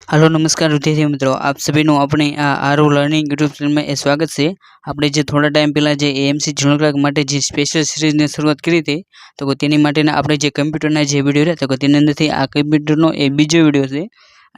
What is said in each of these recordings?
Hello नमस्कार विद्यार्थी मित्रों, आप सभी નું આપણે આ આરો લર્નિંગ યુટ્યુબ ચેનલમાં સ્વાગત છે। આપણે જે થોડા ટાઈમ પહેલાં જે એએમસી જનરલ ક્લાર્ક માટે જે સ્પેશિયલ સિરીઝની શરૂઆત કરી હતી, તો તેની માટેના આપણે જે કમ્પ્યુટરના જે વિડીયો રહ્યા તો તેની અંદરથી આ કમ્પ્યુટરનો એ બીજો વિડીયો છે।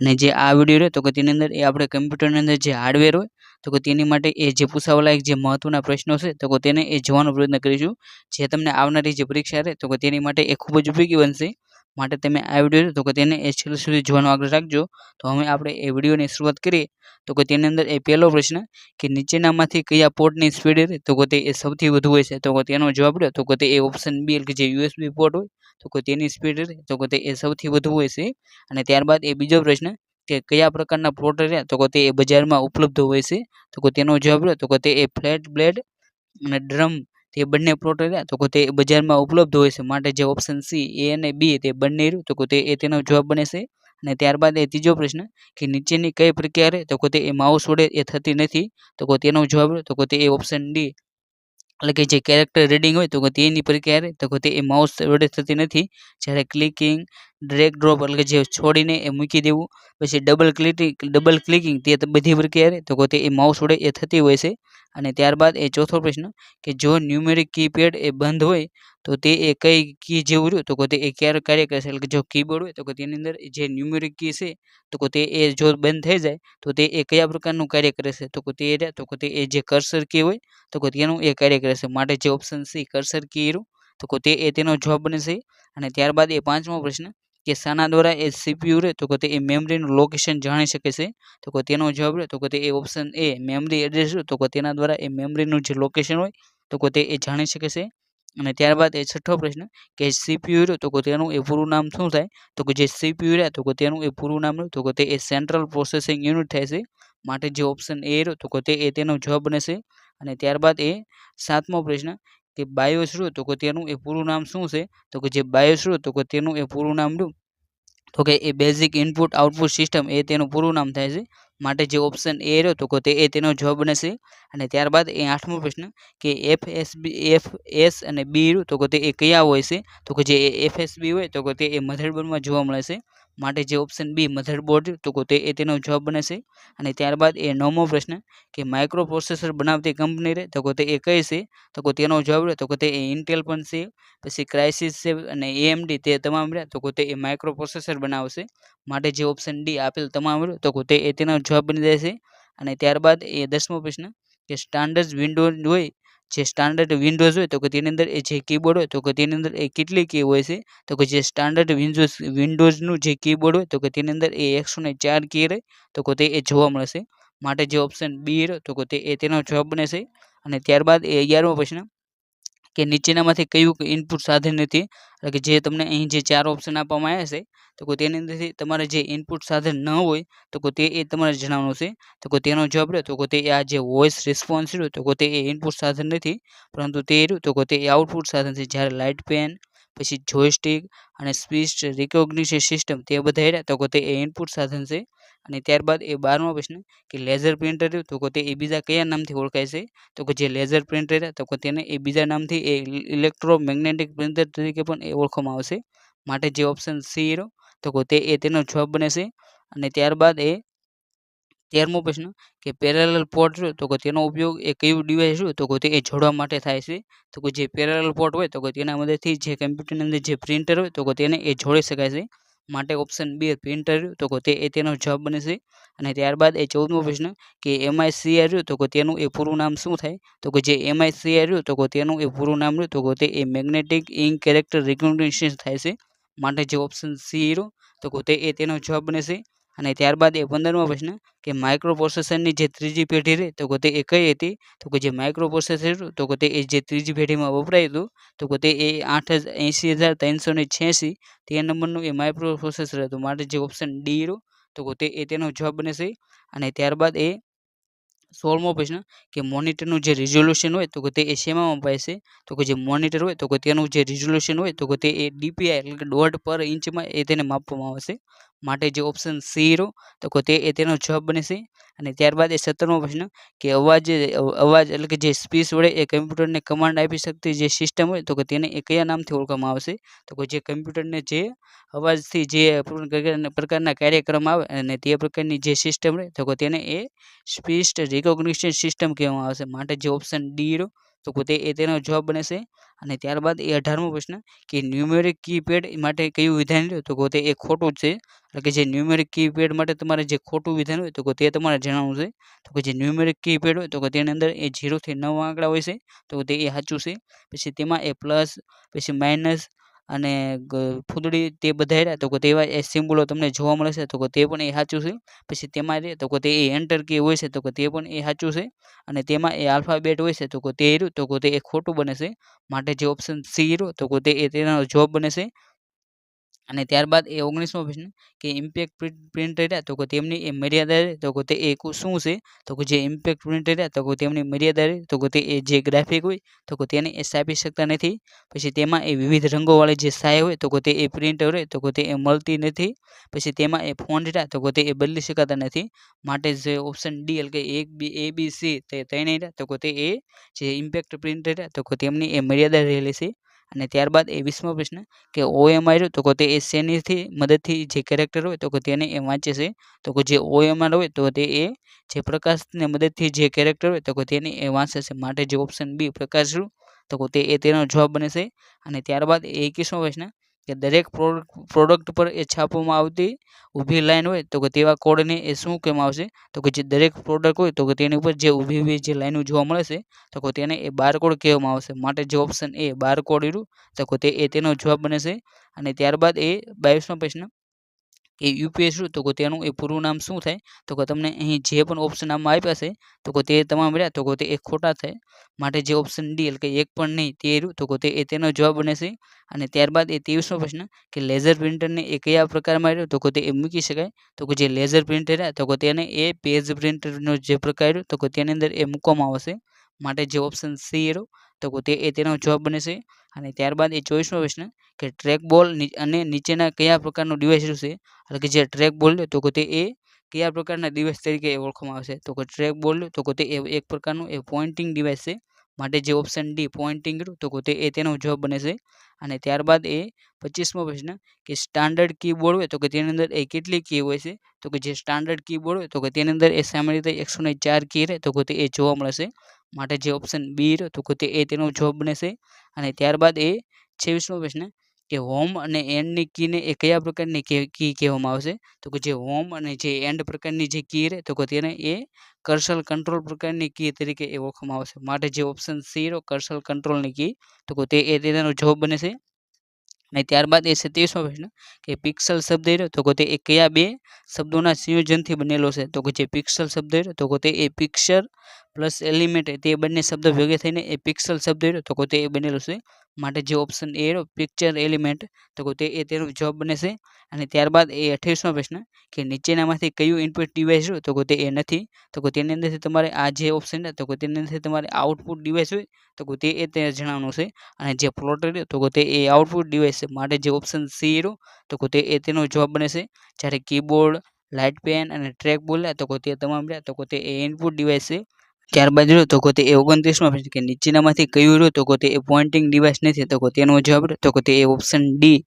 અને જે આ વિડીયો રહ્યો તો તેની અંદર એ આપણે કમ્પ્યુટરની અંદર જે હાર્ડવેર હોય તો તેની માટે એ જે પૂછાવાલાયક જે મહત્વના પ્રશ્નો છે તો તેને એ જોવાનો પ્રયત્ન કરીશું, જે તમને આવનારી જે પરીક્ષા રહે તો તેની માટે એ ખૂબ જ ઉપયોગી બનશે। માટે તમે આ વિડીયો તો તેને એ છેલ્લે સુધી જોવાનો આગ્રહ રાખજો। તો હવે આપણે એ વિડીયોની શરૂઆત કરીએ તો તેની અંદર એ પહેલો પ્રશ્ન કે નીચેનામાંથી કયા પોર્ટની સ્પીડ તો તે એ સૌથી વધુ હોય છે, તો તેનો જવાબ રહ્યો તો તે એ ઓપ્શન બી એટલે કે જે યુએસબી પોર્ટ હોય તો તેની સ્પીડ તો તે એ સૌથી વધુ હોય છે। અને ત્યારબાદ એ બીજો પ્રશ્ન કે કયા પ્રકારના પોર્ટ રહ્યા તો તે એ બજારમાં ઉપલબ્ધ હોય છે, તો તેનો જવાબ રહ્યો તો તે એ ફ્લેટ બ્લેડ અને ડ્રમ તે બંને પ્લોટ રહ્યા તો તે બજારમાં ઉપલબ્ધ હોય છે। માટે જે ઓપ્શન સી એ અને બી તે બંને રહ્યું તો તે એ તેનો જવાબ બને છે। અને ત્યારબાદ એ ત્રીજો પ્રશ્ન કે નીચેની કઈ પ્રક્રિયા રહે તો તે એ માઉસ વડે એ થતી નથી, તો તેનો જવાબ તો તે એ ઓપ્શન ડી એટલે કે જે કેરેક્ટર રીડિંગ હોય તો તેની પ્રક્રિયા રહે તો તે એ માઉસ વડે થતી નથી। જ્યારે ક્લિકિંગ, ડ્રેગ ડ્રોપ એટલે કે જે છોડીને એ મૂકી દેવું, પછી ડબલ ક્લિકિંગ તે બધી પ્રક્રિયા રહે તો તે એ માઉસ વડે એ થતી હોય છે। અને ત્યારબાદ એ ચોથો પ્રશ્ન કે જો ન્યુમેરિક કીપેડ એ બંધ હોય તો તે એ કઈ કી જેવું રહ્યું તો તે એ ક્યારે કાર્ય કરશે, એટલે કે જો કીબોર્ડ હોય તો તેની અંદર જે ન્યુમેરિક કી છે તો તે એ જો બંધ થઈ જાય તો તે એ કયા પ્રકારનું કાર્ય કરે છે, તો તે એ જે કર્સર કી હોય તો તેનું એ કાર્ય કરે છે। માટે જે ઓપ્શન સી કર્સર કી રહ્યું તો તે એ તેનો જવાબ બને છે। અને ત્યારબાદ એ પાંચમો પ્રશ્ન કે શાના દ્વારા એ સીપીયુ રહે તો તે એ મેમરીનું લોકેશન જાણી શકે છે, તો તેનો જવાબ રહે તો તે એ ઓપ્શન એ મેમરી એડ્રેસ તો તેના દ્વારા એ મેમરીનું જે લોકેશન હોય તો તે એ જાણી શકે છે। અને ત્યારબાદ એ છઠ્ઠો પ્રશ્ન કે સીપીયુ રહ્યું તો તેનું એ પૂરું નામ શું થાય, તો જે સીપીયુ રહ્યા તો તેનું એ પૂરું નામ રહ્યું તો તે એ સેન્ટ્રલ પ્રોસેસિંગ યુનિટ થાય છે। માટે જે ઓપ્શન એ રહ્યો તો તે એ તેનો જવાબ બને છે। અને ત્યારબાદ એ સાતમો પ્રશ્ન કે બાયોસ રહ્યું તો તેનું એ પૂરું નામ શું છે, તો જે બાયોસ રહ્યું તો તેનું એ પૂરું નામ રહ્યું તો કે એ બેઝિક ઇનપુટ આઉટપુટ સિસ્ટમ એ તેનું પૂરું નામ થાય છે। માટે જે ઓપ્શન એ રહ્યો તો તે એ તેનો જવાબ બને છે। અને ત્યારબાદ એ આઠમો પ્રશ્ન કે એફએસ અને બી રહ્યું તો તે એ કયા હોય છે, તો જે એફએસબી હોય તો તે એ મધરબોર્ડમાં જોવા મળે છે। માટે જે ઓપ્શન બી મધરબોર્ડ તો તે એ તેનો જવાબ બને છે। અને ત્યારબાદ એ નવમો પ્રશ્ન કે માઇક્રો પ્રોસેસર બનાવતી કંપની રહે તો તે એ કઈ છે, તો તેનો જવાબ રહે તો તે એ ઇન્ટેલ પણ છે, પછી ક્રાઇસિસ છે અને એએમડી તે તમામ રહ્યા તો તે એ માઇક્રો પ્રોસેસર બનાવશે। માટે જે ઓપ્શન ડી આપેલ તમામ રહ્યું તો તે એ તેનો જવાબ બની જાય છે। અને ત્યારબાદ એ 10મો પ્રશ્ન કે સ્ટાન્ડર્ડ વિન્ડોઝ હોય, જે સ્ટાન્ડર્ડ વિન્ડોઝ હોય તો તેની અંદર એ જે કીબોર્ડ હોય તો તેની અંદર એ કેટલી કી હોય છે, તો જે સ્ટાન્ડર્ડ વિન્ડોઝનું જે કીબોર્ડ હોય તો તેની અંદર એ 104 કી રહે તો તે એ જોવા મળશે। માટે જે ઓપ્શન બી રહ્યો તો તે એ તેનો જવાબ બને છે। અને ત્યારબાદ એ 11મો પ્રશ્ન કે નીચેનામાંથી કયું ઇનપુટ સાધન નથી, એટલે કે જે તમને અહીં જે ચાર ઓપ્શન આપવામાં આવ્યા છે તો તેની અંદરથી તમારે જે ઇનપુટ સાધન ન હોય તો તે એ તમારે જણાવવાનું છે, તો તેનો જવાબ રહ્યો તો તે આ જે વોઇસ રિસ્પોન્સ રહ્યો તો તે એ ઇનપુટ સાધન નથી, પરંતુ તે રહ્યું તો તે આઉટપુટ સાધન છે। જ્યારે લાઇટ પેન, પછી જોયસ્ટિક અને સ્પીચ રિકોગ્નિશન સિસ્ટમ તે બધા રહ્યા તો તે એ ઇનપુટ સાધન છે। અને ત્યારબાદ એ 12મો પ્રશ્ન કે લેઝર પ્રિન્ટર રહ્યું તો તે એ બીજા કયા નામથી ઓળખાય છે, તો જે લેઝર પ્રિન્ટર રહ્યા તો તેને એ બીજા નામથી એ ઇલેક્ટ્રોમેગ્નેટિક પ્રિન્ટર તરીકે પણ એ ઓળખવામાં આવશે। માટે જે ઓપ્શન સી રહ્યો તો તે એ તેનો જવાબ બને છે। અને ત્યારબાદ એ 13મો પ્રશ્ન કે પેરેલલ પોર્ટ રહ્યો તો તેનો ઉપયોગ એ કયું ડિવાઇસ રહ્યું તો તે એ જોડવા માટે થાય છે, તો જે પેરેલલ પોર્ટ હોય તો તેના મદદથી જે કમ્પ્યુટરની અંદર જે પ્રિન્ટર હોય તો તેને એ જોડી શકાય છે। માટે ઓપ્શન બી પ્રિન્ટર રહ્યું તો તે એ તેનો જવાબ બને છે। અને ત્યારબાદ એ 14મો પ્રશ્ન કે એમઆઈસીઆર રહ્યું તો તેનું એ પૂરું નામ શું થાય, તો જે એમઆઈસીઆર રહ્યું તો તેનું એ પૂરું નામ રહ્યું તો તે એ મેગ્નેટિક ઇંક કેરેક્ટર રિકોગ્નિશન થાય છે। માટે જે ઓપ્શન સી રહ્યો તો તે એ તેનો જવાબ બને છે। અને ત્યારબાદ એ 15મો પ્રશ્ન કે માઇક્રો પ્રોસેસરની જે ત્રીજી પેઢી રહી તો તે એ કઈ હતી, તો જે માઇક્રો પ્રોસેસર તો તે એ જે ત્રીજી પેઢીમાં વપરાયું હતું તો તે એ 80,386 તે નંબરનું એ માઇક્રો પ્રોસેસર હતું। માટે જે ઓપ્શન ડી રહ્યો તો તે એ તેનો જવાબ બને છે। અને ત્યારબાદ એ 16મો પ્રશ્ન કે મોનિટરનું જે રિઝોલ્યુશન હોય તો તે એ શેમાં મપાય છે, તો જે મોનિટર હોય તો તેનું જે રિઝોલ્યુશન હોય તો તે એ ડીપીઆઈ એટલે કે ડોટ પર ઇંચમાં એ તેને માપવામાં આવશે। માટે જે ઓપ્શન સી રહ્યો તો કે તે એ તેનો જવાબ બને છે. અને ત્યારબાદ એ 17મો પ્રશ્ન કે અવાજ એટલે કે જે સ્પીચ વડે એ કમ્પ્યુટરને કમાન્ડ આપી શકતી જે સિસ્ટમ હોય તો કે તેને એ કયા નામથી ઓળખવામાં આવશે? તો કે જે કમ્પ્યુટરને જે અવાજથી જે પ્રકારના કાર્યક્રમ આવે અને તે પ્રકારની જે સિસ્ટમ રહે તો કે તેને એ સ્પીચ રિકોગ્નિશન સિસ્ટમ કહેવામાં આવશે. માટે જે ઓપ્શન ડી રહ્યો તો કે તે એ તેનો જવાબ બને છે. અને ત્યારબાદ એ 18મો પ્રશ્ન કે ન્યુમેરિક કીપેડ માટે કયું વિધાન રહ્યું તો કે તે એ ખોટું જ છે. એટલે કે જે ન્યુમેરિક કીપેડ માટે તમારે જે ખોટું વિધાન હોય તો કે તે તમારે જણાવવું છે. તો કે જે ન્યુમેરિક કીપેડ હોય તો કે તેની અંદર એ 0 થી 9 આંકડા હોય છે તો તે એ સાચું છે. પછી તેમાં એ પ્લસ પછી માઇનસ અને ફૂદડી તે બધા રહ્યા તો કે તેવા એ સિમ્બોલો તમને જોવા મળે છે તો કે તે પણ એ સાચું છે. પછી તેમાં રહે તો કે તે એ એન્ટર કી હોય છે તો કે તે પણ એ સાચું છે. અને તેમાં એ આલ્ફાબેટ હોય છે તો કે તે રહ્યું તો કે તે એ ખોટું બને છે. માટે જે ઓપ્શન સી રહ્યો તો કે તે એ તેનો જવાબ બને છે. અને ત્યારબાદ એ 19મો પ્રશ્ન કે ઇમ્પેક્ટ પ્રિન્ટર રહ્યા તો કે તેમની એ મર્યાદા રહે તો કે તે એ શું છે? તો કે જે ઇમ્પેક્ટ પ્રિન્ટર રહ્યા તો કે તેમની મર્યાદા રહે તો કે તે એ જે ગ્રાફિક હોય તો કે તેને એ છાપી શકતા નથી. પછી તેમાં એ વિવિધ રંગોવાળી જે શાઈ હોય તો કે તે એ પ્રિન્ટ હોય તો કે તે એ મળતી નથી. પછી તેમાં એ ફોન્ટ રહ્યા તો કે તે એ બદલી શકાતા નથી. માટે જે ઓપ્શન ડી એટલે કે એ બી સી તે ત્રણેય રહ્યા તો કે તે એ જે ઇમ્પેક્ટ પ્રિન્ટર રહ્યા તો કે તેમની એ મર્યાદા રહેલી છે. અને ત્યારબાદ એ 20મો પ્રશ્ન કે OMR રહ્યું તો કે તે એ શેનીથી મદદથી જે કેરેક્ટર હોય તો કે તેને એ વાંચે છે. તો કે જે OMR હોય તો તે એ જે પ્રકાશની મદદથી જે કેરેક્ટર હોય તો કે તેને એ વાંચે છે. માટે જે ઓપ્શન બી પ્રકાશ રહ્યું તો કે તે એ તેનો જવાબ બને છે. અને ત્યારબાદ એ 21મો પ્રશ્ન કે દરેક પ્રોડક્ટ પર એ છાપવામાં આવતી ઊભી લાઈન હોય તો કે તેવા કોડને એ શું કહેવામાં આવશે? તો કે જે દરેક પ્રોડક્ટ હોય તો કે તેની ઉપર જે ઊભી જે લાઈનો જોવા મળે છે તો કે તેને એ બારકોડ કહેવામાં આવશે. માટે જે ઓપ્શન એ બારકોડ રહ્યું તો કે તે એ તેનો જવાબ બને છે. અને ત્યારબાદ એ 22મો પ્રશ્ન કે યુપીએસ રહ્યું તો કે તેનું એ પૂરું નામ શું થાય? તો કે તમને અહીં જે પણ ઓપ્શન આમાં આપ્યા છે તો કે તે તમામ રહ્યા તો કે તે એ ખોટા થાય. માટે જે ઓપ્શન ડી એટલે કે એક પણ નહીં તે રહ્યું તો કે તે એ તેનો જવાબ બને છે. અને ત્યારબાદ એ 23મો પ્રશ્ન કે લેઝર પ્રિન્ટરને એ કયા પ્રકારમાં રહ્યું તો કે તે એ મૂકી શકાય? તો કે જે લેઝર પ્રિન્ટર રહ્યા તો કે તેને એ પેજ પ્રિન્ટરનો જે પ્રકાર રહ્યો તો કે તેની અંદર એ મૂકવામાં આવશે. માટે જે ઓપ્શન સી રહ્યો તો કે તે એ તેનો જવાબ બને છે. અને ત્યારબાદ એ 24મો પ્રશ્ન કે ટ્રેક બોલ અને નીચેના કયા પ્રકારનું ડિવાઇસ છે? એટલે કે જે ટ્રેક બોલ તો કે તે એ કયા પ્રકારના ડિવાઇસ તરીકે ઓળખવામાં આવશે? તો કે ટ્રેક બોલ તો કે તે એક પ્રકારનું એ પોઇન્ટિંગ ડિવાઇસ છે. માટે જે ઓપ્શન ડી પોઇન્ટિંગ તો કે તે એ તેનો જવાબ બને છે. અને ત્યારબાદ એ 25મો પ્રશ્ન કે સ્ટાન્ડર્ડ કીબોર્ડ હોય તો કે તેની અંદર એ કેટલી કી હોય છે? તો કે જે સ્ટાન્ડર્ડ કીબોર્ડ હોય તો કે તેની અંદર એ સામાન્ય રીતે 104 કી રહે તો કે તે એ જોવા મળે છે. માટે જે ઓપ્શન બી રહ્યો તો કે તે એ તેનો જવાબ બને છે. અને ત્યારબાદ એ 26મો પ્રશ્ન કે હોમ અને એન્ડની કીને એ કયા પ્રકારની કી કહેવામાં આવશે? તો કે જે હોમ અને જે એન્ડ પ્રકારની જે કી રહે તો કે તેને એ કર્સર કંટ્રોલ પ્રકારની કી તરીકે એ ઓળખવામાં આવશે. માટે જે ઓપ્શન સી રહ્યો કર્સર કંટ્રોલની કી તો કે તે એ તેનો જવાબ બને છે. અને ત્યારબાદ એ 27મો પ્રશ્ન કે પિક્સલ શબ્દ રહ્યો તો કે તે એ કયા બે શબ્દોના સંયોજનથી બનેલો છે? તો કે જે પિક્સલ શબ્દ રહ્યો તો કે તે એ પિક્ચર પ્લસ એલિમેન્ટ તે બંને શબ્દો ભેગા થઈને એ પિક્સલ શબ્દ રહ્યો તો કે તે એ બનેલો છે. માટે જે ઓપ્શન એ રહ્યો પિક્ચર એલિમેન્ટ તો કે તે એ તેનો જવાબ બને છે. અને ત્યારબાદ એ 28મો પ્રશ્ન કે નીચેનામાંથી કયું ઇનપુટ ડિવાઇસ રહ્યું તો કે તે એ નથી? તો કે તેની અંદરથી તમારે આ જે ઓપ્શન છે તો કે તેની અંદરથી તમારે આઉટપુટ ડિવાઇસ હોય તો કે તે એ જણાવવાનું છે. અને જે પ્લોટર રહ્યો તો કે તે એ આઉટપુટ ડિવાઇસ છે. માટે જે ઓપ્શન સી રહ્યો તો કે તે એ તેનો જવાબ બને છે. જ્યારે કીબોર્ડ લાઇટ પેન અને ટ્રેક બોલ્યા તો કે તે તમામ રહ્યા તો કે તે એ ઇનપુટ ડિવાઇસ છે. ત્યારબાદ રહ્યો તો કે તે 29મો પ્રશ્ન કે નીચેનામાંથી કયું રહ્યું તો કે તે એ પોઇન્ટિંગ ડિવાઇસ નથી? તો કે તેનો જવાબ તો કે તે એ ઓપ્શન ડી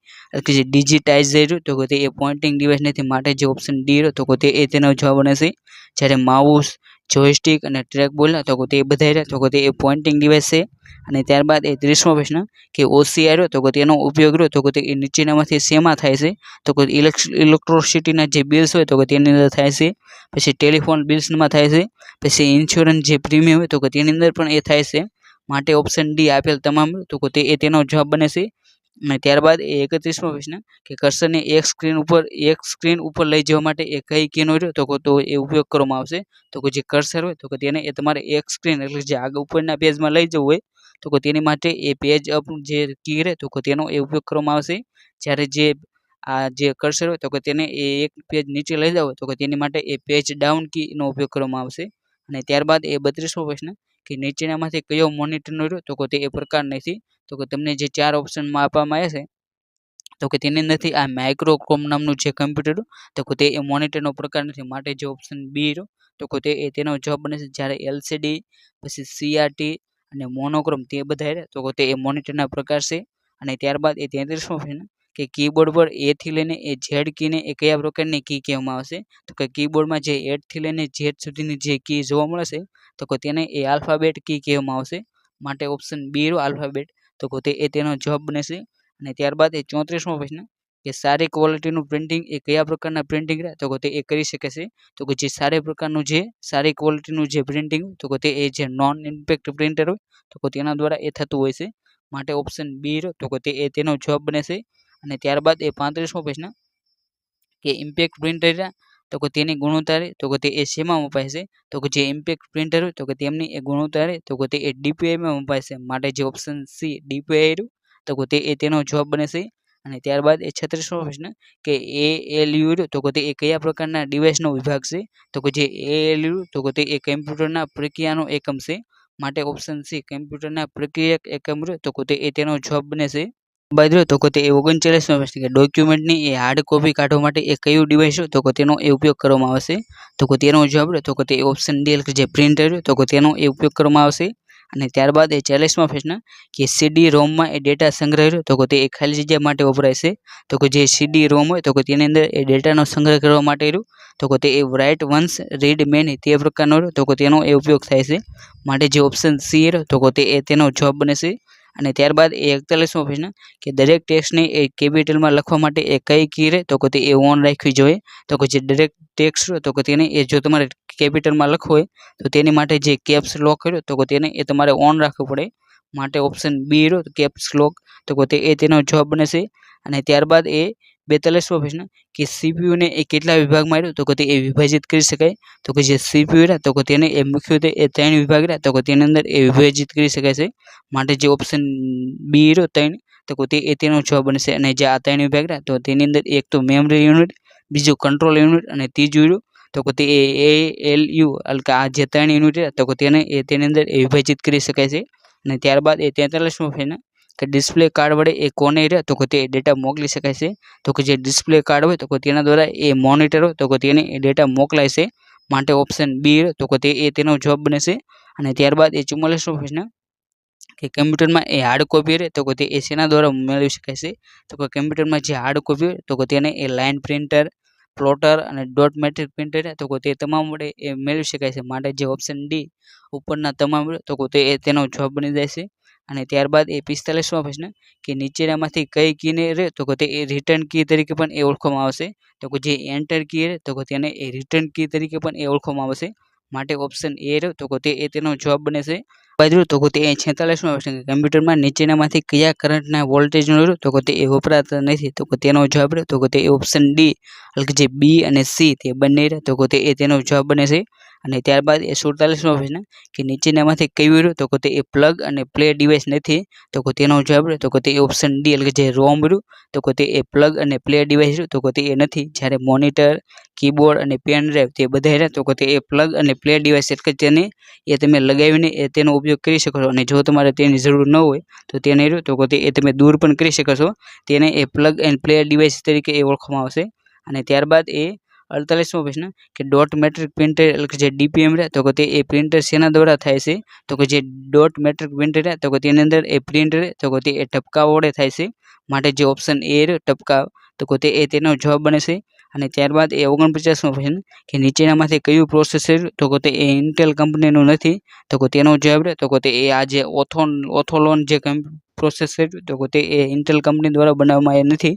કે જે ડિજિટાઇઝર રહ્યું તો કે તે એ પોઇન્ટિંગ ડિવાઇસ નથી. માટે જે ઓપ્શન ડી રહ્યો તો કે તે એ તેનો જવાબ બને છે. જ્યારે માઉસ જોયસ્ટિક અને ટ્રેક બોલ્યા તો કે તે બધા રહ્યા તો કે તે એ પોઇન્ટિંગ ડિવાઇસ છે. અને ત્યારબાદ એ 30મો પ્રશ્ન કે OCR રહ્યો તો કે તેનો ઉપયોગ રહ્યો તો કે તે નીચેનામાંથી શેમાં થાય છે? તો કે ઇલેક્ટ્રિસિટીના જે બિલ્સ હોય તો કે તેની અંદર થાય છે. પછી ટેલિફોન બિલ્સમાં થાય છે. પછી ઇન્સ્યોરન્સ જે પ્રીમિયમ હોય તો કે તેની અંદર પણ એ થાય છે. માટે ઓપ્શન ડી આપેલ તમામ તો કે તે એ તેનો જવાબ બને છે. અને ત્યારબાદ એ 31મો પ્રશ્ન કે કર્સરને એક સ્ક્રીન ઉપર લઈ જવા માટે એ કઈ કીનો રહ્યો તો કે તો એ ઉપયોગ કરવામાં આવશે? તો કે જે કર્સર હોય તો કે તેને એ તમારે એક સ્ક્રીન એટલે જે આગળ ઉપરના પેજમાં લઈ જવું હોય તો કે તેની માટે એ પેજ અપ જે કી રહે તો કે તેનો એ ઉપયોગ કરવામાં આવશે. જ્યારે જે આ જે કર્સર હોય તો કે તેને એ એક પેજ નીચે લઈ જવું હોય તો કે તેની માટે એ પેજ ડાઉન કીનો ઉપયોગ કરવામાં આવશે. અને ત્યારબાદ એ 32મો પ્રશ્ન કે નીચેનામાંથી કયો મોનિટરનો રહ્યો તો કે તે એ પ્રકાર નથી? તો કે તમને જે 4 ઓપ્શનમાં આપવામાં આવ્યા છે તો કે તેની અંદરથી આ માઇક્રોક્રોમ નામનું જે કમ્પ્યુટર તો કે તે એ મોનિટરનો પ્રકાર નથી, માટે જે ઓપ્શન બી રહ્યો તો કે તે તેનો જવાબ બને છે. જ્યારે એલસીડી પછી સીઆરટી અને મોનોક્રોમ તે બધા રહ્યા તો કે તે એ મોનિટરના પ્રકાર છે. અને ત્યારબાદ એ 33મો પ્રશ્ન કે કીબોર્ડ પર એ થી લઈને એ ઝેડ કીને એ કયા પ્રકારની કી કહેવામાં આવશે? તો કે કીબોર્ડમાં જે એડ થી લઈને ઝેડ સુધીની જે કી જોવા મળે છે તો કે તેને એ આલ્ફાબેટ કી કહેવામાં આવશે, માટે ઓપ્શન બી રહ્યો આલ્ફાબેટ તો કે તે તેનો જવાબ બને છે. અને ત્યારબાદ એ 34મો પ્રશ્ન કે સારી ક્વોલિટીનું પ્રિન્ટિંગ એ કયા પ્રકારના પ્રિન્ટિંગ રહે તો કે તે એ કરી શકે છે? તો કે જે સારી ક્વોલિટીનું જે પ્રિન્ટિંગ તો કે તે એ જે નોન ઇમ્પેક્ટ પ્રિન્ટર હોય તો કે તેના દ્વારા એ થતું હોય છે, માટે ઓપ્શન બી રહ્યો તો કે તે તેનો જવાબ બને છે. અને ત્યારબાદ એ 35મો પ્રશ્ન કે ઇમ્પેક્ટ પ્રિન્ટર તો કે તેની ગુણવત્તા તો કે તે એ શેમાં મપાય છે? તો કે જે ઇમ્પેક્ટ પ્રિન્ટર હોય તો કે તેમની એ ગુણવત્તા તો કે તે એ ડીપીઆઈમાં મપાય છે, માટે જે ઓપ્શન સી ડીપીઆઈ રહ્યું તો કે તે તેનો જવાબ બને છે. અને ત્યારબાદ એ 36મો પ્રશ્ન કે એએલયુ તો કે તે કયા પ્રકારના ડિવાઇસનો વિભાગ છે? તો કે જે એએલયુ તો કે તે કમ્પ્યુટરના પ્રક્રિયાનો એકમ છે, માટે ઓપ્શન સી કમ્પ્યુટરના પ્રક્રિયક એકમ તો કે તે તેનો જવાબ બને છે. બાદ તો કે તે 39મો પ્રશ્ન કે ડોક્યુમેન્ટની એ હાર્ડ કોપી કાઢવા માટે એ કયું ડિવાઇસ તો કે તેનો એ ઉપયોગ કરવામાં આવશે? તો કે તેનો જવાબ તો કે તે ઓપ્શન ડી જે પ્રિન્ટર તો કે તેનો એ ઉપયોગ કરવામાં આવશે. અને ત્યારબાદ એ 40મો પ્રશ્ન કે સીડી રોમમાં એ ડેટા સંગ્રહ તો કે તે ખાલી જગ્યા માટે વપરાય છે? તો કે જે સીડી રોમ હોય તો કે તેની અંદર એ ડેટાનો સંગ્રહ કરવા માટે તો કે તે રાઇટ વન્સ રીડ મેની તે પ્રકારનો તો કે તેનો એ ઉપયોગ થાય છે, માટે જે ઓપ્શન સી તો કે તે તેનો જવાબ બને છે. અને ત્યારબાદ એ 41મો પ્રશ્ન કે દરેક ટેક્સ્ટને એ કેપિટલમાં લખવા માટે એ કઈ કી રહે તો કે તે એ ઓન રાખવી જોઈએ? તો કે જે દરેક ટેક્સ્ટ તો કે તેને એ જો તમારે કેપિટલમાં લખવું હોય તો તેની માટે જે કેપ્સ લોક કર્યો તો કે તેને એ તમારે ઓન રાખવું પડે, માટે ઓપ્શન બી રહ્યો કેપ્સ લોક તો કે તે તેનો જવાબ બને છે. અને ત્યારબાદ એ 42મો પ્રશ્ન કે સીપીયુને એ કેટલા વિભાગમાં આવ્યું તો કે તે એ વિભાજિત કરી શકાય? તો કે જે સીપીયુ રહ્યા તો કે તેને એ મુખ્યત્વે એ 3 વિભાગ રહ્યા તો કે તેની અંદર એ વિભાજિત કરી શકાય છે, માટે જે ઓપ્શન બી રહ્યો 3 તો કે તે તેનો જવાબ બનશે. અને જે આ 3 વિભાગ રહ્યા તો તેની અંદર એક તો મેમરી યુનિટ, બીજું કંટ્રોલ યુનિટ અને ત્રીજું રહ્યું તો કે તે એએલયુ એટલે કે આ જે 3 યુનિટ રહ્યા તો કે તેને તેની અંદર એ વિભાજિત કરી શકાય છે. અને ત્યારબાદ એ 43મો પ્રશ્ન કે ડિસ્પ્લે કાર્ડ વડે એ કોને રહે તો કે તે ડેટા મોકલી શકાય છે? તો કે જે ડિસ્પ્લે કાર્ડ હોય તો કે તેના દ્વારા એ મોનિટર હોય તો કે તેને એ ડેટા મોકલાય છે, માટે ઓપ્શન બી તો કે તે તેનો જવાબ બને છે. અને ત્યારબાદ એ 44મો પ્રશ્ન કે કમ્પ્યુટરમાં એ હાર્ડ કોપી રહે તો કે તે શેના દ્વારા મેળવી શકાય છે? તો કે કમ્પ્યુટરમાં જે હાર્ડ કોપી હોય તો કે તેને એ લાઇન પ્રિન્ટર, પ્લોટર અને ડોટ મેટ્રિક પ્રિન્ટર તો કે તે તમામ વડે એ મેળવી શકાય છે, માટે જે ઓપ્શન ડી ઉપરના તમામ તો કે તે તેનો જવાબ બની જાય છે. અને ત્યારબાદ એ 45મો પ્રશ્ન કે નીચેનામાંથી કઈ કીને રહે તો કે તે રિટર્ન કી તરીકે પણ એ ઓળખવામાં આવશે? તો કે જે એન્ટર કી રહે તો કે તેને એ રિટર્ન કી તરીકે પણ એ ઓળખવામાં આવશે, માટે ઓપ્શન એ રહ્યો તો કે તે તેનો જવાબ બને છે. તો કે તે 46મો પ્રશ્ન કે કમ્પ્યુટરમાં નીચેનામાંથી કયા કરંટના વોલ્ટેજનો તો કે તે વપરાતા નથી? તો કે તેનો જવાબ તો કે તે ઓપ્શન ડી એટલે કે જે બી અને સી તે બંને રહે તો કે તે તેનો જવાબ બને છે. અને ત્યારબાદ એ 47મો પ્રશ્ન કે નીચેનામાંથી કયું રહ્યું તો કે તે પ્લગ અને પ્લે ડિવાઇસ નથી? તો કે તેનો જવાબ તો કે તે ઓપ્શન ડી એટલે કે જે રોમ રહ્યું તો કે તે પ્લગ અને પ્લે ડિવાઇસ રહ્યું તો કે તે નથી. જ્યારે મોનિટર, કીબોર્ડ અને પેન ડ્રાઈવ તે બધા રહે તો કે તે પ્લગ અને પ્લે ડિવાઇસ એટલે તેને તમે લગાવીને તેનો ઉપયોગ કરી શકો છો, અને જો તમારે તેની જરૂર ન હોય તો તેને રહ્યું તો કે તે તમે દૂર પણ કરી શકો છો, તેને એ પ્લગ એન્ડ પ્લે ડિવાઇસ તરીકે એ ઓળખવામાં આવશે. અને ત્યારબાદ એ 48મો પ્રશ્ન કે ડોટ મેટ્રિક પ્રિન્ટર એટલે કે જે ડીપીએમ રહે તો કે તે પ્રિન્ટર શેના દ્વારા થાય છે? તો કે જે ડોટ મેટ્રિક પ્રિન્ટર રહે તો કે તેની અંદર એ પ્રિન્ટર તો કે તે ટપકાઓ વડે થાય છે, માટે જે ઓપ્શન એ રહ્યો ટપકાવ તો કે તેનો જવાબ બને છે. અને ત્યારબાદ એ 49મો પ્રશ્ન કે નીચેનામાંથી કયું પ્રોસેસર તો કે તે ઇન્ટેલ કંપનીનું નથી? તો કે તેનો જવાબ રહે તો કે તે આ જે ઓથોલોન જે પ્રોસેસર તો કે તે ઇન્ટેલ કંપની દ્વારા બનાવવામાં નથી,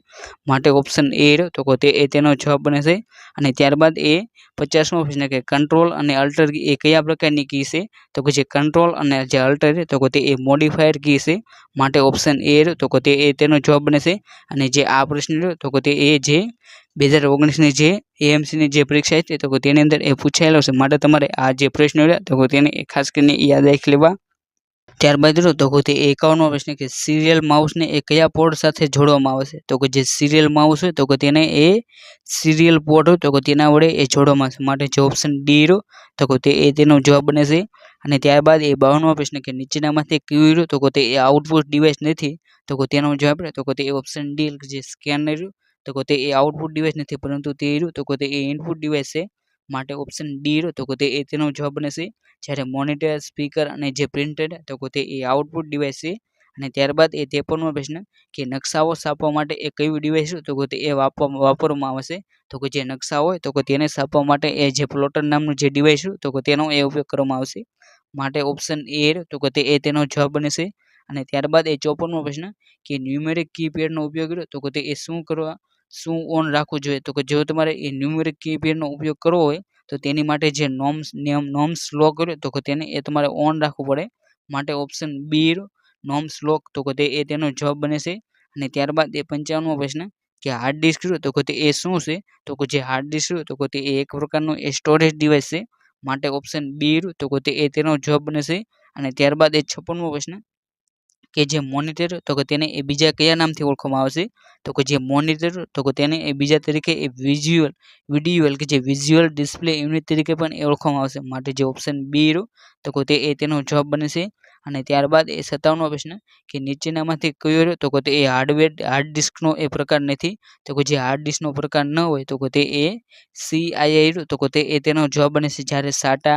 માટે ઓપ્શન એ રહ્યો તો કે તેનો જવાબ બને છે. અને ત્યારબાદ એ 50મો પ્રશ્ન કે કંટ્રોલ અને અલ્ટર એ કયા પ્રકારની કી છે? તો કે જે કંટ્રોલ અને જે અલ્ટર તો કે તે મોડિફાયર કી છે, માટે ઓપ્શન એ રહ્યો તો કે તેનો જવાબ બને છે. અને જે આ પ્રશ્ન રહ્યો તો કે તે જે 2019ની જે એએમસીની જે પરીક્ષા હતી તો કે તેની અંદર એ પૂછાયેલો છે, માટે તમારે આ જે પ્રશ્ન રહ્યા તો કે તેને ખાસ કરીને યાદ રાખી લેવા. ત્યારબાદ રહ્યો તો તે 51મો પ્રશ્ન કે સિરિયલ માઉસને એ કયા પોર્ટ સાથે જોડવામાં આવે છે? તો કે જે સિરિયલ માઉસ હોય તો કે તેને એ સિરિયલ પોર્ટ હોય તો કે તેના વડે એ જોડવામાં આવશે, માટે જે ઓપ્શન ડી રહ્યો તો કે તે એ તેનો જવાબ બને છે. અને ત્યારબાદ એ 52મો પ્રશ્ન કે નીચેનામાંથી કયું રહ્યું તો કે તે એ આઉટપુટ ડિવાઇસ નથી, તો કે તેનો જવાબ રહે તો કે તે ઓપ્શન ડી જે સ્કેનર રહ્યું તો કે તે એ આઉટપુટ ડિવાઇસ નથી, પરંતુ તે રહ્યું તો કે તે એ ઇનપુટ ડિવાઇસ છે, માટે ઓપ્શન ડી રહ્યો તો કે તે એ તેનો જવાબ બને છે. જ્યારે મોનિટર, સ્પીકર અને જે પ્રિન્ટર તો કે તે એ આઉટપુટ ડિવાઇસ છે. અને ત્યારબાદ એ 53મો પ્રશ્ન કે નકશાઓ છાપવા માટે એ કયું ડિવાઇસ તો કે તે એ વાપરવામાં આવે છે? તો કે જે નકશા હોય તો કે તેને છાપવા માટે એ જે પ્લોટર નામનું જે ડિવાઇસ તો કે તેનો એ ઉપયોગ કરવામાં આવશે, માટે ઓપ્શન એ તો કે તે એ તેનો જવાબ બને છે. અને ત્યારબાદ એ 54મો પ્રશ્ન કે ન્યુમેરિક કીપેડનો ઉપયોગ કર્યો તો કે તે એ શું ઓન રાખવું જોઈએ? તો કે જો તમારે એ ન્યુમેરિક કીપેડનો ઉપયોગ કરવો હોય તો તેની માટે જે નોમ્સ લોક કર્યો તો કે તેને એ તમારે ઓન રાખવું પડે, માટે ઓપ્શન બી નોમ્સ લોક તો કે તે એ તેનો જવાબ બને છે. અને ત્યારબાદ એ 55મો પ્રશ્ન કે હાર્ડ ડિસ્ક તો કે તે એ શું છે? તો કે જે હાર્ડ ડિસ્ક તો કે તે એક પ્રકારનું એ સ્ટોરેજ ડિવાઇસ છે, માટે ઓપ્શન બી તો કે તે એ તેનો જવાબ બને છે. અને ત્યારબાદ એ 56મો પ્રશ્ન કે જે મોનિટર તો કે તેને એ બીજા કયા નામથી ઓળખવામાં આવે છે? તો કે જે મોનિટર તો કે તેને એ બીજા તરીકે એ વિઝ્યુઅલ કે જે વિઝ્યુઅલ ડિસ્પ્લે યુનિટ તરીકે પણ એ ઓળખવામાં આવશે, માટે જે ઓપ્શન બી તો કે તે એ તેનો જવાબ બને છે. અને ત્યારબાદ એ 57મો પ્રશ્ન કે નીચેનામાંથી કયો તો કે તે એ હાર્ડ ડિસ્કનો એ પ્રકાર નથી, તો કે જે હાર્ડ ડિસ્કનો પ્રકાર ન હોય તો કે તે એ CII તો કે તે એ તેનો જવાબ બને છે. જ્યારે SATA,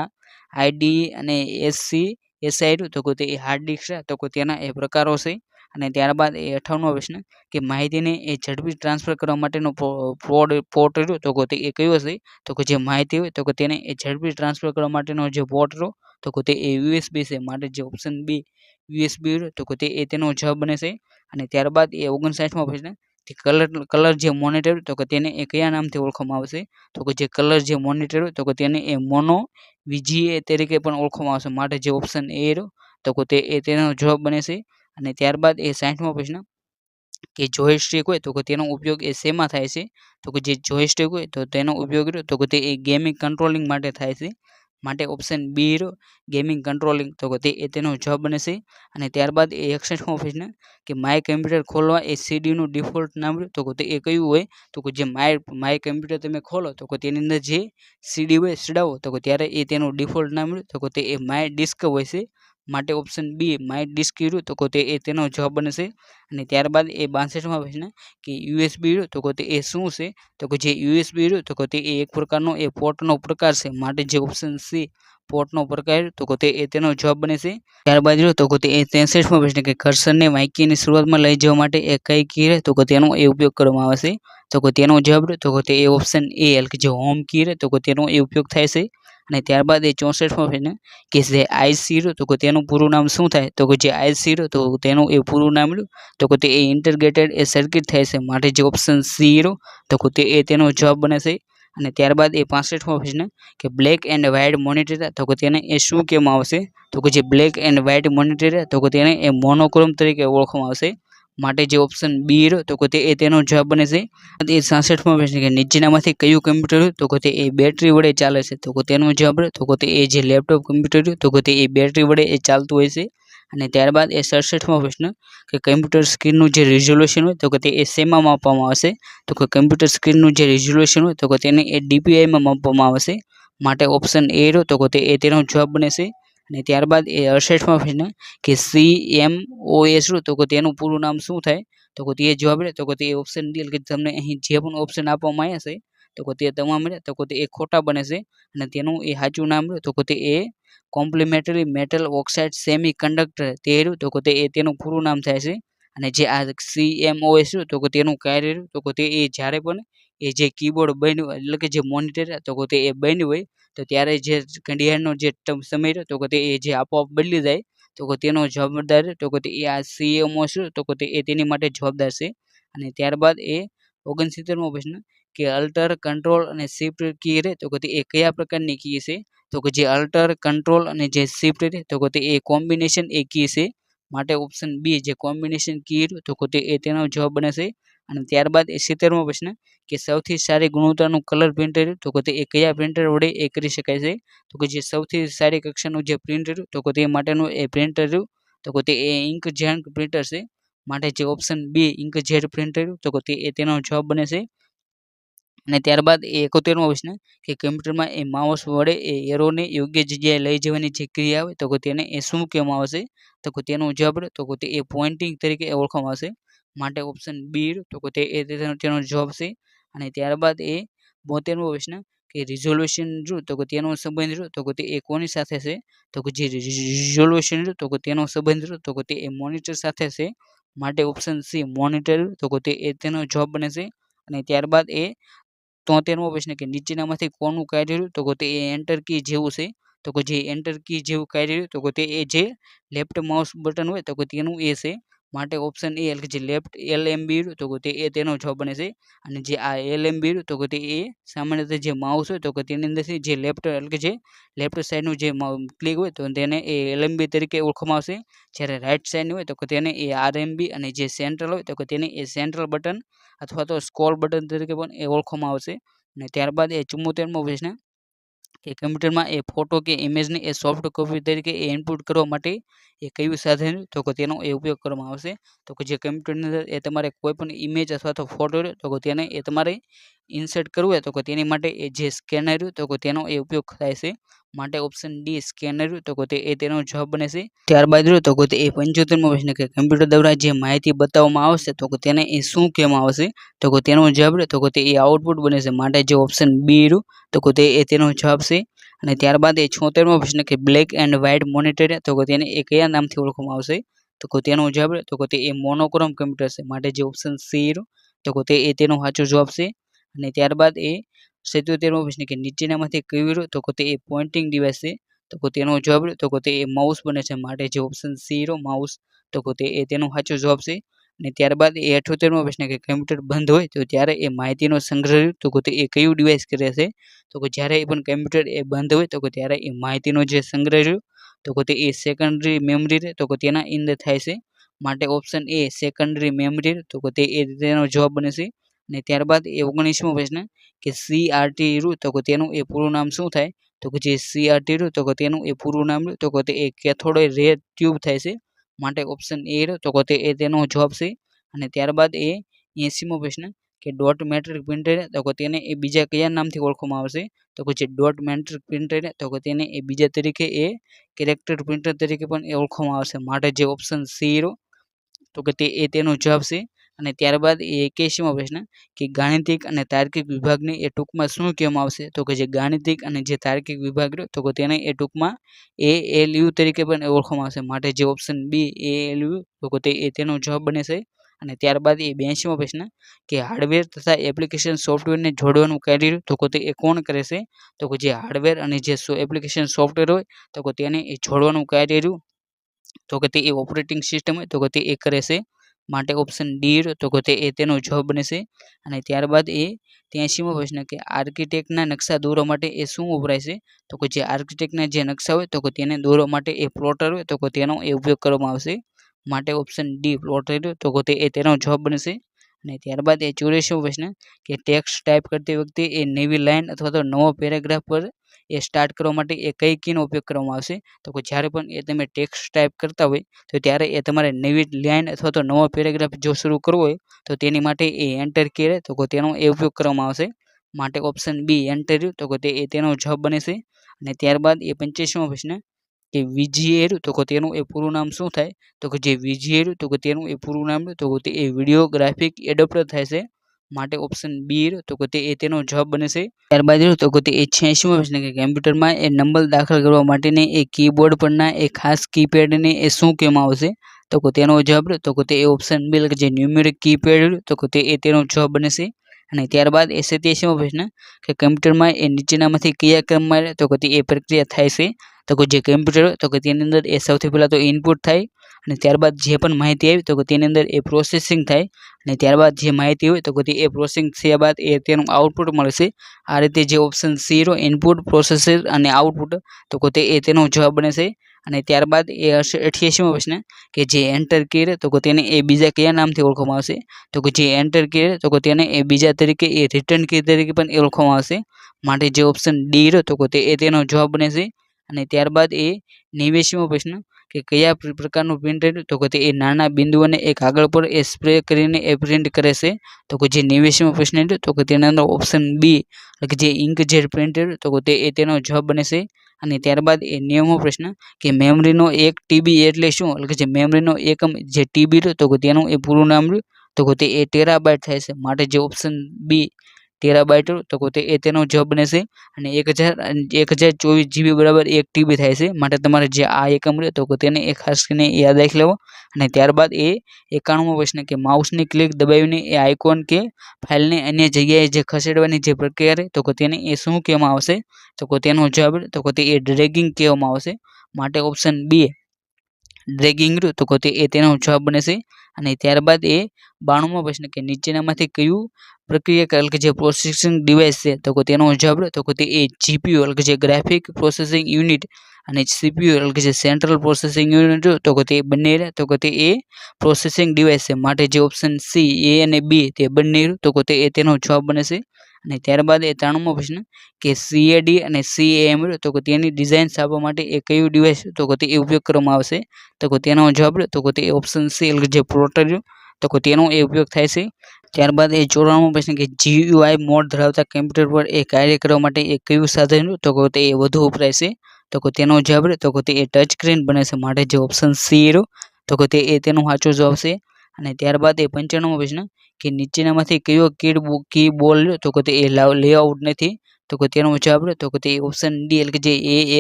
ID અને SI તો કે તે એ હાર્ડ ડિસ્ક તો કે તેના એ પ્રકારો છે. અને ત્યારબાદ એ 58મો પ્રશ્ન કે માહિતીને એ ઝડપી ટ્રાન્સફર કરવા માટેનો પોર્ટ રહ્યો તો કે તે એ કયો હશે? તો કે જે માહિતી હોય તો કે તેને એ ઝડપી ટ્રાન્સફર કરવા માટેનો જે પોર્ટ રહ્યો તો કે તે એ USB છે, માટે જે ઓપ્શન બી USB તો કે તે એ તેનો જવાબ બને છે. અને ત્યારબાદ એ 59મો પ્રશ્ન કે કલર જે મોનિટર તો કે તેને એ કયા નામથી ઓળખવામાં આવશે? તો કે જે કલર જે મોનિટર તો કે તેને એ મોનો VGA તરીકે પણ ઓળખવામાં આવશે, માટે જે ઓપ્શન એ રહ્યો તો કે તે એ તેનો જવાબ બને છે. અને ત્યારબાદ એ 60મો પ્રશ્ન કે જોયસ્ટિક હોય તો કે તેનો ઉપયોગ એ શેમાં થાય છે? તો કે જે જોયસ્ટિક હોય તો તેનો ઉપયોગ તો કે તે એ ગેમિંગ કંટ્રોલિંગ માટે થાય છે, માટે ઓપ્શન બી ગેમિંગ કંટ્રોલિંગ તો કે તે એ તેનો જવાબ બને છે. અને ત્યારબાદ એ 61મો પ્રશ્ન કે માય કમ્પ્યુટર ખોલવા એ સીડીનું ડિફોલ્ટ નામ તો કે તે એ કયું હોય? તો કે જે માય કમ્પ્યુટર તમે ખોલો તો કે તેની અંદર જે સીડી હોય ચડાવો તો કે ત્યારે એ તેનું ડિફોલ્ટ નામ તો કે તે એ માય ડિસ્ક હોય છે, માટે ઓપ્શન બી માય ડિસ્ક તો કે તે એ તેનો જવાબ બને છે. અને ત્યારબાદ એ 62મો પ્રશ્ન કે USB તો કે તે એ શું છે? તો કે જે USB તો કે તે એક પ્રકારનો એ પોર્ટનો પ્રકાર છે, માટે જે ઓપ્શન સી પોર્ટનો પ્રકાર તો કે તે એ તેનો જવાબ બને છે. ત્યારબાદ તો કે તે 63મો પ્રશ્ન કે કર્સરને વાક્યની શરૂઆતમાં લઈ જવા માટે એ કઈ કી તો કે તેનો એ ઉપયોગ કરવામાં આવે છે? તો કે તેનો જવાબ તો કે તે એ ઓપ્શન એ કે જે હોમ કી તો કે તેનો એ ઉપયોગ થાય છે. અને ત્યારબાદ એ 64મો પ્રશ્ન કે જે IC તો કે તેનું પૂરું નામ શું થાય? તો કે જે IC તો તેનું એ પૂરું નામ તો કે તે ઇન્ટિગ્રેટેડ એ સર્કિટ થાય છે, માટે જે ઓપ્શન સી તો કે તે એ તેનો જવાબ બને છે. અને ત્યારબાદ એ 65મો પ્રશ્ન કે બ્લેક એન્ડ વ્હાઇટ મોનિટર તો કે તેને એ શું કહેવામાં આવશે? તો કે જે બ્લેક એન્ડ વ્હાઇટ મોનિટર તો કે તેને એ મોનોક્રોમ તરીકે ઓળખવામાં આવશે, માટે જે ઓપ્શન બી તો કે તે એ તેનો જવાબ બને છે. એ 66મો પ્રશ્ન કે નીચેનામાંથી કયું કમ્પ્યુટર તો કે તે એ બેટરી વડે ચાલે છે? તો કે તેનો જવાબ તો કે તે એ જે લેપટોપ કમ્પ્યુટર તો કે તે એ બેટરી વડે એ ચાલતું હોય છે. અને ત્યારબાદ એ 67મો પ્રશ્ન કે કમ્પ્યુટર સ્ક્રીનનું જે રિઝોલ્યુશન હોય તો કે તે એ શેમાં માપવામાં આવશે? તો કે કમ્પ્યુટર સ્ક્રીનનું જે રિઝોલ્યુશન હોય તો કે તેને એ DPIમાં માપવામાં આવશે, માટે ઓપ્શન એ તો કે તે એ તેનો જવાબ બને છે. અને ત્યારબાદ એ 68મો પ્રશ્ન કે CMOS તો કે તેનું પૂરું નામ શું થાય? તો કે તે જવાબ તો કે તે ઓપ્શન ડી કે તમને અહીં જે પણ ઓપ્શન આપવામાં આવ્યા છે તો કે તે તમામ તો કે તે એ ખોટા બને છે. અને તેનું એ સાચું નામ તો કે તે એ complementary metal oxide semiconductor તે તો કે તે એ તેનું પૂરું નામ થાય છે. અને જે આ CMOS તો કે તેનું કાર્ય તો કે તે એ જ્યારે પણ એ જે કીબોર્ડ બન્યું એટલે કે જે મોનિટર તો કે તે એ બન્યું હોય તો ત્યારે જે ઘડિયાળનો જે સમય તો કે તે એ જે આપોઆપ બદલી જાય તો કે તેનો જવાબદાર તો કે તે આ CMOS તો કે તે એ તેની માટે જવાબદાર છે. અને ત્યારબાદ એ 69મો પ્રશ્ન કે અલ્ટર, કંટ્રોલ અને શિફ્ટ કી તો કે તે એ કયા પ્રકારની કી છે? તો કે જે અલ્ટર, કંટ્રોલ અને જે શિફ્ટ તો કે તે એ કોમ્બિનેશન એ કી છે, માટે ઓપ્શન બી જે કોમ્બિનેશન કી તો કે તે એ તેનો જવાબ બને છે. અને ત્યારબાદ એ 70મો પ્રશ્ન કે સૌથી સારી ગુણવત્તાનું કલર પ્રિન્ટર તો કે તે એ કયા પ્રિન્ટર વડે એ કરી શકાય છે? તો કે જે સૌથી સારી કક્ષાનું જે પ્રિન્ટર તો કે તે માટેનું એ પ્રિન્ટર તો તે એ ઇંકજેટ પ્રિન્ટર છે, માટે જે ઓપ્શન બી ઇંકજેટ પ્રિન્ટર તો તે તેનો જવાબ બને છે. અને ત્યારબાદ 71મો પ્રશ્ન કે કમ્પ્યુટરમાં એ માઉસ વડે એ એરોને યોગ્ય જગ્યાએ લઈ જવાની જે ક્રિયા હોય તો તેને એ શું કહેવામાં આવશે? તો તેનો જવાબ તો તે એ પોઇન્ટિંગ તરીકે ઓળખવામાં આવશે, માટે ઓપ્શન બી તો તે તેનો જવાબ છે. અને ત્યારબાદ 72મો પ્રશ્ન કે રિઝોલ્યુશન તો તેનો સંબંધ તો તે એ કોની સાથે છે? તો જે રિઝોલ્યુશન તો તેનો સંબંધ તો તે એ મોનિટર સાથે છે, માટે ઓપ્શન સી મોનિટર તો તે તેનો જવાબ બને છે. અને ત્યારબાદ 73મો પ્રશ્ન કે નીચેનામાંથી કોનું કાર્ય તો તે એન્ટર કી જેવું છે? તો જે એન્ટર કી જેવું કાર્ય તો તે જે લેફ્ટ માઉસ બટન હોય તો તેનું એ છે, માટે ઓપ્શન એ એટલે કે જે લેફ્ટ LMB તો તે તેનો જવાબ બને છે. અને જે આ LMB તો તે સામાન્ય રીતે જે માઉસ હોય તો તેની અંદરથી જે લેફ્ટ એટલે કે જે લેફ્ટ સાઈડનું જે ક્લિક હોય તો તેને એ LMB તરીકે ઓળખવામાં આવશે, જ્યારે રાઈટ સાઈડની હોય તો તેને એ RMB અને જે સેન્ટ્રલ હોય તો તેને એ સેન્ટ્રલ બટન અથવા તો સ્ક્રોલ બટન તરીકે પણ એ ઓળખવામાં આવશે. અને ત્યારબાદ 74મો પ્રશ્ન કે કમ્પ્યુટરમાં એ ફોટો કે ઇમેજને એ સોફ્ટ કોપી તરીકે એ ઇનપુટ કરવા માટે એ કયું સાધન તો તેનો એ ઉપયોગ કરવામાં આવશે? તો જે કમ્પ્યુટરની અંદર એ તમારે કોઈ પણ ઇમેજ અથવા તો ફોટો તો તેને એ તમારે ઇન્સર્ટ કરવું હોય તો તેની માટે એ જે સ્કેનર તો તેનો એ ઉપયોગ થાય છે, માટે ઓપ્શન ડી સ્કેનર તો તે તેનો જવાબ બને છે. ત્યારબાદ તો તે 75મો પ્રશ્ન કે કમ્પ્યુટર દ્વારા જે માહિતી બતાવવામાં આવશે તો તેને એ શું કહેવામાં આવશે? તો તેનો જવાબ તો તે એ આઉટપુટ બને છે, માટે જે ઓપ્શન બી તો તે તેનો જવાબ છે. અને ત્યારબાદ 76મો પ્રશ્ન કે બ્લેક એન્ડ વ્હાઇટ મોનિટર તો તેને એ કયા નામથી ઓળખવામાં આવશે? તો તેનો જવાબ તો તે એ મોનોક્રોમ કમ્પ્યુટર છે, માટે જે ઓપ્શન સી તો તે તેનો સાચો જવાબ છે. અને ત્યારબાદ 77મો પ્રશ્ન કે નીચેનામાંથી કયું તો તે એ પોઇન્ટિંગ ડિવાઇસ છે? તો તેનો જવાબ તો તે એ માઉસ બને છે, માટે જે ઓપ્શન સી માઉસ તો તે તેનો સાચો જવાબ છે. અને ત્યારબાદ 78મો પ્રશ્ન કે કમ્પ્યુટર બંધ હોય તો ત્યારે એ માહિતીનો સંગ્રહ તો તે એ કયું ડિવાઇસ કરે છે? તો જ્યારે પણ કમ્પ્યુટર એ બંધ હોય તો ત્યારે એ માહિતીનો જે સંગ્રહ તો તે એ સેકન્ડરી મેમરી તો તેના અંદર થાય છે, માટે ઓપ્શન એ સેકન્ડરી મેમરી તો તે તેનો જવાબ બને છે. અને ત્યારબાદ 19મો પ્રશ્ન કે CRT તો તેનું એ પૂરું નામ શું થાય? તો જે CRT તો તેનું એ પૂરું નામ તો તે એ કેથોડ રે ટ્યુબ થાય છે, માટે ઓપ્શન એ તો તે તેનો જવાબ છે. અને ત્યારબાદ 80મો પ્રશ્ન કે ડોટ મેટ્રિક પ્રિન્ટર તો તેને એ બીજા કયા નામથી ઓળખવામાં આવશે? તો જે ડોટ મેટ્રિક પ્રિન્ટર તો તેને એ બીજા તરીકે એ કેરેક્ટર પ્રિન્ટર તરીકે પણ એ ઓળખવામાં આવશે, માટે જે ઓપ્શન સી તો તે તેનો જવાબ છે. અને ત્યારબાદ 81મો પ્રશ્ન કે ગાણિતિક અને તાર્કિક વિભાગને એ ટૂંકમાં શું કહેવામાં આવશે? તો જે ગાણિતિક અને જે તાર્કિક વિભાગ તો તેને એ ટૂંકમાં ALU તરીકે પણ ઓળખવામાં આવશે, માટે જે ઓપ્શન બી ALU તો તે તેનો જવાબ બને છે. અને ત્યારબાદ 82મો પ્રશ્ન કે હાર્ડવેર તથા એપ્લિકેશન સોફ્ટવેરને જોડવાનું કાર્ય તો તે એ કોણ કરે છે? તો જે હાર્ડવેર અને જે એપ્લિકેશન સોફ્ટવેર હોય તો તેને એ જોડવાનું કાર્ય તો તે એ ઓપરેટિંગ સિસ્ટમ હોય તો તે એ કરે છે, માટે ઓપ્શન ડી તો તે તેનો જવાબ બને છે. અને ત્યારબાદ 83મો પ્રશ્ન કે આર્કિટેક્ટના નકશા દોરવા માટે એ શું વપરાય છે? તો જે આર્કિટેક્ટના જે નકશા હોય તો તેને દોરવા માટે એ પ્લોટર હોય તો તેનો એ ઉપયોગ કરવામાં આવશે, માટે ઓપ્શન ડી પ્લોટર તો તે તેનો જવાબ બનશે. અને ત્યારબાદ 84મો પ્રશ્ન કે ટેક્સ્ટ ટાઈપ કરતી વખતે એ નવી લાઈન અથવા તો નવો પેરેગ્રાફ પર એ સ્ટાર્ટ કરવા માટે એ કઈ કીનો ઉપયોગ કરવામાં આવશે? તો જ્યારે પણ એ તમે ટેક્સ્ટ ટાઈપ કરતા હોય તો ત્યારે એ તમારે નવી લાઈન અથવા તો નવો પેરેગ્રાફ જો શરૂ કરવો હોય તો તેની માટે એ એન્ટર કી તો તેનો એ ઉપયોગ કરવામાં આવશે, માટે ઓપ્શન બી એન્ટર તો તે તેનો જવાબ બને છે. અને ત્યારબાદ 85મો પ્રશ્ન કે VGA તો તેનું એ પૂરું નામ શું થાય? તો જે VGA તો તેનું એ પૂરું નામ તો તે એ વિડીયો ગ્રાફિક એડોપ્ટર થાય છે, માટે ઓપ્શન બી તો તે તેનો જવાબ બને છે. ત્યારબાદ તો તે 86મો પ્રશ્ન કે કમ્પ્યુટરમાં એ નંબર દાખલ કરવા માટેને એ કીબોર્ડ પરના એ ખાસ કીપેડને એ શું કહેવામાં આવશે? તો તેનો જવાબ તો તે ઓપ્શન બી એટલે જે ન્યુમેરિક કીપેડ તો તે તેનો જવાબ બને છે. અને ત્યારબાદ 87મો પ્રશ્ન કે કમ્પ્યુટરમાં એ નીચેનામાંથી કયા ક્રમમાં તો એ પ્રક્રિયા થાય છે? તો જે કમ્પ્યુટર તો તેની અંદર એ સૌથી પહેલાં તો ઇનપુટ થાય, અને ત્યારબાદ જે પણ માહિતી આવી તો તેની અંદર એ પ્રોસેસિંગ થાય, અને ત્યારબાદ જે માહિતી હોય તો એ પ્રોસેસિંગ થયા બાદ એ તેનું આઉટપુટ મળશે. આ રીતે જે ઓપ્શન સી ઇનપુટ પ્રોસેસર અને આઉટપુટ તો તે તેનો જવાબ બને છે. અને ત્યારબાદ 88મો પ્રશ્ન કે જે એન્ટર કી તો તેને એ બીજા કયા નામથી ઓળખવામાં આવશે? તો જે એન્ટર કી તો તેને એ બીજા તરીકે એ રિટર્ન કી તરીકે પણ ઓળખવામાં આવશે, માટે જે ઓપ્શન ડી તો તે તેનો જવાબ બને છે. અને ત્યારબાદ 89મો પ્રશ્ન કે કયા પ્રકારનું પ્રિન્ટર તો કે તે એ નાના બિંદુઓને એક કાગળ પર એ સ્પ્રે કરીને એ પ્રિન્ટ કરે છે. તો કે જે 89મો પ્રશ્ન છે તો કે તેના અંદર ઓપ્શન બી કે જે ઇન્કજેટ પ્રિન્ટર તો કે તે એ તેનો જવાબ બને છે. અને ત્યારબાદ એ 90મો પ્રશ્ન કે મેમરીનો 1 TB એટલે શું? એટલે કે જે મેમરીનો એકમ જે TB તો કે તેનું એ પૂરું નામ તો કે તે એ ટેરાબાઇટ થાય છે. માટે જે ઓપ્શન બી ટેરાબાઇટ તો કે તે એ તેનો જવાબ બને છે. અને 1024 GB બરાબર 1 TB થાય છે. માટે તમારે જે આ એકમ તો કે તેને એ ખાસ કરીને યાદ રાખી લેવો. અને ત્યારબાદ એ 91મો પ્રશ્ન કે માઉસની ક્લિક દબાવીને એ આઇકોન કે ફાઇલને અન્ય જગ્યાએ જે ખસેડવાની જે પ્રક્રિયા તો કે તેને એ શું કહેવામાં આવશે? તો કે તેનો જવાબ તો કે તે એ ડ્રેગિંગ કહેવામાં આવશે. માટે ઓપ્શન બી ડ્રેગિંગ તો કે તે એ તેનો જવાબ બને છે. અને ત્યારબાદ એ 92મો પ્રશ્ન કે નીચેનામાંથી કયું પ્રક્રિયા એટલે કે જે પ્રોસેસિંગ ડિવાઇસ છે તો કે તેનો જવાબ તો કે તે એ GPU એટલે કે જે ગ્રાફિક પ્રોસેસિંગ યુનિટ અને CPU એટલે કે જે સેન્ટ્રલ પ્રોસેસિંગ યુનિટ તો કે તે બંને તો કે તે એ પ્રોસેસિંગ ડિવાઇસ છે. માટે જે ઓપ્શન સી એ અને બી તે બંને તો કે તે એ તેનો જવાબ બને છે. અને ત્યારબાદ એ 93મો પ્રશ્ન કે CAD અને CAM તો કે તેની ડિઝાઇન છાપવા માટે એ કયું ડિવાઇસ તો કે તે ઉપયોગ કરવામાં આવશે? તો કે તેનો જવાબ તો કે તે ઓપ્શન સી એટલે કે જે પ્રોટર તો કે તેનો એ ઉપયોગ થાય છે. ત્યારબાદ એ 94મો પ્રશ્ન કે GUI મોડ ધરાવતા કમ્પ્યુટર પર એ કાર્ય કરવા માટે એ કયું સાધન તો કે તે વધુ વપરાય છે? તો કે તેનો જવાબ તો કે તે ટચ સ્ક્રીન બને છે. માટે જે ઓપ્શન સી તો કે તે એ તેનો સાચો જવાબ છે. અને ત્યારબાદ એ 95મો પ્રશ્ન કે નીચેનામાંથી કયો કીબોર્ડ તો કે તે એ લેઆઉટ નથી? તો કે તેનો જવાબ તો કે તે ઓપ્શન ડી એટલે કે જે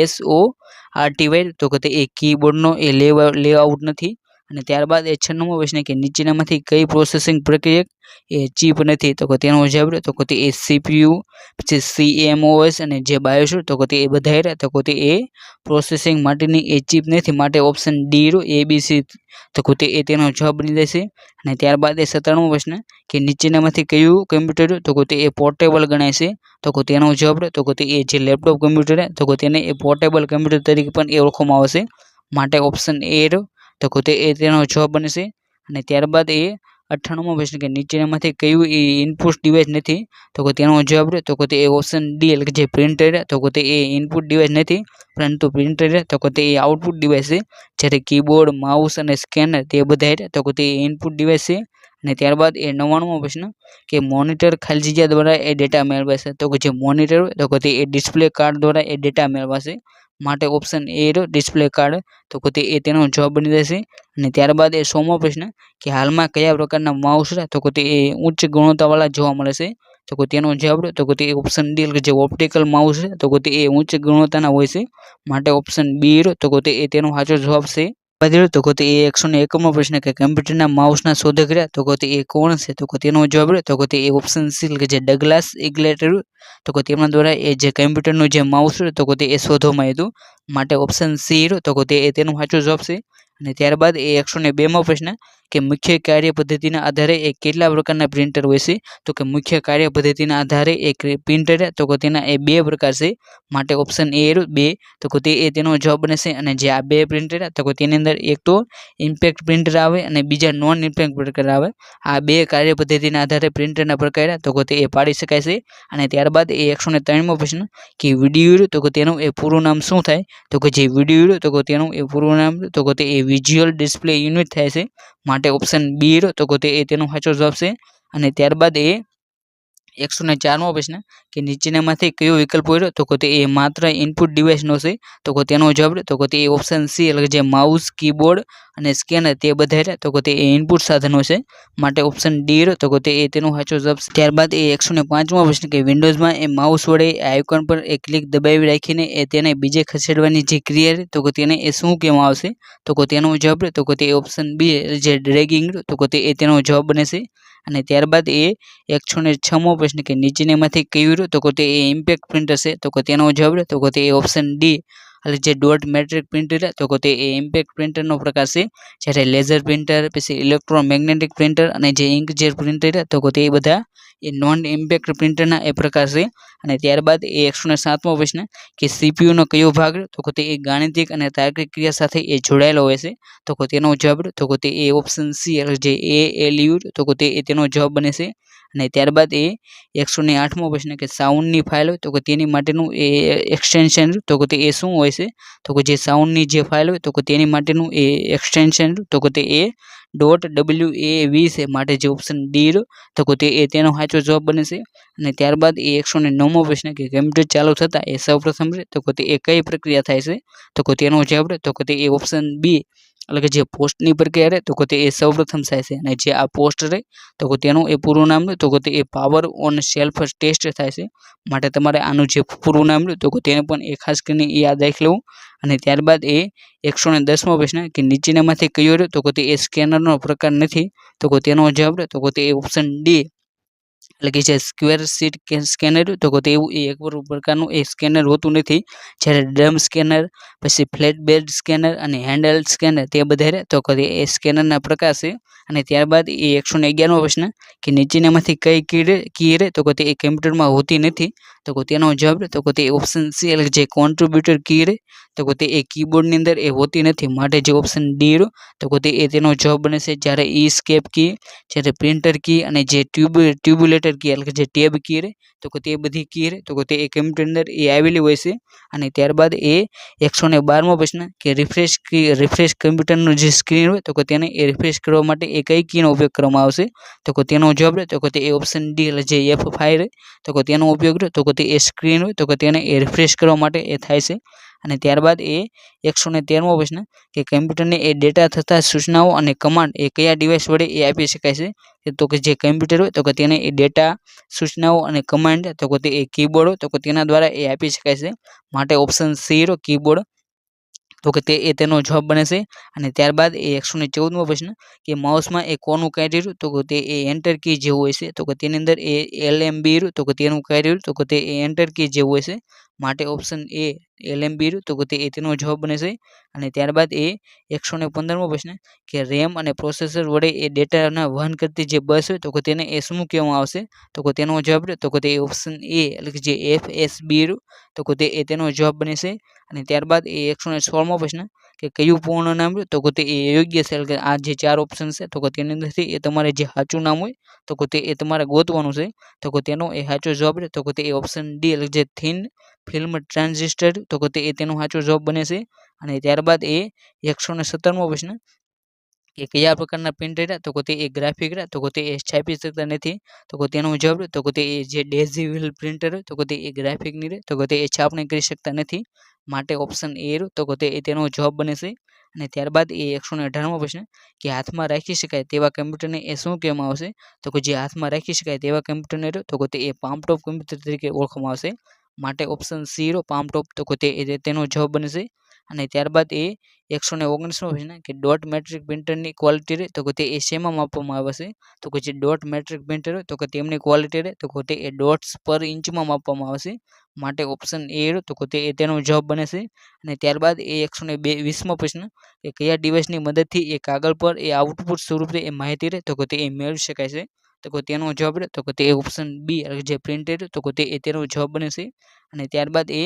ASORTY તો કે તે એ કીબોર્ડનો એ લેઆઉટ નથી. અને ત્યારબાદ એ 96મો પ્રશ્ન કે નીચેનામાંથી કઈ પ્રોસેસિંગ પ્રક્રિયા એ ચીપ નથી? તો કે તેનો જવાબ તો કે તે એ CPU પછી CMOS અને જે BIOS તો કે તે એ બધા તો કે તે એ પ્રોસેસિંગ માટેની એ ચીપ નથી. માટે ઓપ્શન ડી ABC તો કે તે એ તેનો જવાબ બની જશે. અને ત્યારબાદ એ 97મો પ્રશ્ન કે નીચેનામાંથી કયું કમ્પ્યુટર તો કે તે એ પોર્ટેબલ ગણાય છે? તો કે તેનો જવાબ તો કે તે એ જે લેપટોપ કમ્પ્યુટર તો કે તેને એ પોર્ટેબલ કમ્પ્યુટર તરીકે પણ એ ઓળખવામાં આવશે. માટે ઓપ્શન એ તો કે તે એ તેનો જવાબ બનશે. અને ત્યારબાદ એ 98મો પ્રશ્ન કે નીચેનામાંથી કયું એ ઇનપુટ ડિવાઇસ નથી? તો કે તેનો જવાબ તો કે તે ઓપ્શન ડી એટલે કે જે પ્રિન્ટર તો કે તે એ ઇનપુટ ડિવાઇસ નથી, પરંતુ પ્રિન્ટર તો કે તે આઉટપુટ ડિવાઇસ છે. જ્યારે કીબોર્ડ, માઉસ અને સ્કેનર તે બધા તો કે તે ઇનપુટ ડિવાઇસ છે. અને ત્યારબાદ એ 99મો પ્રશ્ન કે મોનિટર ખાલી જગ્યા દ્વારા એ ડેટા મેળવશે? તો કે જે મોનિટર તો કે તે એ ડિસ્પ્લે કાર્ડ દ્વારા એ ડેટા મેળવશે. માટે ઓપ્શન એ ડિસ્પ્લે કાર્ડ તો કે તે એ તેનો જવાબ બની જશે. અને ત્યારબાદ એ 100મો પ્રશ્ન કે હાલમાં કયા પ્રકારના માઉસ તો કે તે એ ઉચ્ચ ગુણવત્તાવાળા જોવા મળે છે? તો કે તેનો જવાબ તો કે તે ઓપ્શન ડી એટલે કે જે ઓપ્ટિકલ માઉસ તો કે તે એ ઉચ્ચ ગુણવત્તાના હોય છે. માટે ઓપ્શન બી તો કે તે એ તેનો સાચો જવાબ છે. તો કે તે 101મો પ્રશ્ન કે કમ્પ્યુટરના માઉસના શોધક તો કે તે એ કોણ છે? તો કે તેનો જવાબ તો કે તે ઓપ્શન સી એટલે કે જે ડગલાસ ઇગ્લેટર તો કે તેમના દ્વારા એ જે કમ્પ્યુટરનું જે માઉસ તો કે તે એ શોધવામાં આવ્યું. માટે ઓપ્શન સી તો કે તે એ તેનો સાચો જવાબ છે. અને ત્યારબાદ એ 102મો પ્રશ્ન કે મુખ્ય કાર્ય પદ્ધતિના આધારે એ કેટલા પ્રકારના પ્રિન્ટર હોય છે? તો કે મુખ્ય કાર્ય પદ્ધતિના આધારે એક પ્રિન્ટર તો કે તેના એ 2 પ્રકાર છે. માટે ઓપ્શન એ 2 તો કે તે એ તેનો જવાબ બનશે. અને જે આ 2 પ્રિન્ટર તો કે તેની અંદર એક તો ઇમ્પેક્ટ પ્રિન્ટર આવે અને બીજા નોન ઇમ્પેક્ટ પ્રિન્ટર આવે. આ 2 કાર્ય પદ્ધતિના આધારે પ્રિન્ટરના પ્રકાર તો કે તે એ પાડી શકાય છે. અને ત્યારબાદ એ 103મો પ્રશ્ન કે વિડીયો તો કે તેનું એ પૂરું નામ શું થાય? તો કે જે વિડીયો તો કે તેનું એ પૂરું નામ તો કે તે એ વિઝ્યુઅલ ડિસ્પ્લે યુનિટ થાય છે. માટે ઓપ્શન બી તો કે તે એ તેનો સાચો જવાબ છે. અને ત્યારબાદ એ 104મો પ્રશ્ન કે નીચેનામાંથી કયો વિકલ્પ હોય તો કે તે એ માત્ર ઇનપુટ ડિવાઇસનો છે? તો કે તેનો જવાબ તો કે તે ઓપ્શન સી એટલે કે જે માઉસ, કીબોર્ડ અને સ્કેનર તે બધા તો કે તે ઇનપુટ સાધનો છે. માટે ઓપ્શન ડી તો કે તે એ તેનો સાચો જવાબ છે. ત્યારબાદ એ 105મો પ્રશ્ન કે વિન્ડોઝમાં એ માઉસ વડે આઇકોન પર એક ક્લિક દબાવી રાખીને એ તેને બીજે ખસેડવાની જે ક્રિયા તો કે તેને એ શું કહેવામાં આવશે? તો કે તેનો જવાબ તો કે તે ઓપ્શન બી જે ડ્રેગિંગ તો કે તે એ તેનો જવાબ બને છે. અને ત્યારબાદ એ 106મો પ્રશ્ન કે નીચેનામાંથી કયું તો કે તે ઇમ્પેક્ટ પ્રિન્ટર છે? તો કે તેનો જવાબ તો કે તે ઓપ્શન ડી એટલે જે ડોટ મેટ્રિક પ્રિન્ટર તો કે તે ઇમ્પેક્ટ પ્રિન્ટરનો પ્રકાર છે. જ્યારે લેઝર પ્રિન્ટર, પછી ઇલેક્ટ્રોમેગ્નેટિક પ્રિન્ટર અને જે ઇન્કજેટ પ્રિન્ટર તો કે તે બધા એ નોન ઇમ્પેક્ટ પ્રિન્ટરના એ પ્રકાર છે. અને ત્યારબાદ એ 107મો પ્રશ્ન કે સીપીયુનો કયો ભાગ તો કે તે એ ગાણિતિક અને તાર્કિક ક્રિયા સાથે એ જોડાયેલો હોય છે? તો કે તેનો જવાબ તો કે તે એ ઓપ્શન સી એટલે જે ALU તો કે તે એ તેનો જવાબ બને છે. અને ત્યારબાદ એ 108મો પ્રશ્ન કે સાઉન્ડની ફાઇલ હોય તો કે તેની માટેનું એ એક્સટેન્શન તો કે તે એ શું હોય છે? તો કે જે સાઉન્ડની જે ફાઇલ હોય તો કે તેની માટેનું એ એક્સટેન્શન તો કે તે એ .wav છે માટે જે ઓપ્શન ડી રહ્યો તો કે તે એ તેનો સાચો જવાબ બને છે. અને ત્યારબાદ એ 109મો પ્રશ્ન કે કમ્પ્યુટર ચાલુ થતાં એ સૌપ્રથમ તો કે તે એ કઈ પ્રક્રિયા થાય છે? તો કે તેનો જવાબ તો કે તે એ ઓપ્શન બી એટલે કે જે પોસ્ટની પ્રક્રિયા રહે તો કે તે એ સૌપ્રથમ થાય છે. અને જે આ પોસ્ટ રહે તો કે તેનું એ પૂરું નામ તો કે તે એ પાવર ઓન સેલ્ફ ટેસ્ટ થાય છે. માટે તમારે આનું જે પૂરું નામ તો કે તેને પણ એ ખાસ કરીને યાદ રાખી લેવું. અને ત્યારબાદ એ 110મો પ્રશ્ન કે નીચેનામાંથી કયો રહ્યો તો કે તે એ સ્કેનરનો પ્રકાર નથી? તો કે તેનો જવાબ તો કે તે ઓપ્શન ડી એટલે કે જે સ્ક્વેર સીટ સ્કેનર તો કે તેવું એ એક પ્રકારનું એ સ્કેનર હોતું નથી. જ્યારે ડ્રમ સ્કેનર, પછી ફ્લેટ બેડ સ્કેનર અને હેન્ડલ સ્કેનર તે બધા તો કે એ સ્કેનરના પ્રકાર છે. અને ત્યારબાદ એ 111મો પ્રશ્ન કે નીચેનામાંથી કઈ કી રહે તો કે તે એ કમ્પ્યુટરમાં હોતી નથી? તો કે તેનો જવાબ તો કે તે ઓપ્શન સી એટલે જે કોન્ટ્રીબ્યુટર કી રહે તો કે તે એ કીબોર્ડની અંદર એ હોતી નથી. માટે જે ઓપ્શન ડી રહ્યો તો કે તે એ તેનો જવાબ બને છે. જ્યારે ઈ સ્કેપ કી, જ્યારે પ્રિન્ટર કી અને જે ટ્યુબ્યુલેટર કી એટલે કે જે ટેબ કી રહે તો કે તે બધી કી રહે તો કે તે એ કમ્પ્યુટર અંદર એ આવેલી હોય છે. અને ત્યારબાદ એ 112મો પ્રશ્ન કે રિફ્રેશ કમ્પ્યુટરનું જે સ્ક્રીન હોય તો કે તેને એ રિફ્રેશ કરવા માટે એ કઈ કીનો ઉપયોગ કરવામાં આવશે? તો કે તેનો જવાબ તો કે તે એ ઓપ્શન ડી એટલે જે F5 રહે તો કે તેનો ઉપયોગ તો કે તે એ સ્ક્રીન હોય તો કે તેને એ રિફ્રેશ કરવા માટે એ થાય છે. અને ત્યારબાદ એ 113મો પ્રશ્ન કે કમ્પ્યુટરને એ ડેટા થતા સૂચનાઓ અને કમાન્ડ એ કયા ડિવાઇસ વડે એ આપી શકાય છે? તો કે જે કમ્પ્યુટર હોય તો કે તેને એ ડેટા, સૂચનાઓ અને કમાન્ડ તો કે તે એ કીબોર્ડ હોય તો કે તેના દ્વારા એ આપી શકાય છે. માટે ઓપ્શન સી રહ્યો કીબોર્ડ તો કે તે એ તેનો જવાબ બને છે. અને ત્યારબાદ એ 114મો પ્રશ્ન કે માઉસમાં એ કોનું કાર્ય રહ્યું તો કે તે એ એન્ટર કી જેવું હોય છે તો કે તેની અંદર એ LMB રહ્યું તો કે તેનું કાર્ય રહ્યું તો કે તે એ એન્ટર કી જેવું હોય છે. માટે ઓપ્શન એ LMB રહ્યું તો કે તે એ તેનો જવાબ બને છે. અને ત્યારબાદ એ 115મો પ્રશ્ન કે રેમ અને પ્રોસેસર વડે એ ડેટાના વહન કરતી જે બસ હોય તો કે તેને એ શું કહેવામાં આવશે? તો કે તેનો જવાબ તો કે તે ઓપ્શન એ એટલે કે જે FSB રહ્યું તો કે તે એ તેનો જવાબ બને છે. અને ત્યારબાદ એ 116મો પ્રશ્ન કે કયું પૂર્ણ નામ રહ્યું તો કે તે એ યોગ્ય છે એટલે કે આ જે 4 ઓપ્શન છે તો કે તેની અંદરથી એ તમારે જે સાચું નામ હોય તો કે તે એ તમારે ગોતવાનું છે. તો કે તેનો એ સાચો જવાબ રહે તો કે તે ઓપ્શન ડી એટલે જે થિન ફિલ્મ ટ્રાન્ઝિસ્ટર તો કે તે એ તેનો સાચો જવાબ બને છે. અને ત્યારબાદ એ 117મો પ્રશ્ન કે કયા પ્રકારના પ્રિન્ટ રહ્યા તો કે તે એ ગ્રાફિક રહ્યા તો કે તે એ છાપી શકતા નથી? તો કે તેનો જવાબ તો કે તે એ જે ડેઝી વ્હીલ પ્રિન્ટર તો કે તે એ ગ્રાફિકની રહે તો કે તે એ છાપણી કરી શકતા નથી. માટે ઓપ્શન એ રહ્યું તો કે તે એ તેનો જવાબ બને છે. અને ત્યારબાદ એ 118મો પ્રશ્ન કે હાથમાં રાખી શકાય તેવા કમ્પ્યુટરને એ શું કહેવામાં આવશે? તો કે જે હાથમાં રાખી શકાય તેવા કમ્પ્યુટરને તો કે તે એ પામટોપ કમ્પ્યુટર તરીકે ઓળખવામાં આવશે. માટે ઓપ્શન સી રહ્યો પામટોપ તો કે તે તેનો જવાબ બને છે. અને ત્યારબાદ એ 119મો પ્રશ્ન કે ડોટ મેટ્રિક પ્રિન્ટરની ક્વોલિટી રહે તો કે તે એ શેમાં માપવામાં આવે છે? તો કે જે ડોટ મેટ્રિક પ્રિન્ટર હોય તો કે તેમની ક્વોલિટી રહે તો કે તે એ ડોટ્સ પર ઇંચમાં માપવામાં આવશે. માટે ઓપ્શન એ રહ્યો તો કે તે એ તેનો જવાબ બને છે. અને ત્યારબાદ એ 120મો પ્રશ્ન કે કયા ડિવાઇસની મદદથી એ કાગળ પર એ આઉટપુટ સ્વરૂપે એ માહિતી રહે તો કે તે એ મેળવી શકાય છે? તો કે તેનો જવાબ રહે તો કે તે ઓપ્શન બી એટલે જે પ્રિન્ટર તો કે તે એ તેનો જવાબ બને છે. અને ત્યારબાદ એ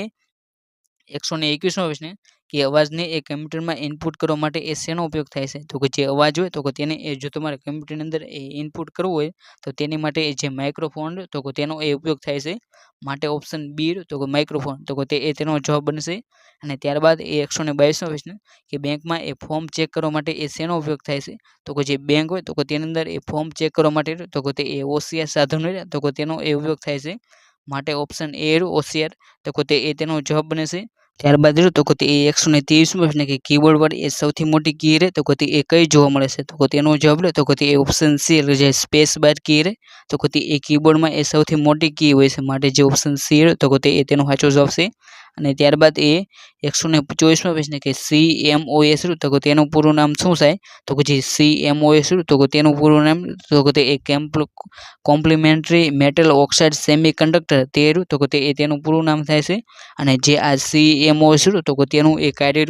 121મો પ્રશ્ન કે અવાજને એ કમ્પ્યુટરમાં ઇનપુટ કરવા માટે એ શેનો ઉપયોગ થાય છે? તો કે જે અવાજ હોય તો કે તેને એ જો તમારે કમ્પ્યુટરની અંદર એ ઇનપુટ કરવું હોય તો તેની માટે જે માઇક્રોફોન તો કે તેનો એ ઉપયોગ થાય છે. માટે ઓપ્શન બી તો કે માઇક્રોફોન તો કે તે એ તેનો જવાબ બનશે. અને ત્યારબાદ એ 122મો પ્રશ્ન કે બેંકમાં એ ફોર્મ ચેક કરવા માટે એ શેનો ઉપયોગ થાય છે? તો કે જે બેંક હોય તો કે તેની અંદર એ ફોર્મ ચેક કરવા માટે તો કે તે એ OCR સાધન હોય તો કે તેનો એ ઉપયોગ થાય છે. માટે ઓપ્શન એ OCR તો કે તે એ તેનો જવાબ બને છે. ત્યારબાદ તો કે તે 123મો પ્રશ્ન કે કીબોર્ડ પર એ સૌથી મોટી કી રહે તો કે તે એ કઈ જોવા મળે છે? તો કે તેનો જવાબ તો કે તે ઓપ્શન સી એટલે જે સ્પેસ બાર કી રહે તો કે તે એ કીબોર્ડમાં એ સૌથી મોટી કી હોય છે. માટે જે ઓપ્શન સી તો કે તે એ તેનો સાચો જવાબ છે. અને ત્યારબાદ એ 124મો પ્રશ્ન કે CMOS તો કે તેનું પૂરું નામ શું થાય? તો કે જે CMOS તો કે તેનું પૂરું નામ તો કે તે એ કોમ્પ્લિમેન્ટરી મેટલ ઓક્સાઇડ સેમિકન્ડક્ટર તે તો કે તે એ તેનું પૂરું નામ થાય છે. અને જે આ CMOS તો કે તેનું એ કાર્ય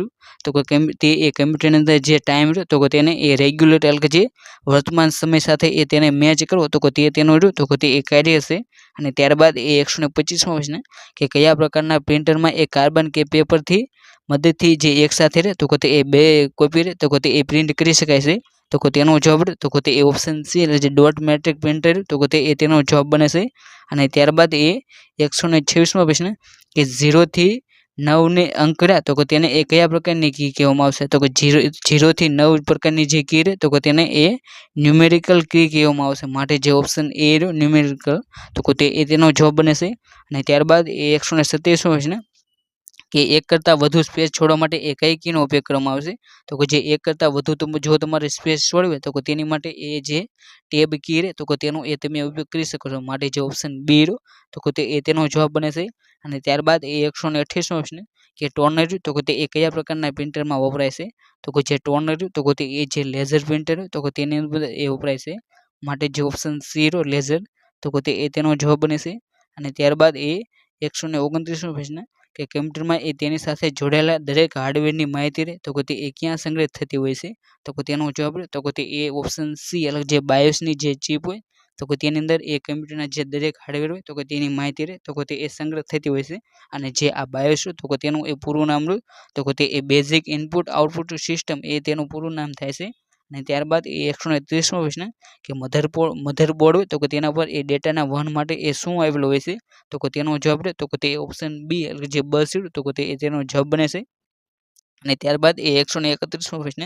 તો કે તે એ કમ્પ્યુટરની અંદર જે ટાઈમ તો કે તેને એ રેગ્યુલેટ એટલે કે જે વર્તમાન સમય સાથે એ તેને મેચ કરવો તો કે તે તેનો તો કે તે એ કાર્ય છે. અને ત્યારબાદ એ 125મો પ્રશ્ન કે કયા પ્રકારના પ્રિન્ટરમાં એ કાર્બન કે પેપરથી મદદથી જે એક સાથે રહે તો કે તે એ બે કોપી રહે તો કે તે એ પ્રિન્ટ કરી શકાય છે? તો કે તેનો જવાબ તો કે તે ઓપ્શન સી એટલે જે ડોટ મેટ્રિક પ્રિન્ટર તો કે તે તેનો જવાબ બને છે. અને ત્યારબાદ એ 126મો પ્રશ્ન કે 0 થી 9 ને અંક કર્યા તો કે તેને એ કયા પ્રકારની કી કહેવામાં આવશે? તો કે 0 થી 9 પ્રકારની જે કી રહે તો કે તેને એ ન્યુમેરિકલ કી કહેવામાં આવશે. માટે જે ઓપ્શન એ રહ્યો ન્યુમેરિકલ તો કે તે તેનો જવાબ બને છે. અને ત્યારબાદ એ 127મો પ્રશ્ન કે એક કરતાં વધુ સ્પેસ છોડવા માટે એ કઈ કીનો ઉપયોગ કરવામાં આવશે? તો કે જે એક કરતાં વધુ જો તમારે સ્પેસ છોડવી હોય તો કે તેની માટે એ જે ટેબ કી રહે તો કે તેનો એ તમે ઉપયોગ કરી શકો છો. માટે જે ઓપ્શન બી રહ્યો તો કે તે તેનો જવાબ બને છે. અને ત્યારબાદ એ 128મો પ્રશ્ન કે ટોનર તો કે તે કયા પ્રકારના પ્રિન્ટરમાં વપરાય છે? તો કે જે ટોનર તો કે તે જે લેઝર પ્રિન્ટર તો કે તેની અંદર એ વપરાય છે. માટે જે ઓપ્શન સી રહ્યો લેઝર તો કે તે તેનો જવાબ બને છે. અને ત્યારબાદ એ 129મો પ્રશ્ન કે કમ્પ્યુટરમાં તેની સાથે જોડાયેલા દરેક હાર્ડવેરની માહિતી રહે તો કે તે ક્યાં સંગ્રહિત થતી હોય છે? તો કે તેનો જવાબ તો કે તે ઓપ્શન સી એટલે જે બાયોસની જે ચિપ હોય તો કે તેની અંદર એ કમ્પ્યુટરના જે દરેક હાર્ડવેર હોય તો કે તેની માહિતી રહે તો કે તે સંગ્રહ થતી હોય છે. અને જે આ બાયોસ તો કે તેનું પૂરું નામ રહ્યું તો કે તે બેઝિક ઇનપુટ આઉટપુટ સિસ્ટમ તેનું પૂરું નામ થાય છે. અને ત્યારબાદ એ 130મો પ્રશ્ન કે મધરબોર્ડ હોય તો કે તેના પર ડેટાના વહન માટે શું આવેલું હોય છે? તો કે તેનો જવાબ રહે તો કે તે ઓપ્શન બી એટલે જે બસ તો કે તેનો જવાબ બને છે. અને ત્યારબાદ એ 131મો પ્રશ્ન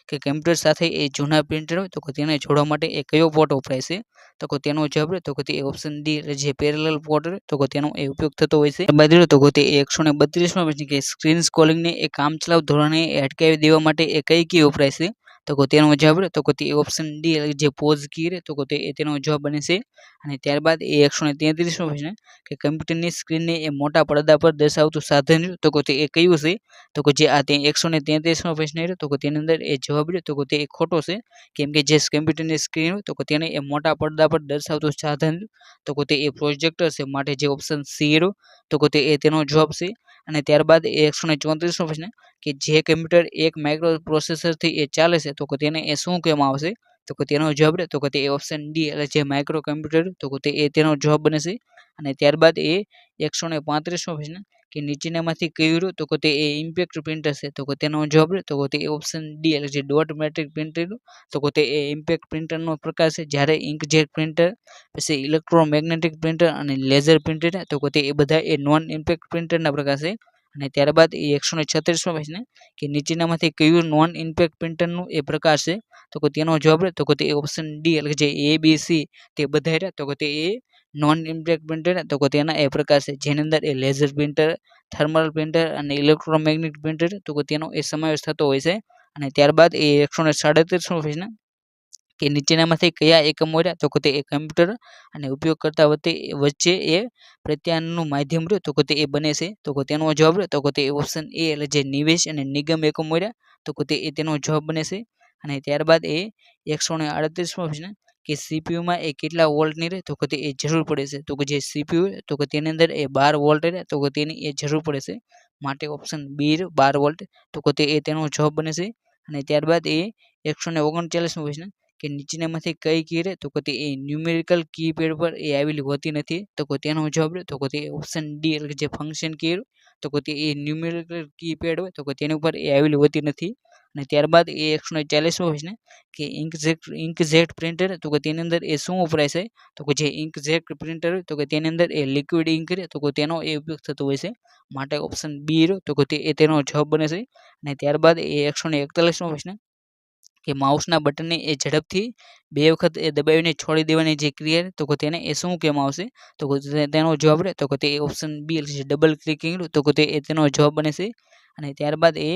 કે કમ્પ્યુટર સાથે જૂના પ્રિન્ટર હોય તો કે તેને જોડવા માટે કયો પોર્ટ વપરાય છે? તો કે તેનો જવાબ રહે તો કે તે ઓપ્શન ડી એટલે જે પેરેલલ પોર્ટ તો કે તેનો ઉપયોગ થતો હોય છે. ત્યારબાદ તો કે તે 132મો પ્રશ્ન કે સ્ક્રીન સ્ક્રોલિંગને કામચલાઉ ધોરણે અટકાવી દેવા માટે કઈ કી વપરાય છે? તો કે તેનો જવાબ રહે તો કે તે ઓપ્શન ડી એટલે જે પોઝ કી રહે તો કે તેનો જવાબ બને છે. અને ત્યારબાદ એ 133મો પ્રશ્ન કે કમ્પ્યુટરની સ્ક્રીનને મોટા પડદા પર દર્શાવતું સાધન તો કે તે કયું છે? તો કે જે આ 133મો પ્રશ્ન રહ્યો તો કે તેની અંદર જવાબ રહ્યો તો કે તે ખોટો છે. કેમ કે જે કમ્પ્યુટરની સ્ક્રીન હોય તો કે તેને મોટા પડદા પર દર્શાવતું સાધન તો કે તે પ્રોજેક્ટર છે. માટે જે ઓપ્શન સી રહ્યો તો કે તેનો જવાબ છે. અને ત્યારબાદ 134મો પ્રશ્ન કે જે કમ્પ્યુટર એક માઇક્રો પ્રોસેસરથી ચાલે છે તો કે તેને શું કહેવામાં આવશે? તો કે તેનો જવાબ રહે તો કે તે ઓપ્શન ડી એટલે જે માઇક્રો કમ્પ્યુટર તો કે તેનો જવાબ બને છે. અને ત્યારબાદ એ 135મો પ્રશ્ન કે નીચેનામાંથી કયું રહ્યું તો કે તે ઇમ્પેક્ટ પ્રિન્ટર છે તો કે તેનો જવાબ રહે તો કે તે ઓપ્શન ડી એટલે જે ડોટ મેટ્રિક પ્રિન્ટર તો કે તે ઇમ્પેક્ટ પ્રિન્ટરનો પ્રકાર છે. જ્યારે ઇન્કજેટ પ્રિન્ટર પછી ઇલેક્ટ્રોમેગ્નેટિક પ્રિન્ટર અને લેઝર પ્રિન્ટર તો કે તે બધા નોન ઇમ્પેક્ટ પ્રિન્ટરના પ્રકાર છે. અને ત્યારબાદ એ 136મો પ્રશ્ન કે નીચેનામાંથી કયું નોન ઇમ્પેક્ટ પ્રિન્ટરનું પ્રકાર છે? તો કે તેનો જવાબ રહે તો કે તે ઓપ્શન ડી એટલે જે એ બી સી તે બધા રહ્યા તો કે તે નોન ઇમ્પેક્ટ પ્રિન્ટર તો કે તેના પ્રકાર છે. જેની અંદર લેઝર પ્રિન્ટર થર્મલ પ્રિન્ટર અને ઇલેક્ટ્રોમેગ્નેટિક પ્રિન્ટર તો કે તેનો સમાવેશ થતો હોય છે. અને ત્યારબાદ એ 137મો પ્રશ્ન કે નીચેનામાંથી કયા એકમો રહ્યા તો કે તે કમ્પ્યુટર અને ઉપયોગકર્તા વચ્ચે પ્રત્યાયનનું માધ્યમ રહ્યું તો કે તે બને છે. તો કે તેનો જવાબ રહ્યો તો કે તે ઓપ્શન એ એટલે જે નિવેશ અને નિગમ એકમો રહ્યા તો કે તેનો જવાબ બને છે. અને ત્યારબાદ એ 138મો પ્રશ્ન કે સીપીયુમાં કેટલા વોલ્ટની રહે તો કે તે જરૂર પડે છે? તો કે જે સીપીયુ તો કે તેની અંદર 12 વોલ્ટ રહે તો કે તેની જરૂર પડે છે. માટે ઓપ્શન બી 12 વોલ્ટ તો કે તેનો જવાબ બને છે. અને ત્યારબાદ એ 139મો પ્રશ્ન કે નીચેનામાંથી કઈ કી રહે તો કે તે ન્યુમેરિકલ કીપેડ પર આવેલી હોતી નથી તો કે તેનો જવાબ રહે તો કે તે ઓપ્શન ડી એટલે જે ફંક્શન કી તો કે તે ન્યુમેરિકલ કીપેડ હોય તો કે તેની ઉપર આવેલી હોતી નથી. અને ત્યારબાદ એ 140મો પ્રશ્ન કે ઇન્કજેટ પ્રિન્ટર તો કે તેની અંદર શું વપરાય છે? તો કે જે ઇન્કજેટ પ્રિન્ટર તો કે તેની અંદર લિક્વિડ ઇન્ક તો કે તેનો ઉપયોગ થતો હોય છે. માટે ઓપ્શન બી તો કે તેનો જવાબ બને છે. અને ત્યારબાદ એ 141મો પ્રશ્ન કે માઉસના બટનને ઝડપથી 2 વખત દબાવીને છોડી દેવાની જે ક્રિયા તો કે તેને શું કહેવામાં આવશે? તો કે તેનો જવાબ રહે તો કે તે ઓપ્શન બી એટલે ડબલ ક્લિકિંગ તો કે તેનો જવાબ બને છે. અને ત્યારબાદ એ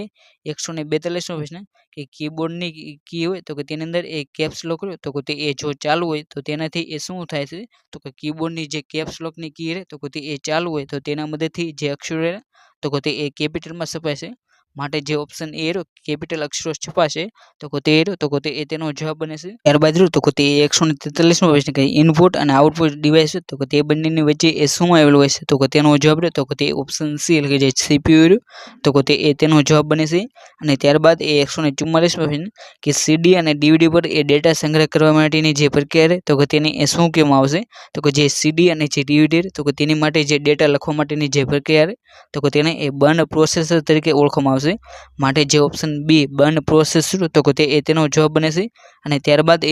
142મો પ્રશ્ન કે કીબોર્ડની કી હોય તો કે તેની અંદર કેપ્સ લોક તો કે તે જો ચાલુ હોય તો તેનાથી શું થાય છે? તો કે કીબોર્ડની જે કેપ્સ લોકની કી રહે તો કે તે ચાલુ હોય તો તેના મદદથી જે અક્ષરો તો કે તે કેપિટલમાં છપાય છે. માટે જે ઓપ્શન એ રહ્યો કેપિટલ અક્ષરો છપાશે તો કે તે રહ્યો તો કે તેનો જવાબ બને છે. ત્યારબાદ રહ્યું તો કે તે 143મો પ્રશ્ન કે ઇનપુટ અને આઉટપુટ ડિવાઇસ તો કે તે બંનેની વચ્ચે શું આવેલું હોય છે? તો કે તેનો જવાબ રહ્યો તો કે તે ઓપ્શન સી એટલે જે સીપીયુ રહ્યું તો કે તેનો જવાબ બને છે. અને ત્યારબાદ એ 144મો પ્રશ્ન કે સીડી અને ડીવીડી પર ડેટા સંગ્રહ કરવા માટેની જે પ્રક્રિયા રહે તો કે તેને શું કહેવામાં આવશે? તો કે જે સીડી અને જે ડીવીડી તો કે તેની માટે જે ડેટા લખવા માટેની જે પ્રક્રિયા રહે તો કે તેને બર્ન પ્રોસેસર તરીકે ઓળખવામાં આવશે. આવશે, માટે જે ઓપ્શન બી બર્ન પ્રોસેસ તો કે તે તેનો જવાબ બને છે. અને ત્યારબાદ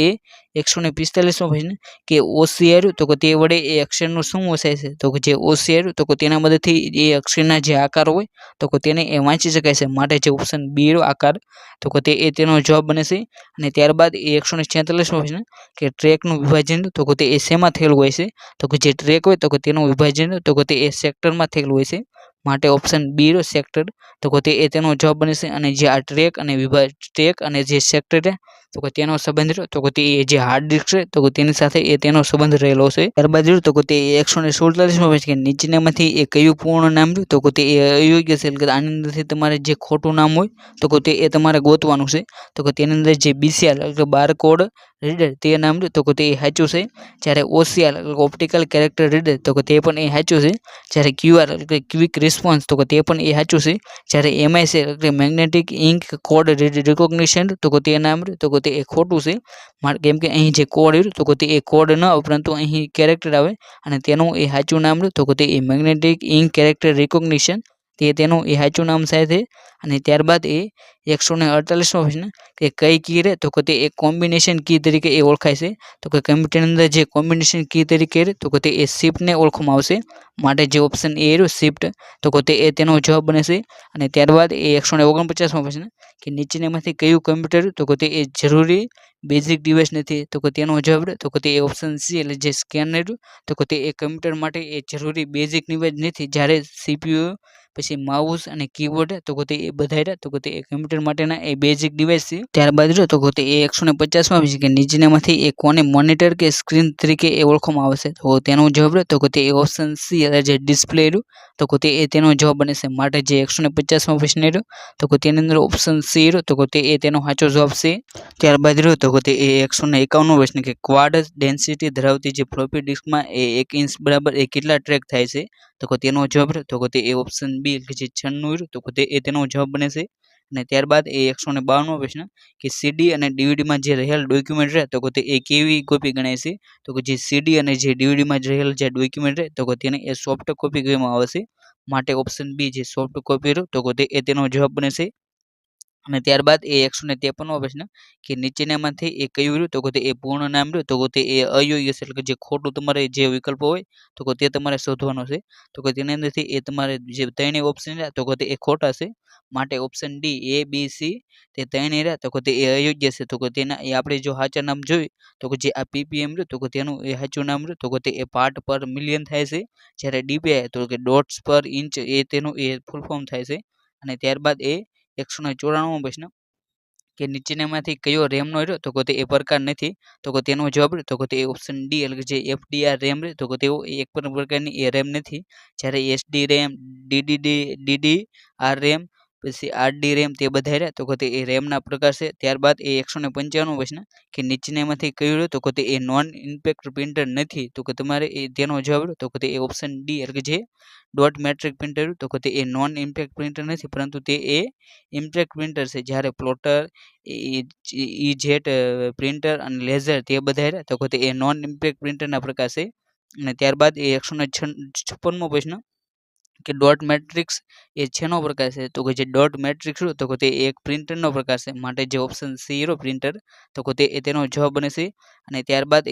145મો પ્રશ્ન કે OCR તો કે તે વડે એ અક્ષરનું શું વસાય છે, તો કે જે OCR તો કે તેના મદદથી એ અક્ષરના જે આકાર હોય તો કે તેને વાંચી શકાય છે, માટે જે ઓપ્શન બી આકાર તો કે તે તેનો જવાબ બને છે. અને ત્યારબાદ 146મો પ્રશ્ન કે ટ્રેકનું વિભાજન તો કે તે શેમાં થયેલું હોય છે, તો કે જે ટ્રેક હોય તો કે તેનું વિભાજન તો કે તે સેક્ટરમાં થયેલું હોય છે, માટે ઓપ્શન બી સેક્ટર તો કે તે તેનો જવાબ બને છે. અને જે આ ટ્રેક અને જે સેક્ટર તો કે તેનો સંબંધ તો કે તે જે હાર્ડ ડિસ્ક છે તો કે તેની સાથે તેનો સંબંધ રહેલો છે. ત્યારબાદ તો કે તે 147મો પ્રશ્ન કે નીચેનામાંથી કયું પૂર્ણ નામ તો કે તે અયોગ્ય છે, એટલે કે આની અંદરથી તમારે જે ખોટું નામ હોય તો કે તે તમારે ગોતવાનું છે. તો કે તેની અંદર જે BCR એટલે કે બારકોડ રીડર તે નામ તો કે તે સાચું છે. જ્યારે OCR એટલે ઓપ્ટિકલ કેરેક્ટર રીડર તો કે તે પણ સાચું છે. જ્યારે QR એટલે કે ક્વિક રિસ્પોન્સ તો કે તે પણ સાચું છે. જ્યારે MIC એટલે કે મેગ્નેટિક ઇન્ક કોડ રિકોગ્નિશન તો કે તે નામ તો કે તે ખોટું છે, કેમ કે અહીં જે કોડ તો કે તે કોડ ન આવે પરંતુ અહીં કેરેક્ટર આવે, અને તેનું સાચું નામ તો કે તે મેગ્નેટિક ઇન્ક કેરેક્ટર રિકોગ્નિશન તેનું સાચું નામ સાથે. અને ત્યારબાદ 148મો પ્રશ્ન કે કઈ કી રે તો કે તે એક કોમ્બિનેશન કી તરીકે ઓળખાય છે, તો કે કમ્પ્યુટરની અંદર જે કોમ્બિનેશન કી તરીકે તો કે તે શિફ્ટને ઓળખવામાં આવશે, માટે જે ઓપ્શન એ શિફ્ટ તો કે તે તેનો જવાબ બને છે. અને ત્યારબાદ 149મો પ્રશ્ન કે નીચેનામાંથી કયું કમ્પ્યુટર તો કે તે જરૂરી બેઝિક ડિવાઇસ નથી, તો કે તેનો જવાબ તો કે તે ઓપ્શન સી એટલે જે સ્કેનર તો કે તે કમ્પ્યુટર માટે જરૂરી બેઝિક ડિવાઇસ નથી, જ્યારે CPU પછી માઉસ અને કીબોર્ડ તો કે તે બધા તો કે તે કમ્પ્યુટર માટેના બેઝિક ડિવાઇસ છે. ત્યારબાદ તો કે તે 150મા પ્રશ્ન કે નીચેનામાંથી કોને મોનિટર કે સ્ક્રીન તરીકે ઓળખવામાં આવે છે, તો તેનો જવાબ તો કે તે ઓપ્શન સી એટલે જે ડિસ્પ્લે તો કે તે તેનો જવાબ બને છે, માટે જે 150મો પ્રશ્ન તો કે તેની અંદર ઓપ્શન સી તો કે તે તેનો સાચો જવાબ છે. ત્યારબાદ તો કે તે 151મો પ્રશ્ન કે ક્વાડ ડેન્સિટી ધરાવતી જે ફ્લોપી ડિસ્કમાં 1 ઇંચ બરાબર કેટલા ટ્રેક થાય છે, તો કે તેનો જવાબ તો કે તે ઓપ્શન બી કે જે 96 તો કે તે તેનો જવાબ બને છે. અને ત્યારબાદ 152મો પ્રશ્ન કે CD અને DVDમાં જે રહેલ ડોક્યુમેન્ટ તો કે તે કેવી કોપી ગણાય છે, તો કે જે CD અને જે DVDમાં રહેલ જે ડોક્યુમેન્ટ તો કે તેને સોફ્ટ કોપી કહેવામાં આવે છે, માટે ઓપ્શન બી જે સોફ્ટ કોપી તો કે તે તેનો જવાબ બને છે. અને ત્યારબાદ 153મો પ્રશ્ન કે નીચેનામાંથી કયું તો કે તે પૂર્ણ નામ તો કે તે અયોગ્ય છે, એટલે કે જે ખોટું તમારે જે વિકલ્પો હોય તો કે તે તમારે શોધવાનો છે, તો કે તેની અંદરથી તમારે જે ત્રણેય ઓપ્શન તો કે તે ખોટા છે, માટે ઓપ્શન ડી ABC તે ત્રણેય તો કે તે અયોગ્ય છે, તો કે તેના આપણે જો સાચા નામ જોઈએ તો કે જે આ PPM તો કે તેનું સાચું નામ તો કે તે પાર્ટ પર મિલિયન થાય છે, જ્યારે DPI તો કે ડોટ્સ પર ઇંચ તેનું ફૂલ ફોર્મ થાય છે. અને ત્યારબાદ 194મો પ્રશ્ન કે નીચેનામાંથી કયો રેમનો તો કે તે પ્રકાર નથી, તો કે તેનો જવાબ તો કે તે ઓપ્શન ડી એટલે કે જે FDR રેમ તો કે તેઓ એક પણ પ્રકારની રેમ નથી, જ્યારે SD રેમ DDR રેમ પછી RD રેમ તે બધા તો કે તે રેમના પ્રકાર છે. ત્યારબાદ 155મો પ્રશ્ન કે નીચેનામાંથી કયું તો કે તે નોન ઇમ્પેક્ટ પ્રિન્ટર નથી, તો કે તમારે તેનો જવાબ તો કે તે ઓપ્શન ડી એટલે કે જે ડોટ મેટ્રિક પ્રિન્ટર તો કે તે નોન ઇમ્પેક્ટ પ્રિન્ટર નથી, પરંતુ તે ઇમ્પેક્ટ પ્રિન્ટર છે, જ્યારે પ્લોટર જેટ પ્રિન્ટર અને લેઝર તે બધા તો કે તે નોન ઇમ્પેક્ટ પ્રિન્ટરના પ્રકાર છે. અને ત્યારબાદ 156મો પ્રશ્ન કે ડોટ મેટ્રિક્સ શેનો પ્રકાર છે, તો કે જે ડોટ મેટ્રિક્સ તો કે તે એક પ્રિન્ટરનો પ્રકાર છે, માટે જે ઓપ્શન સી પ્રિન્ટર તો કે તે તેનો જવાબ બને છે. અને ત્યારબાદ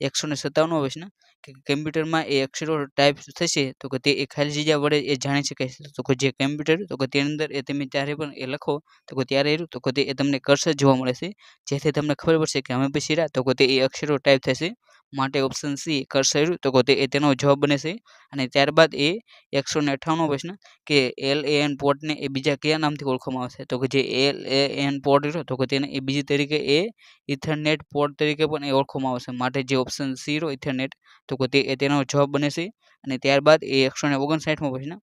157મો પ્રશ્ન કે કમ્પ્યુટરમાં અક્ષરો ટાઈપ થશે તો કે તે ખાલી જગ્યા વડે જાણી શકાય છે, તો કે જે કમ્પ્યુટર તો કે તેની અંદર તમે ત્યારે પણ લખો તો કે ત્યારે તો કે તે તમને કર્સર જોવા મળે છે, જેથી તમને ખબર પડશે કે હવે પછી તો કે તે અક્ષરો ટાઈપ થશે, માટે ઓપ્શન સી કર્સર તો કે તે તેનો જવાબ બને છે. અને ત્યારબાદ 158મો પ્રશ્ન કે LAN પોર્ટને બીજા કયા નામથી ઓળખવામાં આવશે, તો કે જે LAN પોર્ટ તો કે તેને બીજી તરીકે ઇથરનેટ પોર્ટ તરીકે પણ ઓળખવામાં આવશે, માટે જે ઓપ્શન સી ઇથરનેટ તો કે તેનો જવાબ બને છે. અને ત્યારબાદ 159મો પ્રશ્ન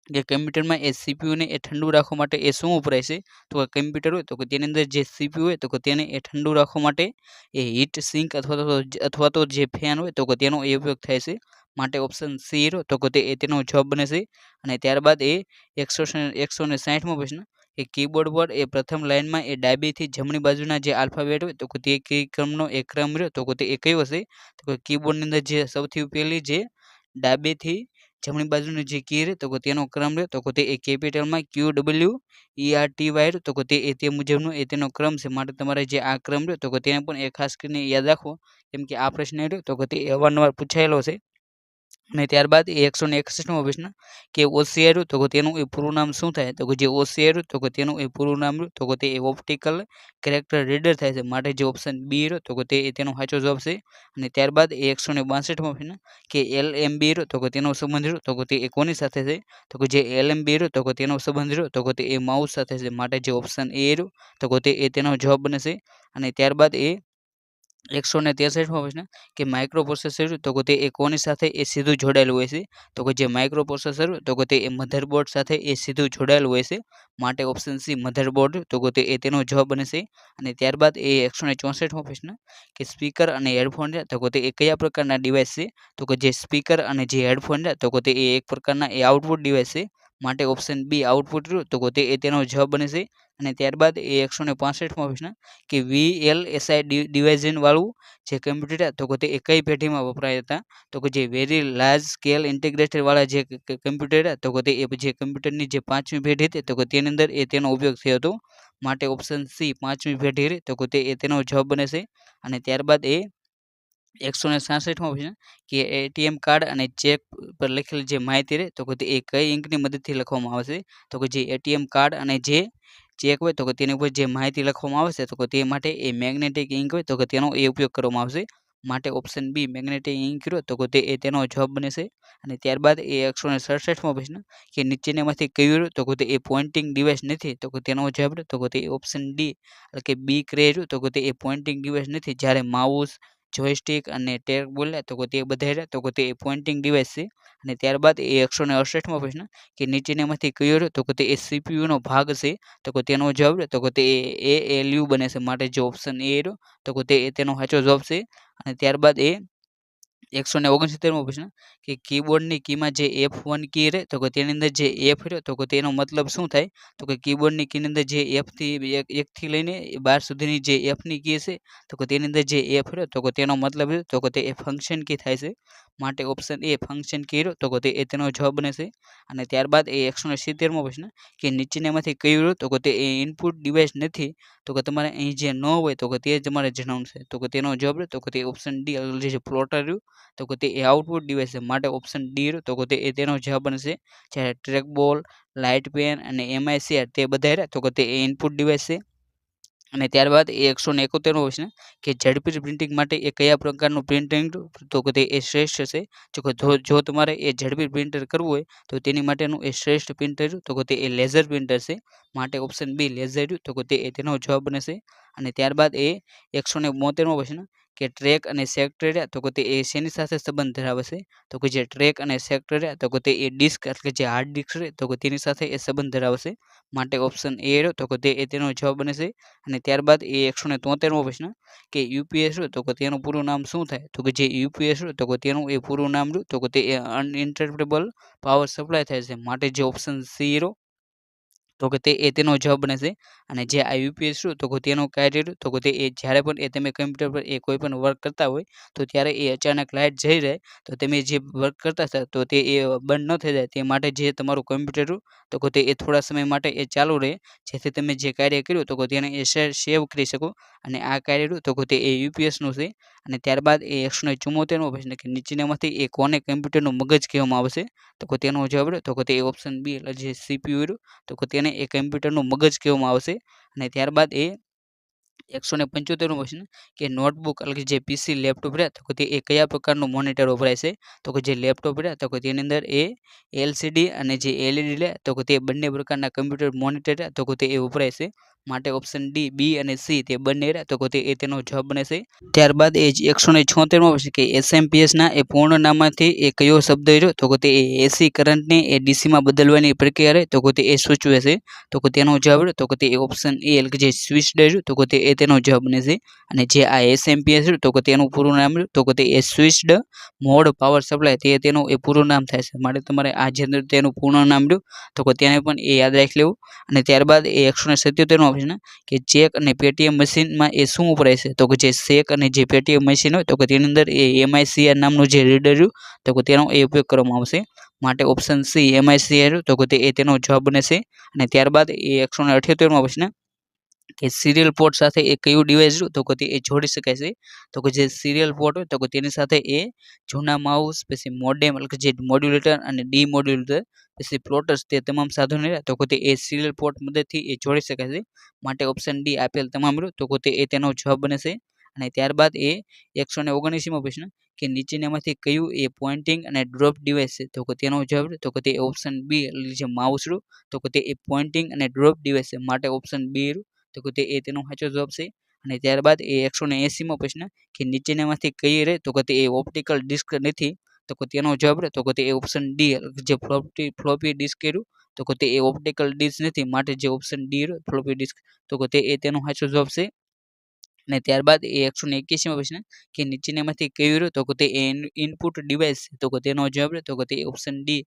કે કમ્પ્યુટરમાં CPU ને ઠંડુ રાખવા માટે શું વપરાય છે, તો કે કમ્પ્યુટર હોય તો કે તેની અંદર જે CPU હોય તો કે તેને ઠંડુ રાખવા માટે હીટ સિંક અથવા તો જે ફેન હોય તો કે તેનો ઉપયોગ થાય છે, માટે ઓપ્શન સી તો કે તેનો જવાબ બને છે. અને ત્યારબાદ 160મો પ્રશ્ન કે કીબોર્ડ પર પ્રથમ લાઇનમાં ડાબીથી જમણી બાજુના જે આલ્ફાબેટ હોય તો કે તે ક્રમનો ક્રમ તો કે તે કયો હશે, તો કે કીબોર્ડની અંદર જે સૌથી પહેલી જે ડાબેથી જમણી બાજુની જે કી રહે તો તેનો ક્રમ રહે તો તે એ કેપિટલમાં QWERTY રહ્યો તો તે મુજબનો તેનો ક્રમ છે, માટે તમારે જે આ ક્રમ રહ્યો તો તેને પણ એ ખાસ કરીને યાદ રાખવો, કેમ કે આ પ્રશ્ન રહ્યો તો તે અવારનવાર પૂછાયેલો છે. અને ત્યારબાદ એ 161મો પ્રશ્ન કે OCR રહ્યું તો તેનું એ પૂરું નામ શું થાય, તો જે OCR રહ્યું તો તેનું એ પૂરું નામ રહ્યું તો તે ઓપ્ટિકલ કેરેક્ટર રીડર થાય છે, માટે જે ઓપ્શન બી રહ્યો તો તેનો સાચો જવાબ છે. અને ત્યારબાદ એ 162મો પ્રશ્ન કે LMB રહ્યો તો તેનો સંબંધ રહ્યો તો તે કોની સાથે છે, તો જે LMB રહ્યો તો તેનો સંબંધ રહ્યો તો તે માઉસ સાથે છે, માટે જે ઓપ્શન એ રહ્યો તો તેનો જવાબ બને છે. અને ત્યારબાદ એ 163મો પ્રશ્ન કે માઇક્રો પ્રોસેસર તો તે કોની સાથે સીધું જોડાયેલું હોય છે, તો જે માઇક્રો પ્રોસેસર તો તે મધરબોર્ડ સાથે સીધું જોડાયેલું હોય છે, માટે ઓપ્શન સી મધરબોર્ડ તો તેનો જવાબ બને છે. અને ત્યારબાદ એ 164મો પ્રશ્ન કે સ્પીકર અને હેડફોન તો તે કયા પ્રકારના ડિવાઇસ છે, તો જે સ્પીકર અને જે હેડફોન તો તે એક પ્રકારના આઉટપુટ ડિવાઇસ છે, માટે ઓપ્શન બી આઉટપુટ તો તેનો જવાબ બને છે. અને ત્યારબાદ એ 165મો પ્રશ્ન કે VLSI ડિવાઇઝન વાળું જે કમ્પ્યુટર તો તે કઈ પેઢીમાં વપરાયા હતા, તો જે વેરી લાર્જ સ્કેલ ઇન્ટિગ્રેટેડ વાળા જે કમ્પ્યુટર તો તે જે કમ્પ્યુટરની જે 5મી પેઢી હતી તો તેની અંદર તેનો ઉપયોગ થયો હતો, માટે ઓપ્શન સી 5મી પેઢી રહી તો તેનો જવાબ બને છે. અને ત્યારબાદ એ 166મો પ્રશ્ન કે ATM કાર્ડ અને ચેક પર લખેલી જે માહિતી રહે તો એ કઈ ઇંકની મદદથી લખવામાં આવે છે, તો જે ATM કાર્ડ અને જે ચેક હોય તો તેની ઉપર જે માહિતી લખવામાં આવે છે તો તે માટે એ મેગ્નેટિક ઇંક હોય તો તેનો ઉપયોગ કરવામાં આવશે, માટે ઓપ્શન બી મેગ્નેટિક ઇંક રહ્યો તો તેનો જવાબ બને છે. અને ત્યારબાદ એ 167મો પ્રશ્ન કે નીચેનામાંથી કયું રહ્યું તો એ પોઇન્ટિંગ ડિવાઇસ નથી, તો તેનો જવાબ તો તે ઓપ્શન ડી એટલે કે બી ક્રે રહ્યું તો તે પોઇન્ટિંગ ડિવાઇસ નથી, જ્યારે માઉસ જોયસ્ટિક અને ટેબ બોલ્યા તો તે બધા રહ્યા તો તે પોઇન્ટિંગ ડિવાઇસ છે. અને ત્યારબાદ એ 168મો પ્રશ્ન કે નીચેનામાંથી કયો રહ્યો તો તે CPU નો ભાગ છે, તો તેનો જવાબ તો તે ALU બને છે, માટે જે ઓપ્શન એ રહ્યો તો તેનો સાચો જવાબ છે. અને ત્યારબાદ એ 169મો પ્રશ્ન કે કીબોર્ડની કીમાં જે F1 કી રહે તો તેની અંદર જે F રહ્યો તો તેનો મતલબ શું થાય, તો કે કીબોર્ડની કીની અંદર જે F1 થી લઈને 12 સુધીની જે Fની કી છે તો તેની અંદર જે F રહ્યો તો તેનો મતલબ તો તે ફંક્શન કી થાય છે, માટે ઓપ્શન એ ફંક્શન કી રહ્યો તો તેનો જવાબ બને છે. અને ત્યારબાદ એ 170મો પ્રશ્ન કે નીચેનામાંથી કયું રહ્યું તો તે ઇનપુટ ડિવાઇસ નથી, તો તમારે અહીં જે ન હોય તો તે તમારે જણાવવાનું છે, તો તેનો જવાબ તો તે ઓપ્શન ડી જે પ્લોટર રહ્યું તો તે આઉટપુટ ડિવાઇસ છે, માટે ઓપ્શન ડી રહ્યું તો તેનો જવાબ બનશે. જ્યારે ટ્રેક બોલ, લાઇટ પેન અને MICR તે બધા તો તે ઇનપુટ ડિવાઇસ છે. અને ત્યારબાદ એ 171મો પ્રશ્ન કે ઝડપી પ્રિન્ટિંગ માટે એ કયા પ્રકારનું પ્રિન્ટિંગ તો તે શ્રેષ્ઠ છે, જો તમારે એ ઝડપી પ્રિન્ટર કરવું હોય તો તેની માટેનું એ શ્રેષ્ઠ પ્રિન્ટર તો તે લેઝર પ્રિન્ટર છે, માટે ઓપ્શન બી લેઝર તો તેનો જવાબ બનશે. અને ત્યારબાદ એ 172મો પ્રશ્ન કે ટ્રેક અને સેક્ટર તો તે શેની સાથે સંબંધ ધરાવે છે, તો જે ટ્રેક અને સેક્ટર તો તે ડિસ્ક એટલે જે હાર્ડ ડિસ્ક છે તો તેની સાથે એ સંબંધ ધરાવે છે, માટે ઓપ્શન એ રહ્યો તો તેનો જવાબ બને છે. અને ત્યારબાદ એ 173મો પ્રશ્ન કે UPS તો તેનું પૂરું નામ શું થાય, તો જે UPS તો તેનું એ પૂરું નામ તો તે અનઇન્ટરપ્રેટેબલ પાવર સપ્લાય થાય છે, માટે જે ઓપ્શન સી રહ્યો તો તેનો જવાબ બને છે. અને જે આ UPS તો તેનું કાર્ય તો તે જ્યારે પણ તમે કમ્પ્યુટર પર કોઈ પણ વર્ક કરતા હોય તો ત્યારે એ અચાનક લાઇટ જઈ રહે તો તમે જે વર્ક કરતા હતા તો તે બંધ ન થઈ જાય, તે માટે જે તમારું કમ્પ્યુટર તો તે થોડા સમય માટે ચાલુ રહે, જેથી તમે જે કાર્ય કર્યું તો તેને સેવ કરી શકો, અને આ કાર્ય તો તે UPSનું છે. અને ત્યારબાદ એ 174મો પ્રશ્ન કે નીચેનામાંથી કોને કમ્પ્યુટરનું મગજ કહેવામાં આવશે, તો તેનો જવાબ તો તે ઓપ્શન બી એટલે જે CPU તો તેને એ કમ્પ્યુટરનું મગજ કહેવામાં આવશે. અને ત્યારબાદ એ 175મો પ્રશ્ન કે નોટબુક એટલે જે PC લેપટોપ રહ્યા તો તે કયા પ્રકારનું મોનિટર વપરાય છે, તો જે લેપટોપ રહ્યા તો તેની અંદર એ LCD અને જે LED લે તો તે બંને પ્રકારના કમ્પ્યુટર મોનિટર તો તે વપરાય છે, માટે ઓપ્શન ડી, બી અને સી તે બંને રહ્યા તો તેનો જવાબ બને છે. ત્યારબાદ એ 176મો પ્રશ્ન કે SMPS ના એ પૂર્ણ નામમાંથી એ કયો શબ્દ રહ્યો તો તે AC કરંટને એ DC માં બદલવાની પ્રક્રિયા રહે તો તે સૂચવે છે, તો તેનો જવાબ તો તે ઓપ્શન એ એટલે જે સ્વિચ્ડ રહ્યું તો તેનો જવાબ બને છે. અને જે આ SMPS તો તેનું પૂરું નામ તો તે સ્વિચ્ડ મોડ પાવર સપ્લાય તેનું એ પૂરું નામ થાય છે, માટે તમારે આ જે તેનું પૂર્ણ નામ રહ્યું તો તેને પણ એ યાદ રાખી લેવું. અને ત્યારબાદ એ 177મો પ્રશ્ન કે ચેક અને પેટીએમ મશીનમાં એ શું વપરાય છે, તો જે ચેક અને જે પેટીએમ મશીન હોય તો તેની અંદર એ MICR નામનું જે રીડર રહ્યું તો તેનો એ ઉપયોગ કરવામાં આવશે, માટે ઓપ્શન સી MIC રહ્યું તો કે તે એ તેનો જવાબ બને છે. અને ત્યારબાદ એ 178મો પ્રશ્ન કે સિરિયલ પોર્ટ સાથે એ કયું ડિવાઇસ રહ્યું તો કે તે એ જોડી શકાય છે. તો કે જે સિરિયલ પોર્ટ હોય તો કે તેની સાથે એ જૂના માઉસ, પછી મોડેમ એટલે કે જે મોડ્યુલેટર અને ડીમોડ્યુલેટર, પછી પ્લોટર્સ તે તમામ સાધનો રહ્યા તો કે તે એ સિરિયલ પોર્ટ મદદથી એ જોડી શકાય છે. માટે ઓપ્શન ડી આપેલ તમામ રહ્યું તો કે તે એ તેનો જવાબ બને છે. અને ત્યારબાદ એ 179મો પ્રશ્ન કે નીચેનામાંથી કયું એ પોઇન્ટિંગ અને ડ્રોપ ડિવાઇસ છે તો કે તેનો જવાબ તો કે તે ઓપ્શન બી એટલે જે માઉસ રહ્યું તો કે તે એ પોઇન્ટિંગ અને ડ્રોપ ડિવાઇસ છે. માટે ઓપ્શન બી રહ્યું તો કે તે એ તેનો સાચો જવાબ છે. અને ત્યારબાદ એ 180મો પ્રશ્ન કે નીચેનામાંથી કઈ રહે તો કે તે એ ઓપ્ટિકલ ડિસ્ક નથી તો કે તેનો જવાબ રહે તો કે તે ઓપ્શન ડી જે ફ્લોપી ડિસ્ક રહ્યું તો કે તે એ ઓપ્ટિકલ ડિસ્ક નથી. માટે જે ઓપ્શન ડી રહ્યું ફ્લોપી ડિસ્ક તો કે તે એ તેનો સાચો જવાબ છે. અને ત્યારબાદ એ 181મો પ્રશ્ન કે નીચેનામાંથી કયું રહ્યું તો કે તે ઇનપુટ ડિવાઇસ તો કે તેનો જવાબ રહે તો કે તે ઓપ્શન ડી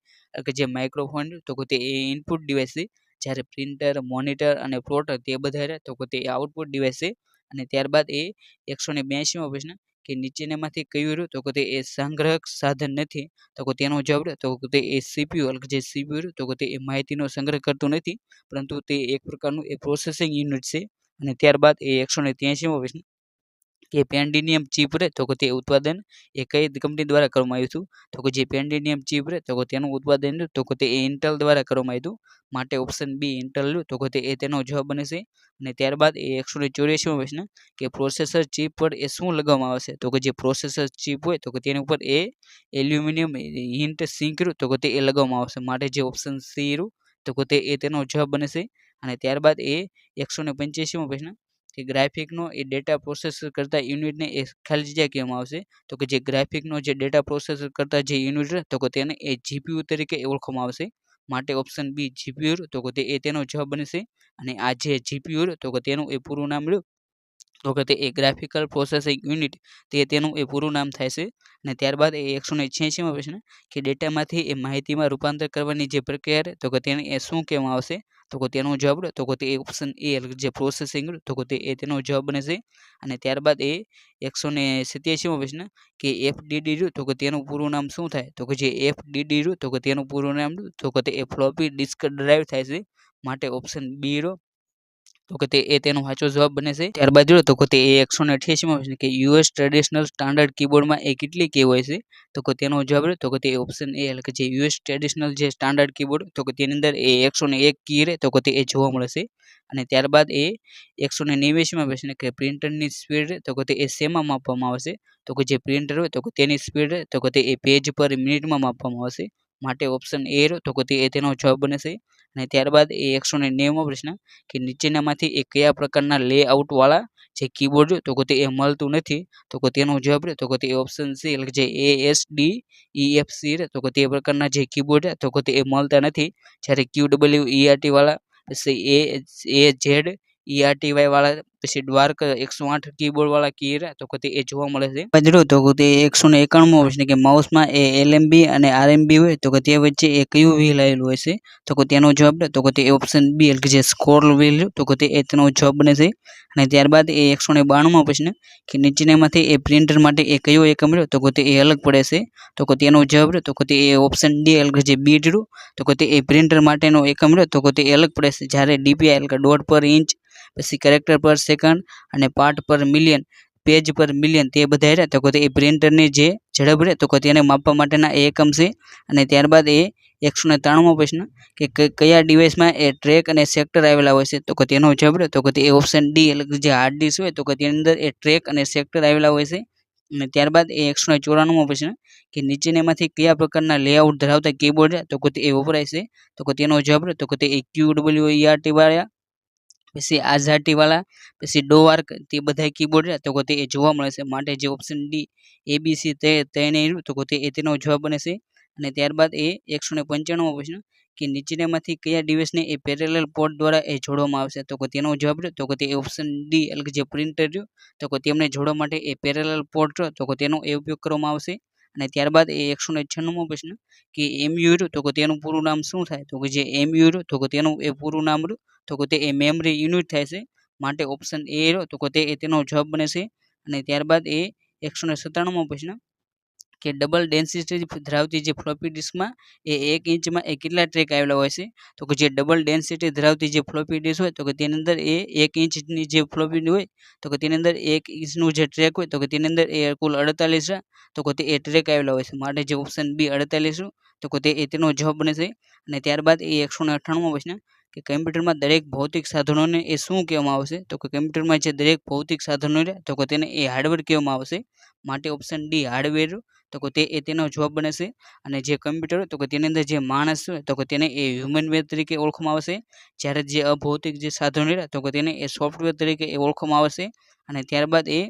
કે જે માઇક્રોફોન તો કે તે એ ઇનપુટ ડિવાઇસ છે. જ્યારે પ્રિન્ટર, મોનિટર અને પ્લોટર તે બધા રહે તો કે તે આઉટપુટ ડિવાઇસ છે. અને ત્યારબાદ એ 182મો પ્રશ્ન કે નીચેનામાંથી કયું રહ્યું તો કે તે એ સંગ્રહક સાધન નથી તો કે તેનો જવાબ રહે તો કે તે એ CPU એટલે કે જે CPU રહ્યું તો કે તે એ માહિતીનો સંગ્રહ કરતું નથી, પરંતુ તે એક પ્રકારનું એ પ્રોસેસિંગ યુનિટ છે. અને ત્યારબાદ એ 183મો પ્રશ્ન કે પેન્ડિનિયમ ચિપ રહે તો કે તે ઉત્પાદન એ કઈ કંપની દ્વારા કરવામાં આવ્યું હતું તો કે જે પેન્ડિનિયમ ચિપ રહે તો કે તેનું ઉત્પાદન તો કે તે ઇન્ટેલ દ્વારા કરવામાં આવ્યું હતું. માટે ઓપ્શન બી ઇન્ટેલ રહ્યું તો કે તે એ તેનો જવાબ બને છે. અને ત્યારબાદ એ 184મો પ્રશ્ન કે પ્રોસેસર ચિપ પર એ શું લગાવવામાં આવશે તો કે જે પ્રોસેસર ચિપ હોય તો કે તેની ઉપર એ એલ્યુમિનિયમ હિન્ટ સિંક રહ્યું તો કે તે એ લગાવવામાં આવશે. માટે જે ઓપ્શન સી રહ્યું તો કે તે એ તેનો જવાબ બને છે. અને ત્યારબાદ એ 185મો પ્રશ્ન કે ગ્રાફિકનો એ ડેટા પ્રોસેસર કરતા યુનિટને એ ખાલી જગ્યા કહેવામાં આવશે તો કે જે ગ્રાફિકનો જે ડેટા પ્રોસેસર કરતા જે યુનિટ રહે તો કે તેને એ GPU તરીકે ઓળખવામાં આવશે. માટે ઓપ્શન બી GPU તો કે તે એ તેનો જવાબ બને છે. અને આ જે GPU તો કે તેનું એ પૂરું નામ રહ્યું તો કે તે એ ગ્રાફિકલ પ્રોસેસિંગ યુનિટ તે તેનું એ પૂરું નામ થાય છે. અને ત્યારબાદ એ 186મો પ્રશ્ન કે ડેટામાંથી એ માહિતીમાં રૂપાંતર કરવાની જે પ્રક્રિયા રહે તો કે તેને એ શું કહેવામાં આવશે તો કે તેનો જવાબ તો કે તે ઓપ્શન એ જે પ્રોસેસિંગ તો કે તે એ તેનો જવાબ બને છે. અને ત્યારબાદ એ 187મો પ્રશ્ન કે FDD રહ્યું તો કે તેનું પૂરું નામ શું થાય તો કે જે FDD રહ્યું તો કે તેનું પૂરું નામ તો કે તે એ ફ્લોપી ડિસ્ક ડ્રાઈવ થાય છે. માટે ઓપ્શન બી રહ્યો તો કે તે એ તેનો સાચો જવાબ બને છે. ત્યારબાદ જોયો તો કે તે 188મો પ્રશ્ન કે US ટ્રેડિશનલ સ્ટાન્ડર્ડ કીબોર્ડમાં એ કેટલી કી હોય છે તો કે તેનો જવાબ રહ્યો તો કે તે ઓપ્શન એ એટલે કે જે US ટ્રેડિશનલ જે સ્ટાન્ડર્ડ કીબોર્ડ તો કે તેની અંદર એ 101 કી રહે તો કે તે એ જોવા મળે છે. અને ત્યારબાદ એ 189મો પ્રશ્ન કે પ્રિન્ટરની સ્પીડ તો કે તે એ શેમાં માપવામાં આવશે તો કે જે પ્રિન્ટર હોય તો કે તેની સ્પીડ તો કે તે એ પેજ પર મિનિટમાં માપવામાં આવશે. માટે ઓપ્શન એ રહ્યો તો કે તે એ તેનો જવાબ બને છે. અને ત્યારબાદ એ 190મો પ્રશ્ન કે નીચેનામાંથી એ કયા પ્રકારના લેઆઉટ વાળા જે કીબોર્ડ તો કે તે એ મળતું નથી તો કે તેનો જવાબ રહે તો કે તે ઓપ્શન સી એટલે જે ASDEFC તો કે તે પ્રકારના જે કીબોર્ડ તો કે તે એ મળતા નથી. જ્યારે QWERT વાળા, પછી AZERTY વાળા, પછી દ્વારક 108 કીબોર્ડ વાળા કી તો કે તે એ જોવા મળે છે. બજરો તો કે તે 191મો પ્રશ્ન કે માઉસમાં એ LMB અને RMB હોય તો કે તે વચ્ચે એ કયું વ્હીલ આવેલું હોય છે તો કે તેનો જવાબ તો કે તે ઓપ્શન બી એટલે જે સ્ક્રોલ વ્હીલ તો કે તે એ તેનો જવાબ બને છે. અને ત્યારબાદ એ 192મો પ્રશ્ન કે નીચેનામાંથી એ પ્રિન્ટર માટે એ કયો એકમ રહ્યો તો કે તે એ અલગ પડે છે તો કે તેનો જવાબ તો કે તે ઓપ્શન ડી એટલે જે બીટ રહ્યું તો કે તે એ પ્રિન્ટર માટેનો એકમ રહ્યો તો કે તે અલગ પડે છે. જ્યારે DPI એટલે કે ડોટ પર ઇંચ, પછી કેરેક્ટર પર સેકન્ડ અને પાર્ટ પર મિલિયન, પેજ પર મિલિયન તે બધા રહ્યા તો કે તે પ્રિન્ટરની જે ઝડપ રહે તો કે તેને માપવા માટેના એ એકમ છે. અને ત્યારબાદ એ 193મો પ્રશ્ન કે કયા ડિવાઇસમાં એ ટ્રેક અને સેક્ટર આવેલા હોય છે તો કે તેનો જવાબ રહે તો કે તે ઓપ્શન ડી એટલે જે હાર્ડ ડિસ્ક હોય તો કે તેની અંદર એ ટ્રેક અને સેક્ટર આવેલા હોય છે. અને ત્યારબાદ એ 194મો પ્રશ્ન કે નીચેનામાંથી કયા પ્રકારના લેઆઉટ ધરાવતા કીબોર્ડ તો કે તે વપરાય છે તો કે તેનો જવાબ તો કે તે QWERT વાળા, પછી AZERTY વાળા, પછી ડોવાર્ક તે બધા કીબોર્ડ તો કે તે જોવા મળે છે. માટે જે ઓપ્શન ડી ABC તે નહીં તો કે તે તેનો જવાબ બને છે. અને ત્યારબાદ એ 195મો પ્રશ્ન કે નીચેનામાંથી કયા ડિવાઇસને એ પેરેલલ પોર્ટ દ્વારા એ જોડવામાં આવશે તો કે તેનો જવાબ તો કે તે ઓપ્શન ડી એટલે કે જે પ્રિન્ટર રહ્યું તો કે તેમને જોડવા માટે એ પેરેલલ પોર્ટ તો કે તેનો એ ઉપયોગ કરવામાં આવશે. અને ત્યારબાદ એ 196મો પ્રશ્ન કે MU તો કે તેનું પૂરું નામ શું થાય તો કે જે MU તો કે તેનું એ પૂરું નામ તો કે તે એ મેમરી યુનિટ થાય છે. માટે ઓપ્શન એ તો કે તે તેનો જવાબ બને છે. અને ત્યારબાદ એ 197મો પ્રશ્ન કે ડબલ ડેન્સિટી ધરાવતી જે ફ્લોપી ડિસ્કમાં એ 1 ઇંચમાં એ કેટલા ટ્રેક આવેલા હોય છે? તો કે જે ડબલ ડેન્સિટી ધરાવતી જે ફ્લોપી ડિસ્ક હોય તો કે તેની અંદર એ 1 ઇંચની જે ફ્લોપી હોય તો કે તેની અંદર 1 ઇંચનું જે ટ્રેક હોય તો કે તેની અંદર એ કુલ 48 તો કે તે એ ટ્રેક આવેલા હોય છે. માટે જે ઓપ્શન બી 48 તો કે તે તેનો જવાબ બને છે. અને ત્યારબાદ એ 198મો પ્રશ્ન કે કમ્પ્યુટરમાં દરેક ભૌતિક સાધનોને એ શું કહેવામાં આવશે? તો કે કમ્પ્યુટરમાં જે દરેક ભૌતિક સાધનો છે તો કે તેને એ હાર્ડવેર કહેવામાં આવશે. માટે ઓપ્શન ડી હાર્ડવેર તો કે તે તેનો જવાબ બને છે. અને જે કમ્પ્યુટર તો કે તેની અંદર જે માણસ હોય તો કે તેને એ હ્યુમનવેર તરીકે ઓળખવામાં આવશે. જ્યારે જે અભૌતિક જે સાધનો છે તો કે તેને એ સોફ્ટવેર તરીકે ઓળખવામાં આવશે. અને ત્યારબાદ એ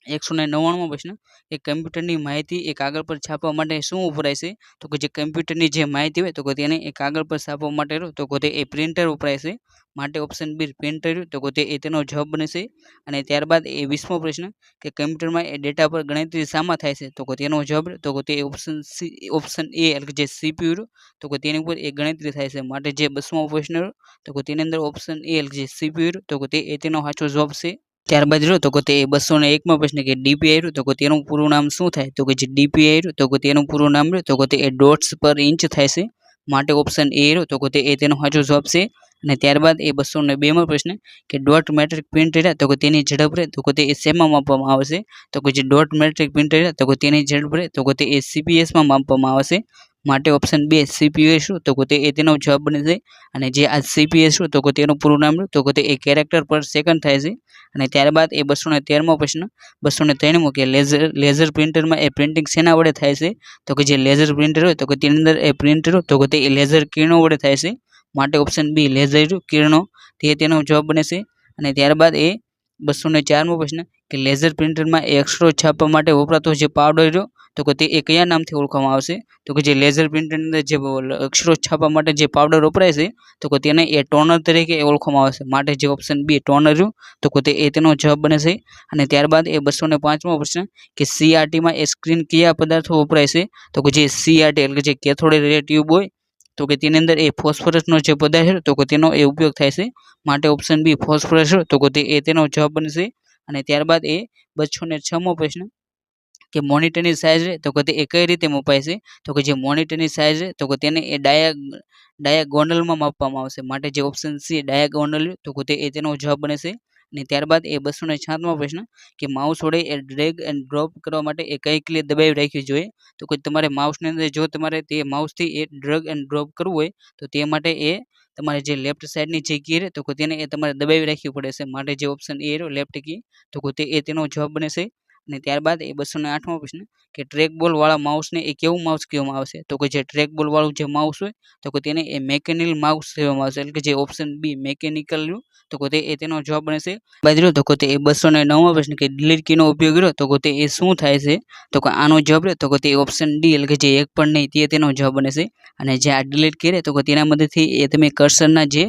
199મો પ્રશ્ન કે કમ્પ્યુટરની માહિતી એ કાગળ પર છાપવા માટે શું વપરાય છે? તો કે જે કમ્પ્યુટરની જે માહિતી હોય તો કે તેને એ કાગળ પર છાપવા માટે તો કે તે એ પ્રિન્ટર વપરાય છે. માટે ઓપ્શન બી પ્રિન્ટર તો કે તે તેનો જવાબ બને છે. અને ત્યારબાદ એ 20મો પ્રશ્ન કે કમ્પ્યુટરમાં એ ડેટા પર ગણતરી શામાં થાય છે? તો કે તેનો જવાબ તો કે તે ઓપ્શન એ એટલે કે જે સીપીયુ તો કે તેની ઉપર એ ગણતરી થાય છે. માટે જે 200મો પ્રશ્ન તો કે તેની અંદર ઓપ્શન એ એટલે જે સીપીયુ તો કે તે તેનો સાચો જવાબ છે. ત્યારબાદ તો કે તે 201મો પ્રશ્ન કે ડીપીઆઈ તો કે તેનું પૂરું નામ શું થાય? તો કે જે ડીપીઆઈ તો કે તેનું પૂરું નામ તો કે તે ડોટ્સ પર ઇંચ થાય છે. માટે ઓપ્શન એ તો કે તે તેનો સાચો જવાબ છે. અને ત્યારબાદ એ 202મો પ્રશ્ન કે ડોટ મેટ્રિક પ્રિન્ટ તો કે તેની ઝડપ તો કે તે શેમાં માપવામાં આવે છે? તો કે જે ડોટ મેટ્રિક પ્રિન્ટ તો કે તેની ઝડપ તો કે તે સીપીએસમાં માપવામાં આવે છે. માટે ઓપ્શન બે સીપીએસ તો કે તે તેનો જવાબ બને છે. અને જે આ સીપીએસ તો કે તેનું પૂરું નામ તો કે તે કેરેક્ટર પર સેકન્ડ થાય છે. અને ત્યારબાદ એ 213મો પ્રશ્ન 203મો કે લેઝર પ્રિન્ટરમાં એ પ્રિન્ટિંગ શેના વડે થાય છે? તો કે જે લેઝર પ્રિન્ટર હોય તો કે તેની અંદર એ પ્રિન્ટર તો કે તે લેઝર કિરણો વડે થાય છે. માટે ઓપ્શન બી લેઝર કિરણો તે તેનો જવાબ બને છે. અને ત્યારબાદ એ 204મો પ્રશ્ન કે લેઝર પ્રિન્ટરમાં એ અક્ષરો છાપવા માટે વપરાતો જે પાવડર તો કે તે કયા નામથી ઓળખવામાં આવશે? તો કે જે લેઝર પ્રિન્ટરની અંદર જે અક્ષરો છાપવા માટે જે પાવડર વપરાય છે તો કે તેને એ ટોનર તરીકે ઓળખવામાં આવે છે. માટે જે ઓપ્શન બી ટોનર તો કે તે તેનો જવાબ બને છે. અને ત્યારબાદ એ 205મો પ્રશ્ન કે સીઆરટીમાં એ સ્ક્રીન કયા પદાર્થો વપરાય છે? તો કે જે સીઆરટી એટલે જે કેથોડ રે ટ્યુબ હોય તો કે તેની અંદર એ ફોસ્ફરસનો જે પદાર્થ તો કે તેનો એ ઉપયોગ થાય છે. માટે ઓપ્શન બી ફોસ્ફરસ તો કે તેનો જવાબ બનશે. અને ત્યારબાદ એ 206મો પ્રશ્ન કે મોનિટરની સાઇઝ તો કે તે કઈ રીતે મપાય છે? તો કે જે મોનિટરની સાઇઝ તો કે તેને એ ડાયાગોનલમાં માપવામાં આવશે. માટે જે ઓપ્શન સી ડાયાગોનલ તો કે તેનો જવાબ બને છે. અને ત્યારબાદ એ 207મો પ્રશ્ન કે માઉસ વડે એ ડ્રેગ એન્ડ ડ્રોપ કરવા માટે એ કઈ કી દબાવી રાખવી જોઈએ? તો કે તમારે માઉસની અંદર જો તમારે તે માઉસથી એ ડ્રેગ એન્ડ ડ્રોપ કરવું હોય તો તે માટે એ તમારે જે લેફ્ટ સાઈડની જે કી રહે તો કે તેને એ તમારે દબાવી રાખવી પડે છે. માટે જે ઓપ્શન એ રહ્યો લેફ્ટ કી તો કે તેનો જવાબ બને છે. અને ત્યારબાદ એ 208મો પ્રશ્ન કે ટ્રેક બોલ વાળા માઉસને એ કેવું માઉસ કહેવામાં આવશે? તો કે જે ટ્રેક બોલ વાળું જે માઉસ હોય તો કે તેને એ મેકેનિકલ માઉસ કહેવામાં આવશે. એટલે કે જે ઓપ્શન બી મેકેનિકલ તો કે તેનો જવાબ બને છે. બાજરો તો કે તે 209મો પ્રશ્ન કે ડિલીટ કીનો ઉપયોગ કર્યો તો કે તે શું થાય છે? તો કે આનો જવાબ તો કે તે ઓપ્શન ડી એટલે કે જે એક પણ નહીં તેનો જવાબ બને છે. અને જે આ ડિલીટ કરે તો કે તેના મદદથી એ તમે કર્સરના જે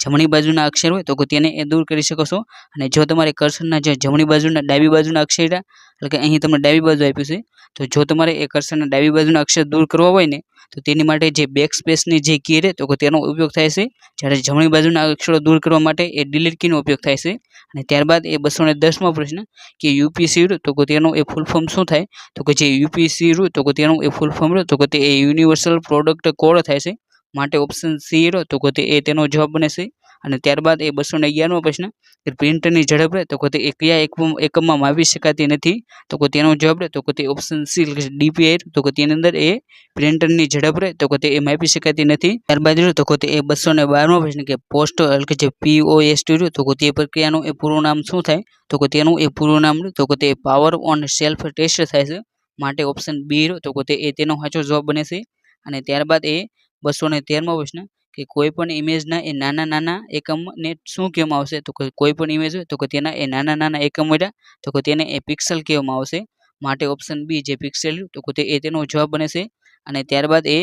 જમણી બાજુના અક્ષર હોય તો કે તેને એ દૂર કરી શકો છો. અને જો તમારે કર્સરના જે જમણી બાજુના ડાબી બાજુના અક્ષર એટલે કે અહીં તમને ડાબી બાજુ આપ્યું છે તો જો તમારે એ કર્સરના ડાબી બાજુના અક્ષર દૂર કરવા હોય ને તો તેની માટે જે બેક સ્પેસની જે કી રહે તો કે તેનો ઉપયોગ થાય છે. જ્યારે જમણી બાજુના અક્ષરો દૂર કરવા માટે એ ડિલીટ કીનો ઉપયોગ થાય છે. અને ત્યારબાદ એ 210મો પ્રશ્ન કે યુપીસી તો કે તેનું એ ફૂલ ફોર્મ શું થાય? તો કે જે યુપીસી તો કે તેનું એ ફૂલ ફોર્મ તો કે તે યુનિવર્સલ પ્રોડક્ટ કોડ થાય છે. માટે ઓપ્શન સી તો કે તેનો જવાબ બને છે. અને ત્યારબાદ એ 211મો પ્રશ્ન કે પ્રિન્ટરની ઝડપ તો કે તે કયા એકમમાં માપી શકાતી નથી? તો કે તેનો જવાબ તો કે તે ઓપ્શન સી ડીપીઆઈ તો કે તેની અંદર એ પ્રિન્ટરની ઝડપ તો કે તે માપી શકાતી નથી. ત્યારબાદ તો કે તે 212મો પ્રશ્ન કે પોસ્ટ એટલે કે જે POST તો કે તે પ્રક્રિયાનું એ પૂરું નામ શું થાય? તો કે તેનું એ પૂરું નામ તો કે તે પાવર ઓન સેલ્ફ ટેસ્ટ થાય છે. માટે ઓપ્શન બી તો કે તેનો સાચો જવાબ બને છે. અને ત્યારબાદ એ 213મો પ્રશ્ન કે કોઈ પણ ઇમેજના એ નાના એકમને શું કહેવામાં આવશે? તો કે કોઈ પણ ઇમેજ હોય તો કે તેના એ નાના એકમ હોય તો કે તેને એ પિક્સેલ કહેવામાં આવશે. માટે ઓપ્શન બી જે પિક્સેલ તો કે તેનો જવાબ બને છે. અને ત્યારબાદ એ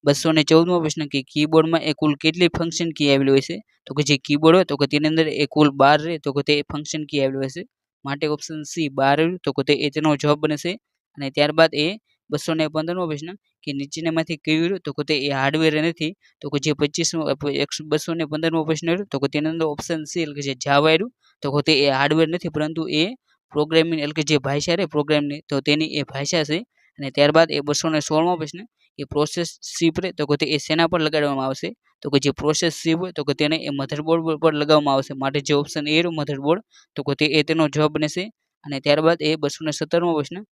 214મો પ્રશ્ન કે કીબોર્ડમાં એ કુલ કેટલી ફંક્શન કી આવેલી હોય છે? તો કે જે કીબોર્ડ હોય તો કે તેની અંદર એ કુલ 12 રહે તો કે તે ફંક્શન કી આવેલી હોય છે. માટે ઓપ્શન સી 12 તો કે તેનો જવાબ બને છે. અને ત્યારબાદ એ 215મો પ્રશ્ન કે નીચેનામાંથી કયું તો કે તે હાર્ડવેર નથી? તો કે જે 215મો પ્રશ્ન તો કે તેની અંદર ઓપ્શન સી એટલે કે જે જાવા તો કે તે હાર્ડવેર નથી પરંતુ એ પ્રોગ્રામિંગ એટલે કે જે ભાષા રહે પ્રોગ્રામની તો તેની એ ભાષા છે. અને ત્યારબાદ એ 216મો પ્રશ્ન કે પ્રોસેસ ચિપ રહે તો કે તે એ શેના પર લગાડવામાં આવશે, તો કે જે પ્રોસેસ ચિપ હોય તો કે તેને એ મધરબોર્ડ પર લગાવવામાં આવશે, માટે જે ઓપ્શન એ રહ્યું મધરબોર્ડ તો કે તે એ તેનો જવાબ બનશે. અને ત્યારબાદ એ 217મો પ્રશ્ન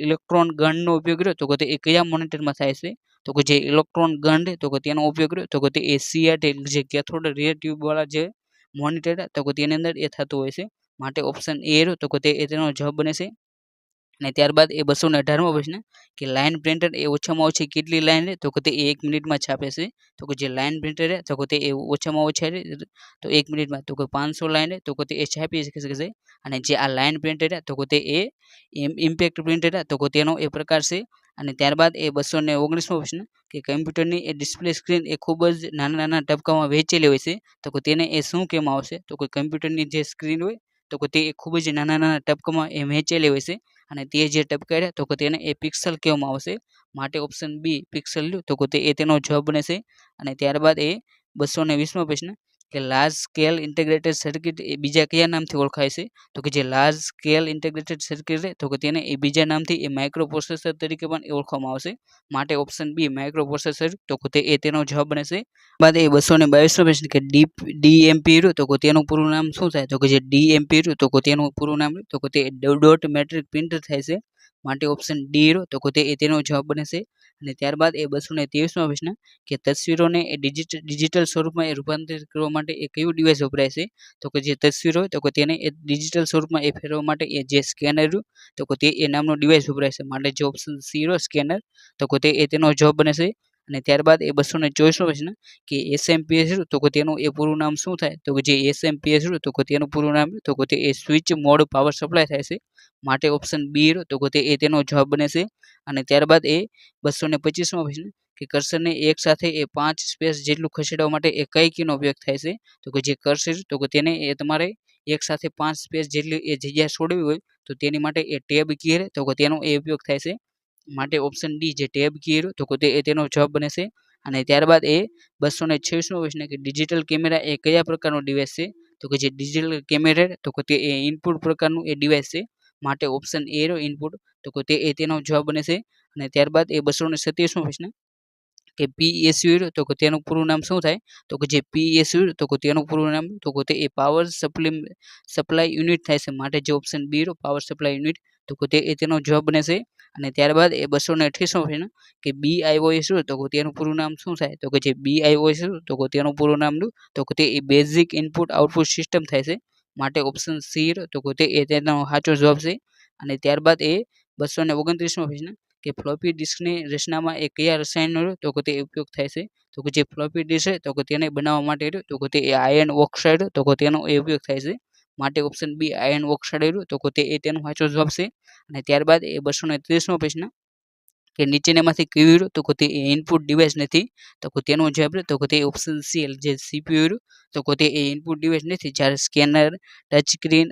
ઇલેક્ટ્રોન ગનનો ઉપયોગ રહ્યો તો કે તે એ કયા મોનિટરમાં થાય છે, તો કે જે ઇલેક્ટ્રોન ગન તો કે તેનો ઉપયોગ રહ્યો તો કે તે એ CRT જે કેથોડ રે ટ્યુબ વાળા જે મોનિટર તો કે તેની અંદર એ થતું હોય છે, માટે ઓપ્શન એ રહ્યો તો કે તે એ તેનો જવાબ બને છે. અને ત્યારબાદ એ 218મો પ્રશ્ન કે લાઇન પ્રિન્ટર એ ઓછામાં ઓછી કેટલી લાઇન રહે તો કે તે 1 મિનિટમાં છાપે છે, તો કે જે લાઇન પ્રિન્ટર રહે તો કે તે એ ઓછામાં ઓછા રહે તો 1 મિનિટમાં તો કે 500 લાઇન રહે તો કે તે એ છાપી શકે છે. અને જે આ લાઇન પ્રિન્ટર રહે તો કે તે એ ઇમ્પેક્ટ પ્રિન્ટર રહે તો કે તેનો એ પ્રકાર છે. અને ત્યારબાદ એ 219મો પ્રશ્ન કે કમ્પ્યુટરની એ ડિસ્પ્લે સ્ક્રીન એ ખૂબ જ નાના નાના ટપકામાં વહેંચેલી હોય છે, તો કે તેને એ શું કહેવામાં આવશે, તો કે કમ્પ્યુટરની જે સ્ક્રીન હોય તો કે તે ખૂબ જ નાના નાના ટપકામાં એ વહેંચેલી હોય છે, અને તે જે ટપકા રહે તો કે તેને એ પિક્સલ કહેવામાં આવશે, માટે ઓપ્શન બી પિક્સલ લ્યો તો કે તે એ તેનો જવાબ બને છે. અને ત્યારબાદ એ 220મો પ્રશ્ન કે લાર્જ સ્કેલ ઇન્ટિગ્રેટેડ સર્કિટ એ બીજા કયા નામથી ઓળખાય છે, તો કે જે લાર્જ સ્કેલ ઇન્ટિગ્રેટેડ સર્કિટ રહે તો કે તેને એ બીજા નામથી એ માઇક્રો પ્રોસેસર તરીકે પણ ઓળખવામાં આવશે, માટે ઓપ્શન બી માઇક્રો પ્રોસેસર તો કે તે એ તેનો જવાબ બને છે. બાદ એ 222મો પ્રશ્ન કે ડીએમપી રહ્યું તો કે તેનું પૂરું નામ શું થાય, તો કે જે ડીએમપી રહ્યું તો કે તેનું પૂરું નામ તો કે તે ડોટ મેટ્રિક પ્રિન્ટર થાય છે, માટે ઓપ્શન ડી રહ્યો તો કે તે એ તેનો જવાબ બને છે. અને ત્યારબાદ એ 223મો પ્રશ્ન કે તસવીરોને એ ડિજિટલ સ્વરૂપમાં એ રૂપાંતરિત કરવા માટે એ કયું ડિવાઇસ વપરાય છે, તો કે જે તસવીર હોય તો કે તેને એ ડિજિટલ સ્વરૂપમાં એ ફેરવવા માટે એ જે સ્કેનર રહ્યું તો કે તે એ નામનો ડિવાઇસ વપરાય છે, માટે જે ઓપ્શન સી રહ્યો સ્કેનર તો કે તે એ તેનો જવાબ બને છે. અને ત્યારબાદ એ 224મો પ્રશ્ન કે એસએમપીએસ રહ્યું તો કે તેનું એ પૂરું નામ શું થાય, તો કે જે એસએમપીએસ રહ્યું તો કે તેનું પૂરું નામ તો કે તે એ સ્વિચ મોડ પાવર સપ્લાય થાય છે, માટે ઓપ્શન બી રહ્યો તો કે તે એ તેનો જવાબ બને છે. અને ત્યારબાદ એ 225મો પ્રશ્ન કે કર્સરને એક સાથે એ 5 સ્પેસ જેટલું ખસેડવા માટે એ કઈ કીનો ઉપયોગ થાય છે, તો કે જે કર્સર તો કે તેને એ તમારે એક સાથે 5 સ્પેસ જેટલી એ જગ્યા છોડવી હોય તો તેની માટે એ ટેબ કી રહે તો કે તેનો એ ઉપયોગ થાય છે, માટે ઓપ્શન ડી જે ટેબ કી રહ્યું તો કે તે એ તેનો જવાબ બને છે. અને ત્યારબાદ એ 226મો પ્રશ્ન કે ડિજિટલ કેમેરા એ કયા પ્રકારનો ડિવાઇસ છે, તો કે જે ડિજિટલ કેમેરા તો કે તે એ ઇનપુટ પ્રકારનું એ ડિવાઇસ છે, માટે ઓપ્શન એ રહ્યો ઇનપુટ તો કે તે એ તેનો જવાબ બને છે. અને ત્યારબાદ એ 227મો પ્રશ્ન કે પીએસયુ તો કે તેનું પૂરું નામ શું થાય, તો કે જે પીએસયુ તો કે તેનું પૂરું નામ તો કે તે એ પાવર સપ્લાય યુનિટ થાય છે, માટે જે ઓપ્શન બી રહ્યો પાવર સપ્લાય યુનિટ તો કે તે એ તેનો જવાબ બને છે. અને ત્યારબાદ એ 228મો પ્રશ્ન કે બીઆઈઓએસ તો કે તેનું પૂરું નામ શું થાય, તો કે જે બીઆઈઓએસ તો કે તેનું પૂરું નામ તો કે તે એ બેઝિક ઇનપુટ આઉટપુટ સિસ્ટમ થાય છે, માટે ઓપ્શન સી તો કે તે એ તેનો સાચો જવાબ છે. અને ત્યારબાદ એ 229મો પ્રશ્ન કે ફ્લોપી ડિસ્કની રચનામાં એ કયા રસાયણનો તો કે તે ઉપયોગ થાય છે, તો કે જે ફ્લોપી ડિસ્ક છે તો કે તેને બનાવવા માટે તો કે તે આયર્ન ઓક્સાઇડ તો કે તેનો એ ઉપયોગ થાય છે, માટે ઓપ્શન બી આયર્ન ઓક્સાઇડ તો કે તે એ તેનો સાચો જવાબ છે. અને ત્યારબાદ એ 230મો પ્રશ્ન કે નીચેનામાંથી કયું તો કે તે ઇનપુટ ડિવાઇસ નથી, તો કે તેનો જવાબ તો કે તે ઓપ્શન સી જે સીપીયુ તો કે તે ઇનપુટ ડિવાઇસ નથી, જ્યારે સ્કેનર ટચ સ્ક્રીન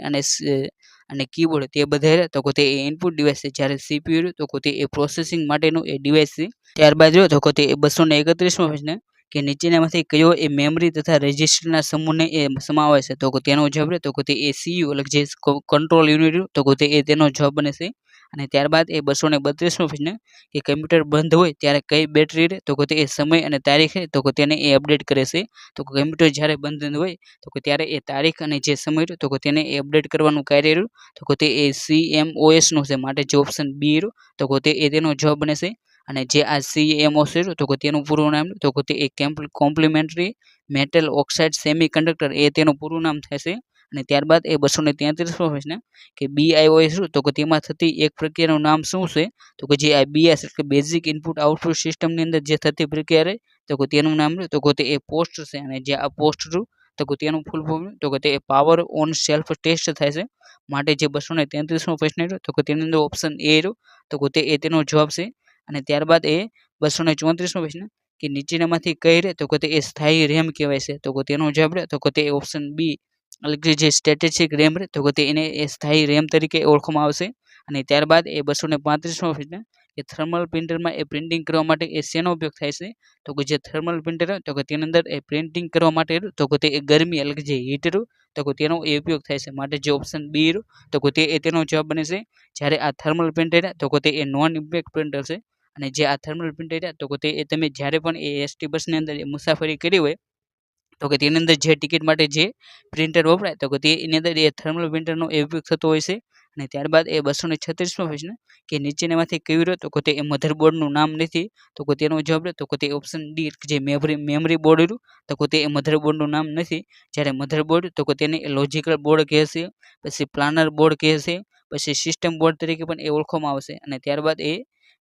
અને કીબોર્ડ તે બધા તો કે તે ઇનપુટ ડિવાઇસ છે, જ્યારે સીપીયુ તો કે તે એ પ્રોસેસિંગ માટેનું એ ડિવાઇસ છે. ત્યારબાદ જો તો કે તે 231મો પ્રશ્ન કે નીચેનામાંથી કયો એ મેમરી તથા રજિસ્ટરના સમૂહને એ સમાવે છે, તો કે તેનો જવાબ તો કે તે એ સીયુ એટલે જે કંટ્રોલ યુનિટ તો કે તે એ તેનો જવાબ બને છે. અને ત્યારબાદ એ 232મો પ્રશ્ન કે કમ્પ્યુટર બંધ હોય ત્યારે કઈ બેટરી તો કે તે એ સમય અને તારીખ તો કે તેને એ અપડેટ કરે છે, તો કે કમ્પ્યુટર જ્યારે બંધ હોય તો કે ત્યારે એ તારીખ અને જે સમય તો કે તેને એ અપડેટ કરવાનું કાર્ય રહ્યું તો કે તે એ CMOS નું છે, માટે જે ઓપ્શન બી રહ્યું તો કે તે એ તેનો જવાબ બને છે. અને જે આ CMOS છે તો કે તેનું પૂરું નામ તો કે તે એક complementary metal oxide semiconductor એ તેનું પૂરું નામ થાય છે. અને ત્યારબાદ એ 233મો પ્રશ્ન કે BIOS તો કે તેમાં થતી એક પ્રક્રિયાનું નામ શું છે, તો કે જે આ BIOS એટલે બેઝિક ઇનપુટ આઉટપુટ સિસ્ટમની અંદર જે થતી પ્રક્રિયા રહે તો કે તેનું નામ તો કે તે એ પોસ્ટ છે, અને જે આ પોસ્ટ તો કે તેનું ફૂલ ફોર્મ તો કે તે પાવર ઓન સેલ્ફ ટેસ્ટ થાય છે, માટે જે 233મો પ્રશ્ન તો કે તેની અંદર ઓપ્શન એ રહ્યો તો કે તે એ તેનો જવાબ છે. અને ત્યારબાદ એ 234મો પ્રશ્ન કે નીચેનામાંથી કઈ રહે તો કે તે એ સ્થાયી રેમ કહેવાય છે, તો કે તેનો જવાબ રહે તો કે તે ઓપ્શન બી એટલે કે જે સ્ટેટિસ્ટિક રેમ રહે તો કે તે એને એ સ્થાયી રેમ તરીકે ઓળખવામાં આવશે. અને ત્યારબાદ એ 235મો પ્રશ્ન કે થર્મલ પ્રિન્ટરમાં એ પ્રિન્ટિંગ કરવા માટે એ શેનો ઉપયોગ થાય છે? તો કે જે થર્મલ પ્રિન્ટર હોય તો કે તેની અંદર એ પ્રિન્ટિંગ કરવા માટે તો કે તે એ ગરમી એટલે કે જે હીટ તો કે તેનો એ ઉપયોગ થાય છે. માટે જે ઓપ્શન બી તો કે તે તેનો જવાબ બને છે. જ્યારે આ થર્મલ પ્રિન્ટર તો કે તે એ નોન ઇમ્પેક્ટ પ્રિન્ટર છે. અને જે આ થર્મલ પ્રિન્ટર તો કે તે તમે જ્યારે પણ એ એસટી બસની અંદર મુસાફરી કરી હોય તો કે તેની અંદર જે ટિકિટ માટે જે પ્રિન્ટર વપરાય તો કે તે એની અંદર એ થર્મલ પ્રિન્ટરનો એ ઉપયોગ થતો હોય છે. અને ત્યારબાદ એ 236મો પ્રશ્ન કે નીચેનામાંથી કયું રહ્યો તો કે તે મધરબોર્ડનું નામ નથી. તો કે તેનો જવાબ તો કે તે ઓપ્શન ડી જે મેમરી બોર્ડ રહ્યું તો કે તે મધરબોર્ડનું નામ નથી. જ્યારે મધરબોર્ડ તો કે તેને લોજિકલ બોર્ડ કહે છે, પછી પ્લાનર બોર્ડ કહે છે, પછી સિસ્ટમ બોર્ડ તરીકે પણ એ ઓળખવામાં આવશે. અને ત્યારબાદ એ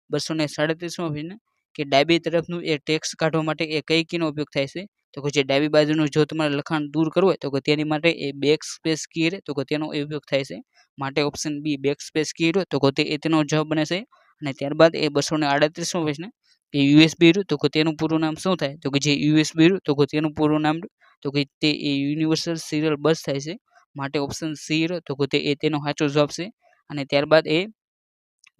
237મો પ્રશ્ન કે ડાબી તરફનું એ ટેક્સ્ટ કાઢવા માટે એ કઈ કીનો ઉપયોગ થાય છે? તો કે જે ડાબી બાજુનું જો તમારે લખાણ દૂર કરવું હોય તો કે તેની માટે એ બેક સ્પેસ કી તો કે તેનો ઉપયોગ થાય છે. માટે ઓપ્શન બી બેક સ્પેસ કી તો કે તે તેનો જવાબ બને છે. અને ત્યારબાદ એ 238મો પ્રશ્ન કે યુએસબી તો કે તેનું પૂરું નામ શું થાય? તો કે જે યુએસબી તો કે તેનું પૂરું નામ તો કે તે યુનિવર્સલ સિરિયલ બસ થાય છે. માટે ઓપ્શન સી તો કે તે તેનો સાચો જવાબ છે. અને ત્યારબાદ એ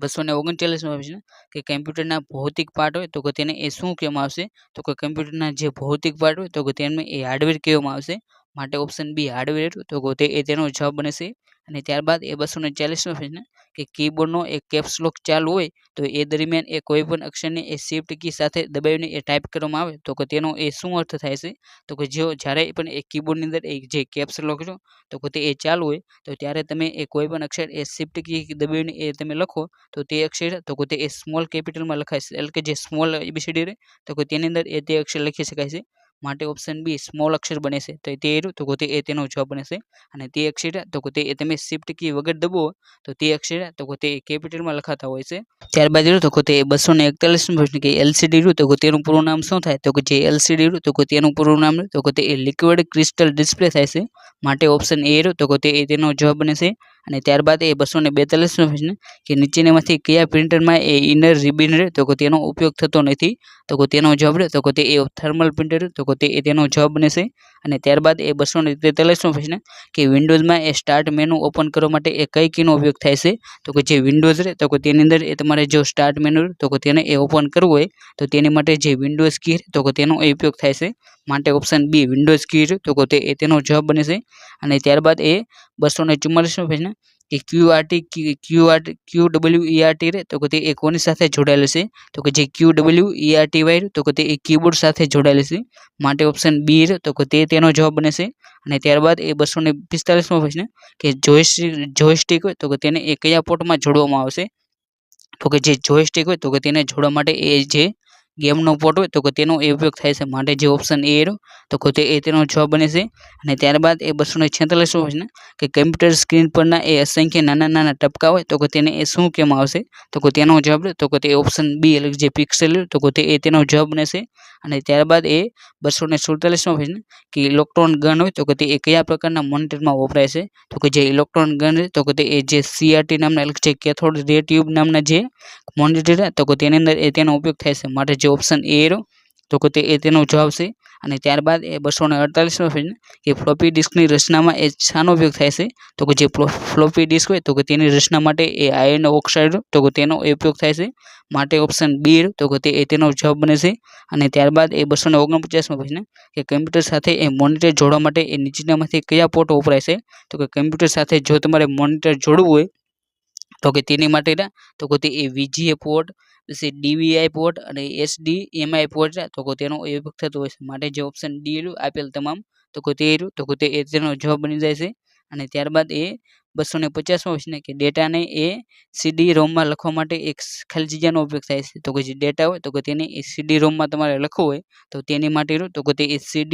239મો પ્રશ્ન કે કમ્પ્યુટરના ભૌતિક પાર્ટ હોય તો કે તેને એ શું કહેવામાં આવશે? તો કે કમ્પ્યુટરના જે ભૌતિક પાર્ટ હોય તો કે તેને એ હાર્ડવેર કહેવામાં આવશે. માટે ઓપ્શન બી હાર્ડવેર તો કે તે તેનો જવાબ બને છે. અને ત્યારબાદ એ 240મો પ્રશ્ન કે કીબોર્ડનો એક કેપ્સ લોક ચાલુ હોય તો એ દરમિયાન એ કોઈ પણ અક્ષરને એ શિફ્ટ કી સાથે દબાવીને એ ટાઈપ કરવામાં આવે તો કે તેનો એ શું અર્થ થાય છે? તો કે જ્યારે પણ એ કીબોર્ડની અંદર એ જે કેપ્સ લોક છો તો કે તે એ ચાલુ હોય તો ત્યારે તમે એ કોઈ પણ અક્ષર એ શિફ્ટ કી દબાવીને એ તમે લખો તો તે અક્ષર તો કે તે એ સ્મોલ કેપિટલમાં લખાય છે. એટલે કે જે સ્મોલ એબીસીડી રહે તો કે તેની અંદર એ તે અક્ષર લખી શકાય છે. માટે ઓપ્શન બી સ્મોલ અક્ષર બને છે. તો તે તો કે તે તેનો જવાબ બને છે. અને તે અક્ષર તો કે તે તમે શિફ્ટ કી વગર દબાવો તો તે અક્ષર તો કે તે કેપિટલમાં લખાતા હોય છે. ત્યારબાદ તો કે તે 241મો પ્રશ્ન કે એલસીડી તો કે તેનું પૂરું નામ શું થાય? તો કે જે એલસીડી તો કે તેનું પૂરું નામ તો કે તે લિક્વિડ ક્રિસ્ટલ ડિસ્પ્લે થાય છે. માટે ઓપ્શન એ તો કે તે તેનો જવાબ બને છે. અને ત્યારબાદ એ 242મો પ્રશ્ન કે નીચેનામાંથી કયા પ્રિન્ટરમાં એ ઇનર રિબિન તો કે તેનો ઉપયોગ થતો નથી? તો કે તેનો જવાબ તો કે તે થર્મલ પ્રિન્ટર તો કે તે તેનો જવાબ બને છે. અને ત્યારબાદ એ 243મો પ્રશ્ન કે વિન્ડોઝમાં એ સ્ટાર્ટ મેનુ ઓપન કરવા માટે એ કઈ કીનો ઉપયોગ થાય છે? તો કે જે વિન્ડોઝ રહે તો કે તેની અંદર એ તમારે જો સ્ટાર્ટ મેનુ તો કે તેને એ ઓપન કરવું હોય તો તેની માટે જે વિન્ડોઝ કી તો કે તેનો એ ઉપયોગ થાય છે. માટે ઓપ્શન બી વિન્ડોઝ કી તો કે તે તેનો જવાબ બને છે. અને ત્યારબાદ એ 244મો પ્રશ્ન કે QWERT રહે તો કે તે કોની સાથે જોડાયેલ છે? તો કે જે QWERTY તો કે તે કીબોર્ડ સાથે જોડાયેલ છે. માટે ઓપ્શન બી તો કે તે તેનો જવાબ બને છે. અને ત્યારબાદ એ 245મો પ્રશ્ન કે જોયસ્ટિક હોય તો કે તેને એ કયા પોર્ટમાં જોડવામાં આવશે? તો કે જે જોયસ્ટિક હોય તો કે તેને જોડવા માટે એ જે ગેમનો પોર્ટ હોય તો કે તેનો એ ઉપયોગ થાય છે. માટે જે ઓપ્શન એ તો કે તે તેનો જવાબ બને છે. અને ત્યારબાદ એ 246મો પ્રશ્ન કે કમ્પ્યુટર સ્ક્રીન પરના એ અસંખ્ય નાના નાના ટપકા હોય તો કે તેને એ શું કહેવામાં આવશે? તો કે તેનો જવાબ તો કે તે ઓપ્શન બી એટલે જે પિક્સેલ તો કે તે તેનો જવાબ બને છે. અને ત્યારબાદ એ 247મો પ્રશ્ન કે ઇલેક્ટ્રોન ગન હોય તો કે તે કયા પ્રકારના મોનિટરમાં વપરાય છે? તો કે જે ઇલેક્ટ્રોન ગન તો કે તે જે સીઆરટી નામના એટલે જે કેથોડ રે ટ્યુબ નામના જે મોનિટર તો કે તેની અંદર તેનો ઉપયોગ થાય છે. માટે જે ઓપ્શન એ તો કે તે તેનો જવાબ છે. અને ત્યારબાદ એ 248મો પ્રશ્ન કે ફ્લોપી ડિસ્કની રચનામાં એ શાનો ઉપયોગ થાય છે? તો કે જે ફ્લોપી ડિસ્ક હોય તો કે તેની રચના માટે એ આયર્ન ઓક્સાઇડ તો કે તેનો ઉપયોગ થાય છે. માટે ઓપ્શન બી તો કે તે તેનો જવાબ બને છે. અને ત્યારબાદ એ 249મો પ્રશ્ન કે કમ્પ્યુટર સાથે એ મોનિટર જોડવા માટે એ નીચેનામાંથી કયા પોર્ટ વપરાય છે? તો કે કમ્પ્યુટર સાથે જો તમારે મોનિટર જોડવું હોય તો કે તેની માટે તો કે તે VGA પોર્ટ પછી DVI પોર્ટ અને HDMI પોર્ટ તો કે તેનો ઉપયોગ થતો હોય છે. માટે જે ઓપ્શન ડી આપેલ તમામ તો કે તે તેનો જવાબ બની જાય છે. અને ત્યારબાદ એ 250મો પ્રશ્ન કે ડેટાને એ CD રોમમાં લખવા માટે એક ખાલી જગ્યાનો ઉપયોગ થાય છે. તો કે જે ડેટા હોય તો કે તેને એ CD રોમમાં તમારે લખવું હોય તો તેની માટે તો કે તે CD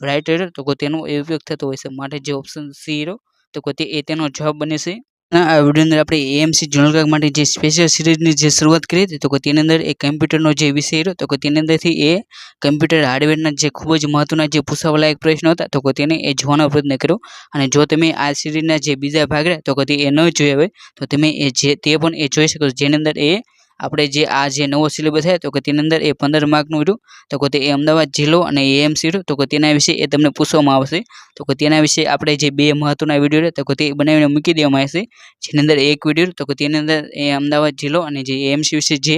રાઇટર તો કે તેનો એ ઉપયોગ થતો હોય છે. માટે જે ઓપ્શન સી તો કે તે તેનો જવાબ બને છે. આ વિડીયોની અંદર આપણે એએમસી જનરલ ક્લાર્ક માટે જે સ્પેશિયલ સિરીઝની જે શરૂઆત કરી હતી તો કે તેની અંદર એ કમ્પ્યુટરનો જે વિષય રહ્યો તો કે તેની અંદરથી એ કમ્પ્યુટર હાર્ડવેરના જે ખૂબ જ મહત્વના જે પૂછાવાલાયક પ્રશ્નો હતા તો કે તેને એ જોવાનો પ્રયત્ન કર્યો. અને જો તમે આ સિરીઝના જે બીજા ભાગ રહ્યા તો કે તે એ ન જોયા હોય તો તમે તે પણ એ જોઈ શકો છો જેની અંદર એ આપણે જે આ જે નવો સિલેબસ છે તો કે તેની અંદર એ 15 માર્કનું રહ્યું તો કે તે અમદાવાદ જિલ્લો અને એએમસી રહ્યું તો કે તેના વિશે એ તમને પૂછવામાં આવશે તો કે તેના વિશે આપણે જે બે મહત્વના વિડીયો રહે તો કે તે બનાવીને મૂકી દેવામાં આવશે જેની અંદર એક વિડીયો તો કે તેની અંદર એ અમદાવાદ જિલ્લો અને જે એએમસી વિશે જે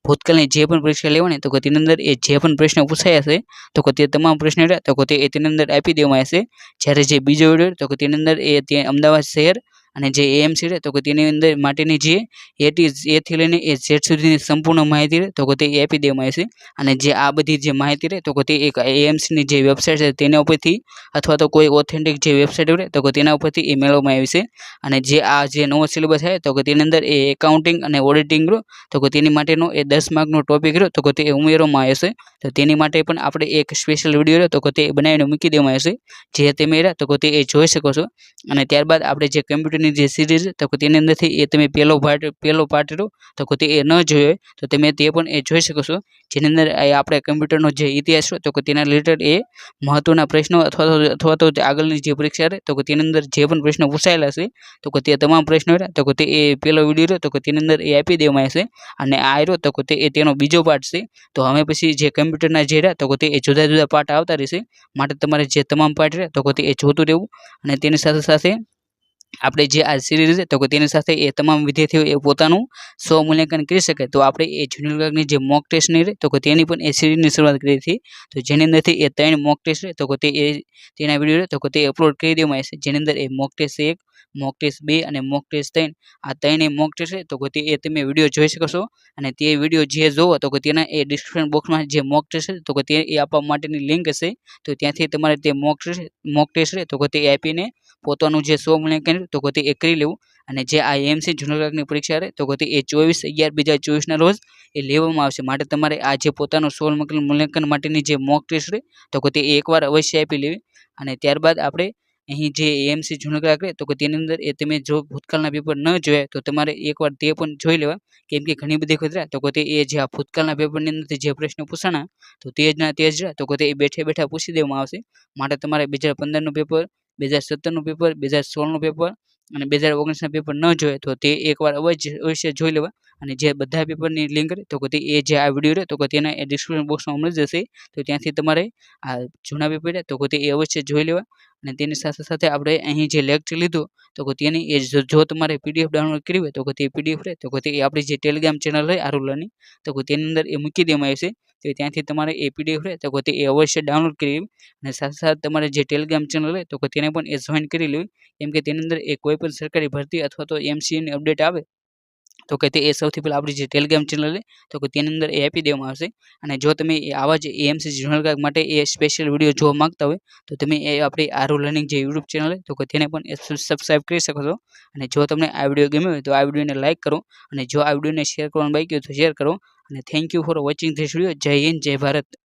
ભૂતકાળની જે પણ પરીક્ષા લેવાની તો કે તેની અંદર એ જે પણ પ્રશ્ન પૂછાયા હશે તો કે તે તમામ પ્રશ્નો રહ્યા તો કે તે તેની અંદર આપી દેવામાં આવશે જ્યારે જે બીજો વિડીયો તો કે તેની અંદર એ તે અમદાવાદ શહેર અને જે એએમસી રહે તો કે તેની અંદર માટેની જે એથી લઈને એ ઝેડ સુધીની સંપૂર્ણ માહિતી રહે તો કે તે આપી દેવામાં આવશે અને જે આ બધી જે માહિતી રહે તો કે તે એક એએમસીની જે વેબસાઇટ છે તેના ઉપરથી અથવા તો કોઈ ઓથેન્ટિક જે વેબસાઇટ રહે તો કે તેના ઉપરથી એ મેળવવામાં આવી છે અને જે આ જે નવો સિલેબસ છે તો કે તેની અંદર એ એકાઉન્ટિંગ અને ઓડિટિંગ રહ્યો તો કે તેની માટેનો એ 10 માર્કનો ટોપિક રહ્યો તો કે તે ઉમેરવામાં આવશે તો તેની માટે પણ આપણે એક સ્પેશિયલ વિડીયો રહ્યો તો કે તે બનાવીને મૂકી દેવામાં આવશે જે તમે રહ્યા તો કે તે એ જોઈ શકો છો અને ત્યારબાદ આપણે જે કમ્પ્યુટરની જે સિરીઝ તો કે તેની અંદરથી એ તમે પહેલો પાર્ટ રહ્યો તો કે તે એ ન જોયો હોય તો તમે તે પણ એ જોઈ શકો છો જેની અંદર આપણે કમ્પ્યુટરનો જે ઇતિહાસ હોય તો કે તેના રિલેટેડ એ મહત્વના પ્રશ્નો અથવા તો આગળની જે પરીક્ષા રહે તો કે તેની અંદર જે પણ પ્રશ્નો પૂછાયેલા છે તો કે તે તમામ પ્રશ્નો રહ્યા તો કે તે એ પહેલો વિડીયો રહ્યો તો કે તેની અંદર એ આપી દેવામાં આવશે અને આ રહ્યો તો કે તે એ તેનો બીજો પાર્ટ છે તો હવે પછી જે કમ્પ્યુટરના જે રહ્યા તો કે તે એ જુદા જુદા પાર્ટ આવતા રહેશે માટે તમારે જે તમામ પાર્ટ રહ્યા તો કે તે એ જોતું રહેવું અને તેની સાથે સાથે આપણે જે આ સિરીઝ છે તો કે તેની સાથે એ તમામ વિદ્યાર્થીઓ એ પોતાનું સ્વમૂલ્યાંકન કરી શકે તો આપણે એ જુનિયર ક્લાર્કની જે મોક ટેસ્ટની રહે તો કે તેની પણ એ સિરીઝની શરૂઆત કરી હતી તો જેની અંદરથી એ 3 મોક ટેસ્ટ રહે તો કે તે એ તેના વિડીયો રહે તો કે તે અપલોડ કરી દેવામાં આવશે જેની અંદર એ મોક ટેસ્ટ 1 મોક ટેસ્ટ 2 અને મોક ટેસ્ટ 3 આ 3 મોક ટેસ્ટ છે તો કે તે એ તમે વિડીયો જોઈ શકો છો અને તે વિડીયો જે જોવો તો કે તેના એ ડિસ્ક્રિપ્શન બોક્સમાં જે મોક ટેસ્ટ છે તો કે તે એ આપવા માટેની લિંક હશે તો ત્યાંથી તમારે તે મોક ટેસ્ટ છે તો કે તે આપીને પોતાનું જે સ્વમૂલ્યાંકન તો કે તે એ કરી લેવું અને જે આ એએમસી જુનિયર ક્લાર્કની પરીક્ષા રહે તો કે તે એ 24/11/2024ના રોજ એ લેવામાં આવશે માટે તમારે આ જે પોતાનું સ્વમૂલ્યાંકન માટેની જે મોક ટેસ્ટ રહે તો કે તે એકવાર અવશ્ય આપી લેવી અને ત્યારબાદ આપણે અહીં જે એએમસી જુનિયર ક્લાર્ક રહે તો કે તેની અંદર એ તમે જો ભૂતકાળના પેપર ન જોયા તો તમારે એકવાર તે પણ જોઈ લેવા કેમ કે ઘણી બધી વખત રહ્યા તો કે તે એ જે આ ભૂતકાળના પેપરની અંદરથી જે પ્રશ્નો પૂછાણા તો તે જ ના તે જ રહ્યા તો કે તે એ બેઠે બેઠા પૂછી દેવામાં આવશે માટે તમારે 2015નું પેપર 2017નું પેપર 2016નું પેપર અને 2019ના પેપર ન જોઈએ તો તે એકવાર અવશ્ય જોઈ લેવા અને જે બધા પેપરની લિંક તો કે તે એ જે આ વિડીયો રહે તો કે તેના એ ડિસ્ક્રિપ્શન બોક્સમાં મળી જશે તો ત્યાંથી તમારે આ જૂના પેપર રહે તો કે તે એ અવશ્ય જોઈ લેવા અને તેની સાથે સાથે આપણે અહીં જે લેક્ચર લીધું તો કે તેની એ જો તમારે પીડીએફ ડાઉનલોડ કરવી હોય તો કે તે પીડીએફ રહે તો કે તે આપણી જે ટેલિગ્રામ ચેનલ હોય આરુ લર્નિંગ તો કે તેની અંદર એ મૂકી દેવામાં આવશે તો ત્યાંથી તમારે એ પીડીએફ રહે તો કે તે એ અવશ્ય ડાઉનલોડ કરી અને સાથે સાથે તમારે જે ટેલિગ્રામ ચેનલ હોય તો કે તેને પણ એ જોઈન કરી લેવી કેમ કે તેની અંદર એ કોઈ પણ સરકારી ભરતી અથવા તો એમસીની અપડેટ આવે તો કે તે એ સૌથી પહેલાં આપણી જે ટેલિગ્રામ ચેનલ છે તો કે તેની અંદર એ આપી દેવામાં આવશે અને જો તમે આવા જ એએમસી જુનિયર ક્લાર્ક માટે એ સ્પેશિયલ વિડીયો જોવા માંગતા હોય તો તમે એ આપણી આરુ લર્નિંગ જે યુટ્યુબ ચેનલ છે તો કે તેને પણ સબસ્ક્રાઈબ કરી શકો છો અને જો તમને આ વિડીયો ગમ્યો હોય તો આ વિડીયોને લાઇક કરો અને જો આ વિડીયોને શેર કરવાનું બાકી હોય તો શેર કરો અને thank you for watching this video જય હિન્દ જય ભારત.